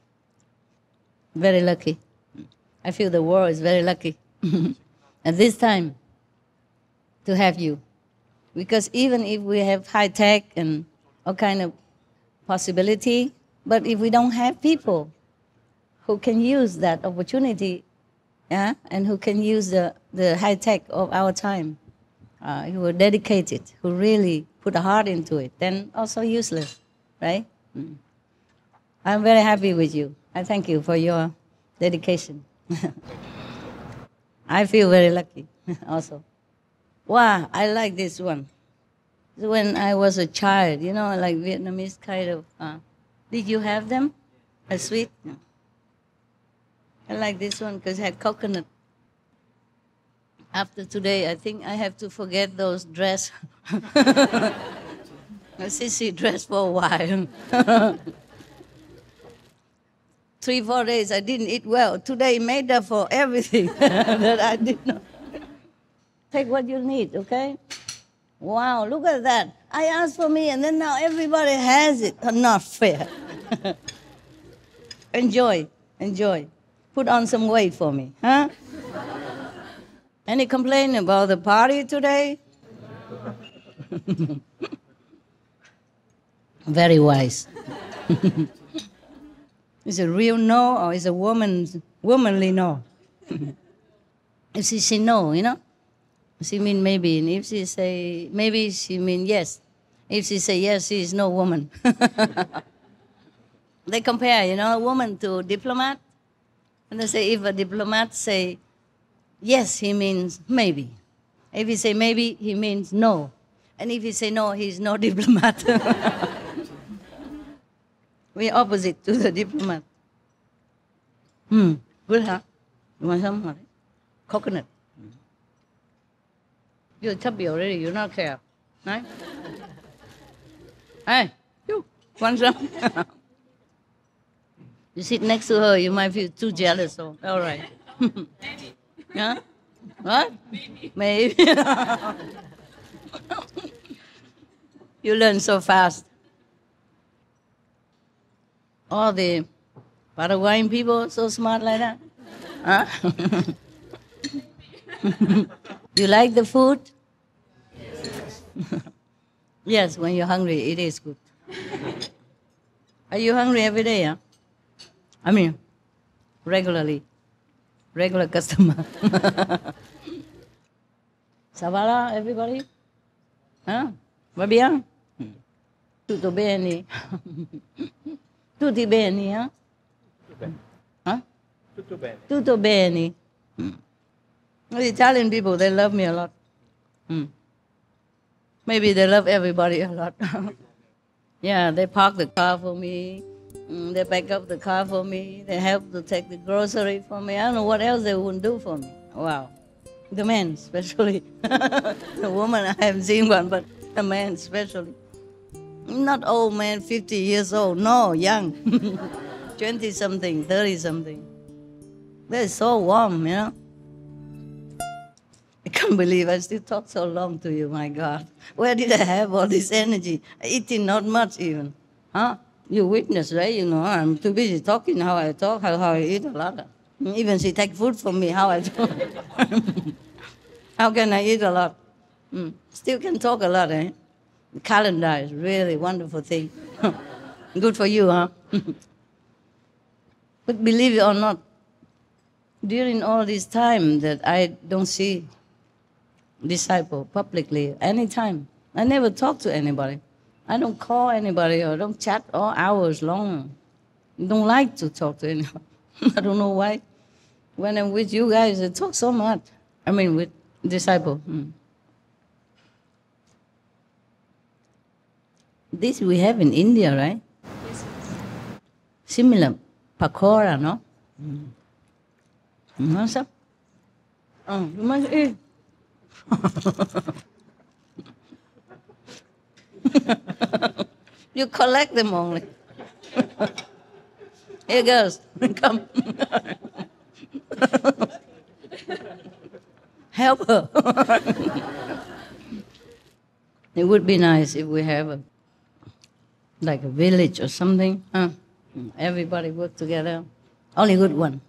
Very lucky. I feel the world is very lucky at this time to have you. Because even if we have high tech and all kind of possibility, but if we don't have people who can use that opportunity, yeah, and who can use the high tech of our time, who are dedicated, who really put a heart into it, then also useless, right? I'm very happy with you. I thank you for your dedication. I feel very lucky also. Wow, I like this one. When I was a child, you know, like Vietnamese kind of, did you have them? A sweet? No. I like this one because it had coconut. After today, I think I have to forget those dress. A sissy dress for a while. 3-4 days I didn't eat well. Today made up for everything that I did not. Take what you need, okay? Wow, look at that. I asked for me and then now everybody has it. Not fair. Enjoy. Put on some weight for me, huh? Any complaint about the party today? Very wise. Is it real no or is it womanly no? If she say no, you know, she mean maybe. And if she say maybe, she mean yes. If she say yes, she is no woman. They compare, you know, a woman to a diplomat. And they say if a diplomat say yes, he means maybe. If he say maybe, he means no. And if he say no, he's no diplomat. We're opposite to the diplomat. Good, huh? You want some? Coconut. You're chubby already, you don't care. Right? Hey, you want some? You sit next to her, you might feel too jealous. So, all right. Huh? What? Maybe. You learn so fast. All the Paraguayan people so smart like that. Huh? You like the food? Yes, when you're hungry, it is good. Are you hungry every day? Huh? I mean, regularly. Regular customer. Ça va là, everybody? Hein? Va bien? Tutto bene? Tutti bene, hein? Huh? Tutto bene. Tutto bene. The Italian people, they love me a lot. Maybe they love everybody a lot. Yeah, they park the car for me. They back up the car for me. They help to take the grocery for me. I don't know what else they wouldn't do for me. Wow. The men, especially. The woman, I haven't seen one, but the man, especially. Not old man, 50 years old. No, young. 20-something, 30-something. They're so warm, you know. I can't believe I still talk so long to you, my God. Where did I have all this energy? Eating not much even. Huh? You witness, right? You know, I'm too busy talking how I talk, how I eat a lot. Even she take food from me, how I talk. How can I eat a lot? Still can talk a lot, eh? The calendar is really a wonderful thing. Good for you, huh? But believe it or not, during all this time that I don't see disciple publicly anytime, I never talk to anybody. I don't call anybody or don't chat all hours long. I don't like to talk to anyone. I don't know why. When I'm with you guys, I talk so much. I mean, with disciple. This we have in India, right? Yes. Similar. Pakora, no? What's up? Oh, you must eat. You collect them only. Here girls, come. Help her. It would be nice if we have like a village or something. Everybody work together. Only good one.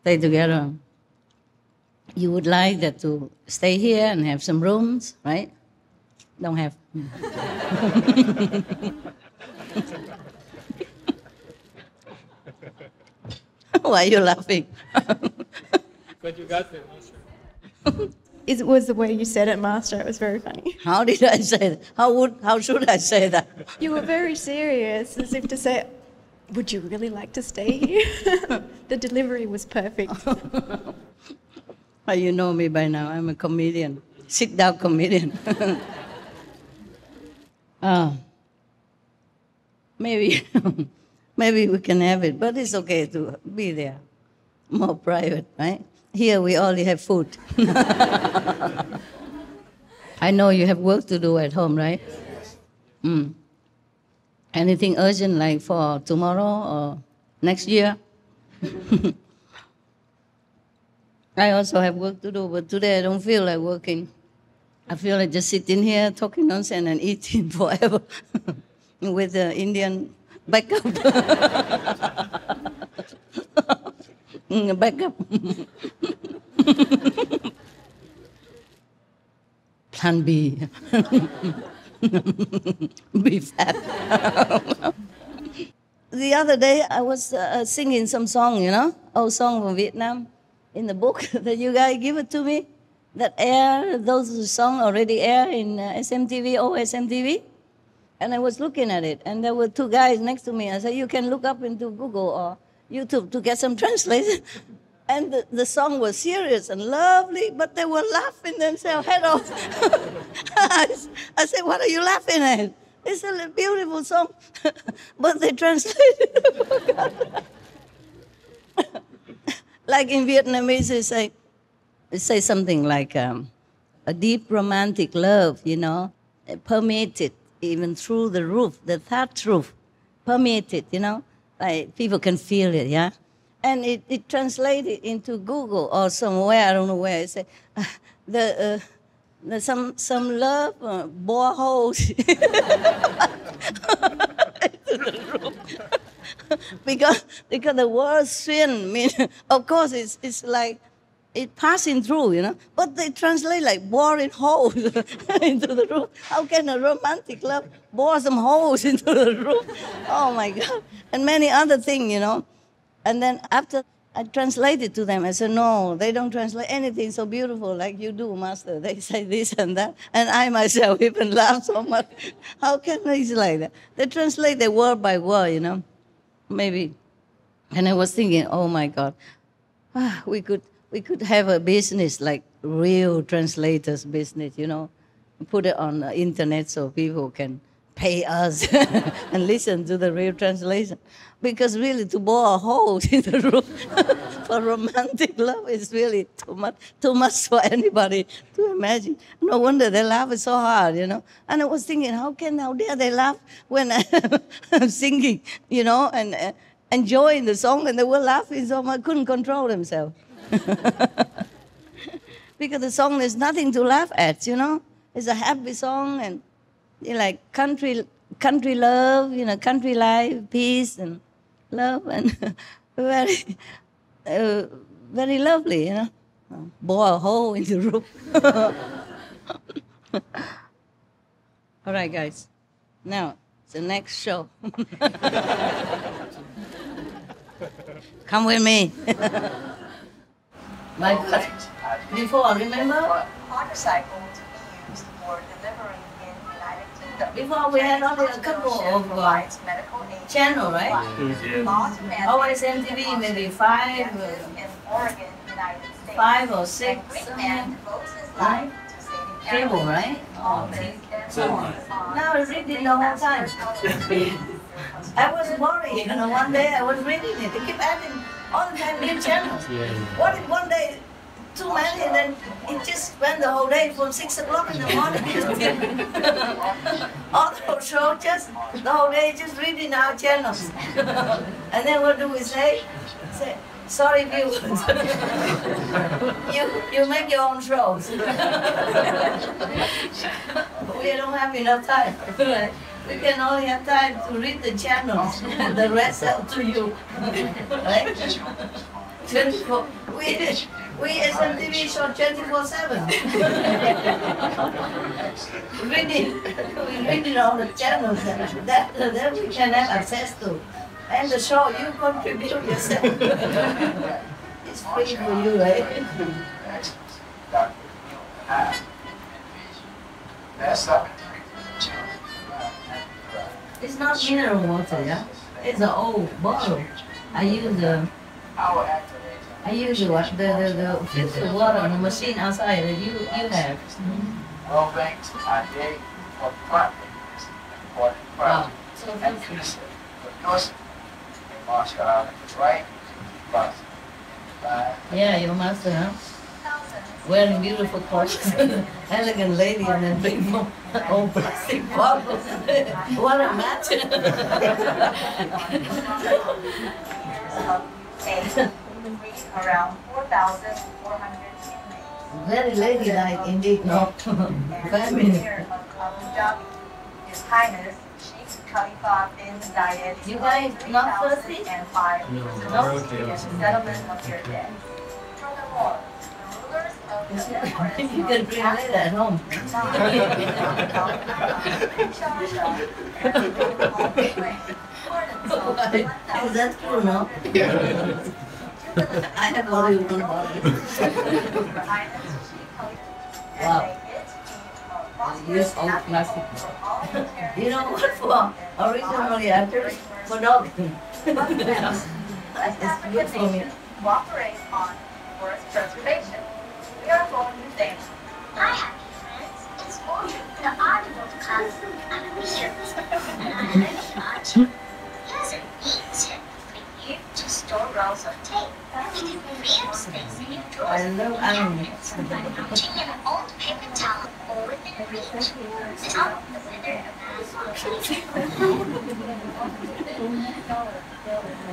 Stay together. You would like that to stay here and have some rooms, right? Don't have. Why are you laughing? But you got it, Master. It was the way you said it, Master. It was very funny. How did I say that? How should I say that? You were very serious, as if to say, would you really like to stay here? The delivery was perfect. You know me by now. I'm a comedian. Sit-down comedian. Maybe we can have it, but it's okay to be there. More private, right? Here we only have food. I know you have work to do at home, right? Anything urgent like for tomorrow or next year? I also have work to do, but today I don't feel like working. I feel like just sitting here talking nonsense and eating forever with the Indian backup. Backup. Plan B. Be fat. The other day I was singing some song, you know, old song from Vietnam. In the book that you guys give it to me, that those songs already air in SMTV, SMTV. And I was looking at it, and there were two guys next to me. I said, you can look up into Google or YouTube to get some translation. And the song was serious and lovely, but they were laughing themselves head off. I said, what are you laughing at? It's a beautiful song, but they translated it. Like in Vietnamese, they say something like a deep romantic love, you know, permeated even through the roof, the thatch roof, permeated, you know, like people can feel it, yeah? And it translated into Google or somewhere, I don't know where, it said, some love bore holes into the roof. because the word swim mean, of course, it's like it passing through, you know. But they translate like boring holes into the roof. How can a romantic love bore some holes into the roof? Oh my God! And many other things, you know. And then after I translated to them. I said, no, they don't translate anything so beautiful like you do, Master. They say this and that. And I myself even laugh so much. How can they say like that? They translate the word by word, you know, maybe. And I was thinking, oh my God, we could have a business like real translators business, you know, put it on the internet so people can pay us and listen to the real translation. Because really to bore a hole in the room for romantic love is really too much for anybody to imagine. No wonder they laugh so hard, you know. And I was thinking, how dare they laugh when I'm singing, you know, and enjoying the song, and they were laughing so much, couldn't control themselves. Because the song is nothing to laugh at, you know. It's a happy song, and like country love, you know, country life, peace and love, and very, very lovely, you know. Bore a hole in the roof. All right, guys. Now, the next show. Come with me. My God. Before, remember? Motorcycle to be used for delivering in United Kingdom. Before we had only a couple of channel, right? Always MTV, maybe five or six. Right? Cable, right? Now I read it the whole time. I was worried, you know, one day I was reading it. They keep adding all the time new channels. What if one day too many, and then it just went the whole day from 6 o'clock in the morning. All the whole show, just the whole day, just reading our channels. And then what do we say? Say, sorry viewers, you make your own shows. We don't have enough time. We can only have time to read the channels, and the rest up to you. Right? 24. We SMTV show 24/7. reading all the channels that we can have access to. And the show, you contribute yourself. It's free for you, right? It's not mineral water, yeah? It's an old bottle. I use the filter water on the machine outside that you have. World Bank's idea for practice for the project. Right? Yeah, your master, huh? Wearing beautiful clothes, elegant lady, and then big old plastic bottles. What a match! Around 4,400 inmates. Very ladylike indeed, no? Feminine. His Highness Sheikh Khalifa bin Zayed. You guys not thirsty? And 5 No. settlement of your debt. Furthermore, the rulers of the You can bring later at home. Is that true, no? I have only one bottle. Wow. Use old plastic. You know what for? Originally, I put for dogs. Let's African nations cooperate on forest preservation. We are going to thank. Hi, happy friends. It's Orange, the audible class. I'm here. Here's a neat tip for you to store rolls of tape. It can free up space in your drawers. I love animals. By putting an old paper towel or within reach. Tell the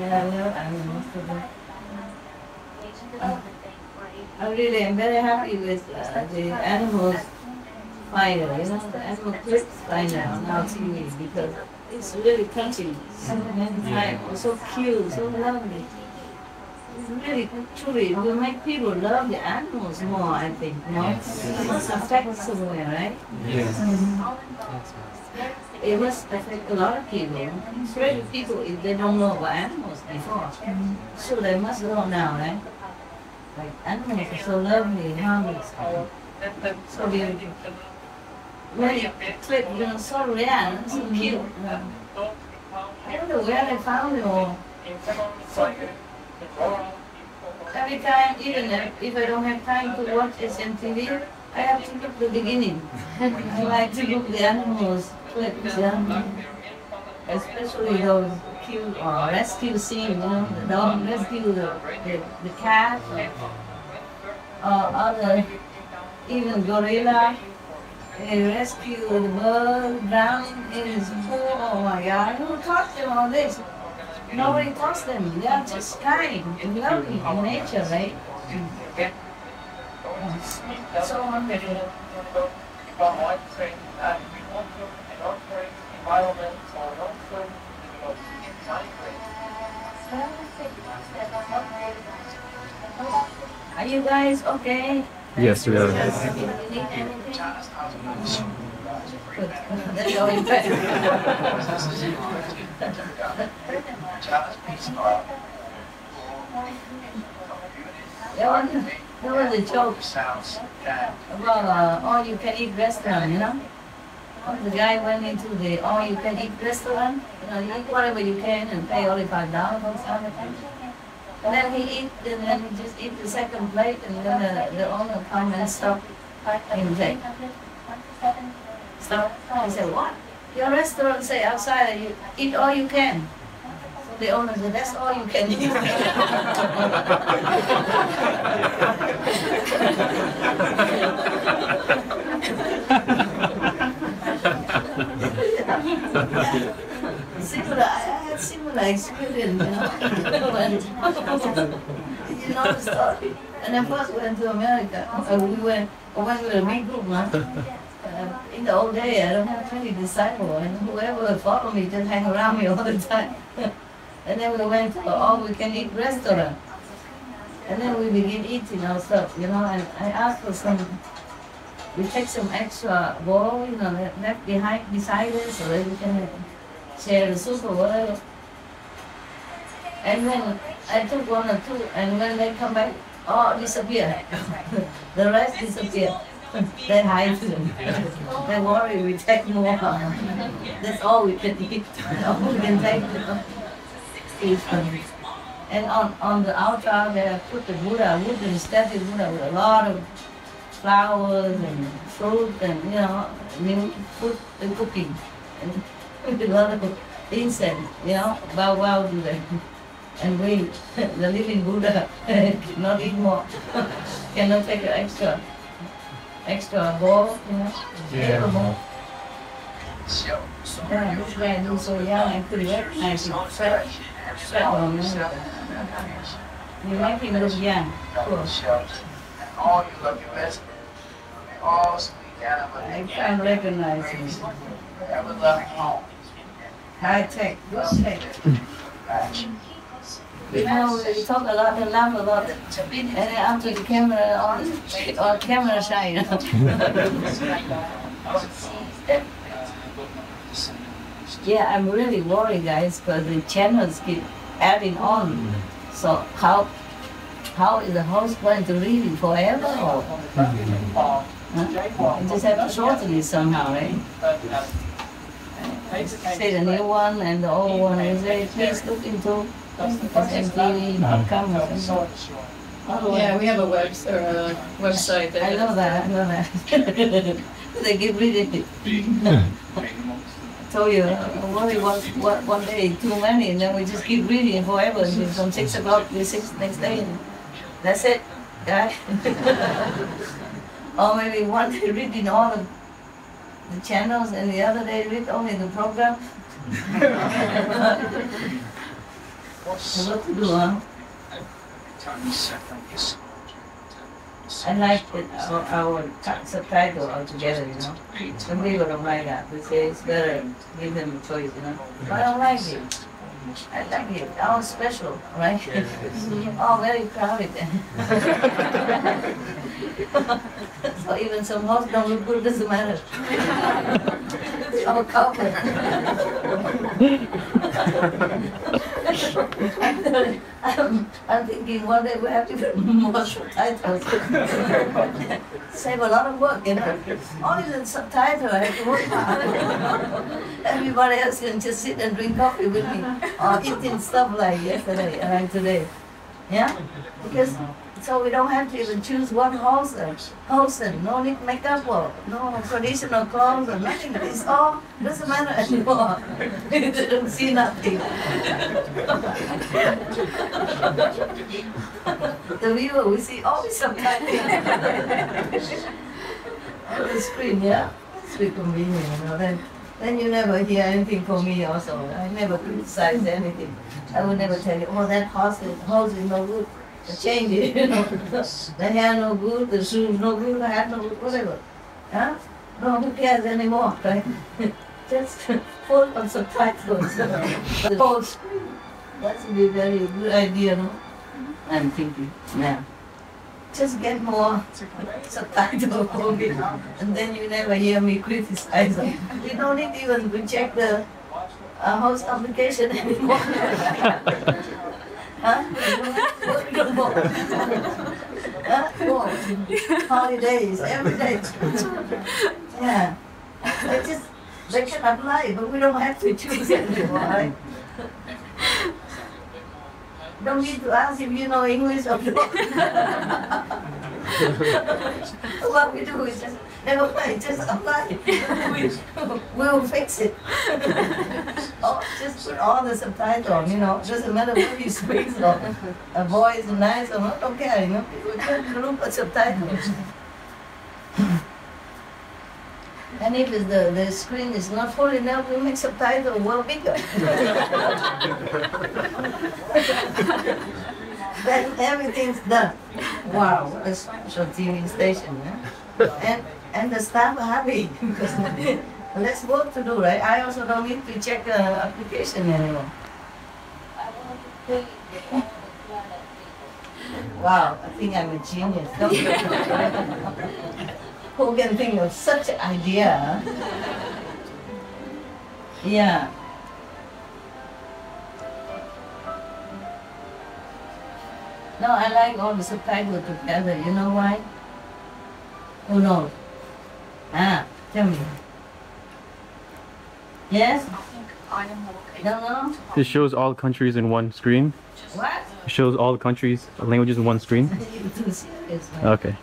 weather I love animals. I really am very happy with the animals finder, you know, the animal clips finder on our TV, because it's really touching. It's so cute, so lovely. really, truly, will make people love the animals more, I think, you know? It must affect somewhere, right? Yes. It must affect a lot of people, especially people if they don't know about animals before. So they must know now, right? Like animals are so lovely, harmless, so beautiful. Very clip, you know, so rare and so cute. I don't know where they found it all. So, every time, even if I don't have time to watch SMTV, I have to look the beginning. I like to look the animals clips, yeah. Especially those cute rescue scenes, you know, the dog rescue the cat, or other, even gorilla. They rescue the bird drowning in his pool. Oh my God, who taught them all this? Nobody taught them. They are just kind and loving in nature, right? So wonderful. Are you guys okay? Yes, we are. That's all in fact. There was a joke about all-you-can-eat restaurant, you know? The guy went into the all-you-can-eat restaurant, you know, you eat whatever you can and pay only $5 or something. And then he just eat the second plate, and then the owner come and stop him say, stop. He said, what? Your restaurant say outside you eat all you can. So the owner said, that's all you can eat. I had similar experience, you know. You know the story. And I first went to America. We went with a big group, in the old day, I don't have many disciples, and whoever followed me just hang around me all the time. And then we went to all-we-can-eat restaurant. And then we begin eating our stuff, you know, and I asked for some, we take some extra bowl, you know, left behind beside us so that we can share the soup or whatever. And then I took one or two, and when they come back, all disappear. The rest disappear. They hide them. They worry we take more. That's all we can eat. All we can take. And on the altar they put the Buddha, wooden statue Buddha with a lot of flowers and fruit and, you know, new food and cooking. And with a lot of incense, you know, bow wow to them. And we, the living Buddha, cannot eat more. Cannot take an extra bowl, you know. Yeah. Yeah, this guy looks so young and pretty nice and fresh. You make him look young. Cool. All you love your best. All speak out of I can't recognize him. Have a loving home. High tech, good tech. You know, we talk a lot and laugh a lot, and then after the camera on camera shy, you know. Yeah, I'm really worried, guys, because the channels keep adding on. So how is the host going to read it forever? Or, huh? You just have to shorten it somehow, right? Say the new one and the old one, and say, please look into SMTV, outcome. Yeah, we have a website. I know that. They keep reading it. Told you, worry one day too many, and then we just keep reading forever. From 6 o'clock to 6 next day. That's it, guys. Or maybe one day reading all of the channels, and the other day read only the program. What to do, huh? I like our subtitle altogether, you know. Some people don't like that. They say it's better, give them a choice, you know. But I don't like it. I like it. All special, right? All very crowded. So even some house don't look good, doesn't matter. It's all covered. Actually, I'm thinking one day we have to put more subtitles. Save a lot of work, you know. Only the subtitle I have to work hard. Everybody else can just sit and drink coffee with me or eating stuff like yesterday and like today. Yeah? Because so we don't have to even choose one wholesome. No need makeup or no traditional clothes or nothing. It's all doesn't matter anymore. You don't see nothing. The viewer we see always subtitles on the screen, yeah? It's very convenient, you know. Then you never hear anything from me also. I never criticize anything. I will never tell you, oh, that horse is no good. Change it, you know. The hair no good, the shoes no good, the hat no good, whatever. Huh? No, who cares anymore, right? Just full of subtitles. The whole screen. That would be a very good idea, no? I'm thinking, yeah. Just get more subtitles for me, and then you never hear me criticize them. You don't need even to check the host application anymore. Huh? No more. Huh? More. Holidays, every day. Yeah. They can apply, but we don't have to choose anymore, right? Don't need to ask if you know English or not. What we do is just, never mind, just apply. We'll fix it. Oh, just put all the subtitles, you know, doesn't matter what you speak or a voice is nice or not, don't care, you know, people just look at subtitles. And if it's the screen is not full enough, we make subtitles well bigger. Then everything's done. Wow, what a special TV station, yeah? And the staff are happy because less work to do, right? I also don't need to check the application anymore. Wow, I think I'm a genius. Who can think of such an idea? Yeah. No, I like all the subtitles together. You know why? Who knows? Tell me. Yes? Don't know? It shows all countries in one screen. What? It shows all countries, languages in one screen. You're too serious, man. Okay.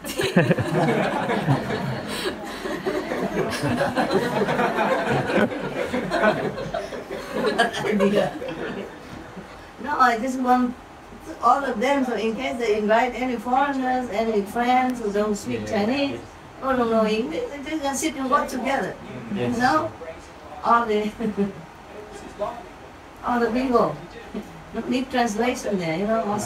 No, I just want all of them, so in case they invite any foreigners, any friends who don't speak Chinese, or don't know English, they can sit and work together. Yes. You know? All the people. Don't need translation there, you know.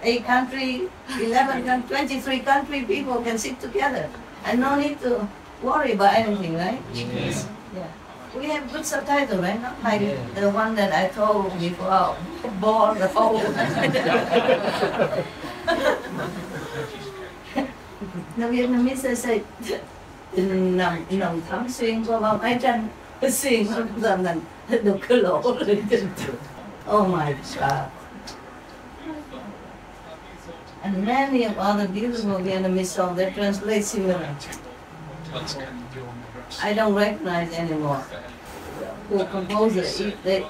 8 country, 11 23 country people can sit together. And no need to worry about anything, right? Yes. Yeah. We have good subtitles, right? Not like the one that I told before, bore the whole. The Vietnamese they say, nằm thắm xuyên qua bao mái tranh, xuyên nó dần dần được cái lỗ lên trên. Oh my God. And many of other beautiful Vietnamese songs that translate similar. I don't recognize anymore who composed it.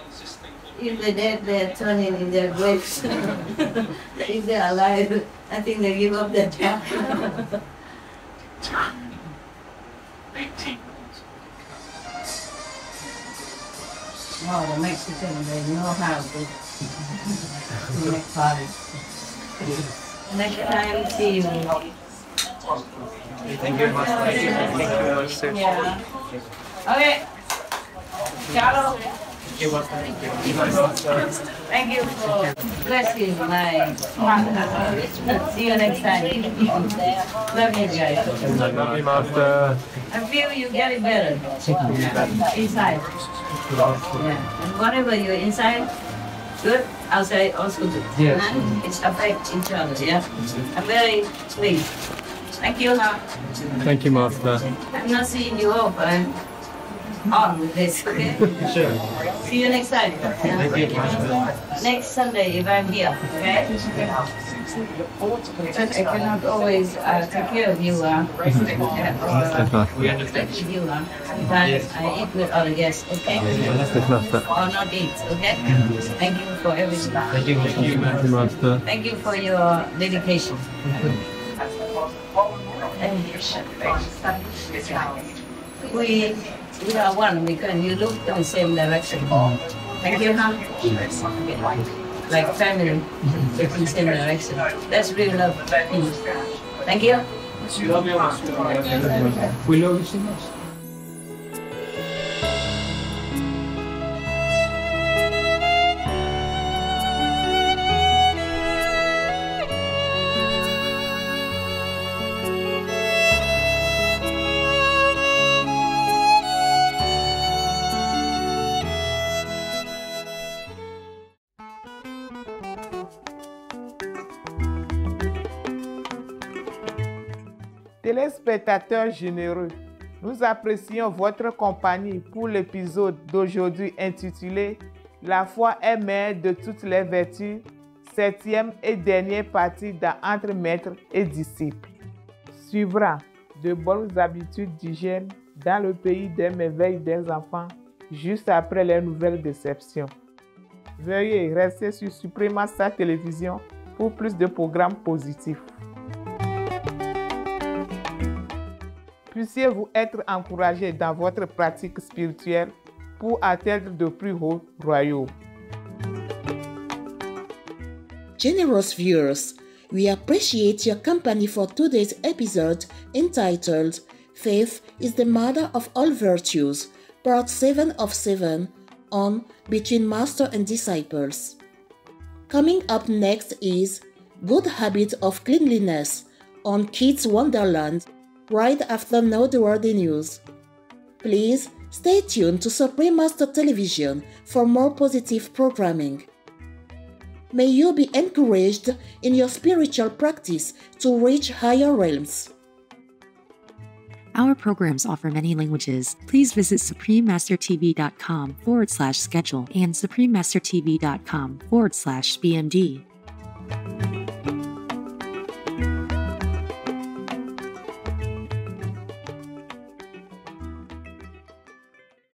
If they're dead, they're turning in their graves. If they're alive, I think they give up their job. Oh, the Mexicans, they know how to make parties. Next time, see you. Thank you, Master. Thank you, Master. Yeah. Okay. Ciao. Thank you for blessing my partner. See you next time. Love you guys. Love you, Master. I feel you getting better inside. Yeah. And whatever you're inside, good, outside also good. Yes. It's affect each other, yeah? I'm very pleased. Thank you, huh? Thank you, Master. I'm not seeing you off, but I'm on with this, okay? Sure. See you next time. Thank you, Master. Next Sunday if I'm here, okay? I cannot always take care of you, We understand. you, but I eat with other guests, okay? Or not eat, okay? Thank you for everything. Thank you, Master. Thank you for your dedication. We are one because you look in the same direction. Thank you, huh? Like family, look in the same direction. That's real love. Thank you. We love you so much. Téléspectateurs généreux, nous apprécions votre compagnie pour l'épisode d'aujourd'hui intitulé « La foi est mère de toutes les vertus », 7e et dernière partie dans Entre maître et disciple. Suivra de bonnes habitudes d'hygiène dans le pays des merveilles des enfants, juste après les nouvelles déceptions. Veuillez rester sur Suprema Télévision pour plus de programmes positifs. Puissiez-vous être encouragés dans votre pratique spirituelle pour atteindre de plus hauts royaumes. Generous viewers, we appreciate your company for today's episode entitled Faith is the Mother of All Virtues, Part 7 of 7 on Between Master and Disciples. Coming up next is Good Habit of Cleanliness on Kids Wonderland, right after Noteworthy News. Please stay tuned to Supreme Master Television for more positive programming. May you be encouraged in your spiritual practice to reach higher realms. Our programs offer many languages. Please visit suprememastertv.com/schedule and suprememastertv.com/BMD.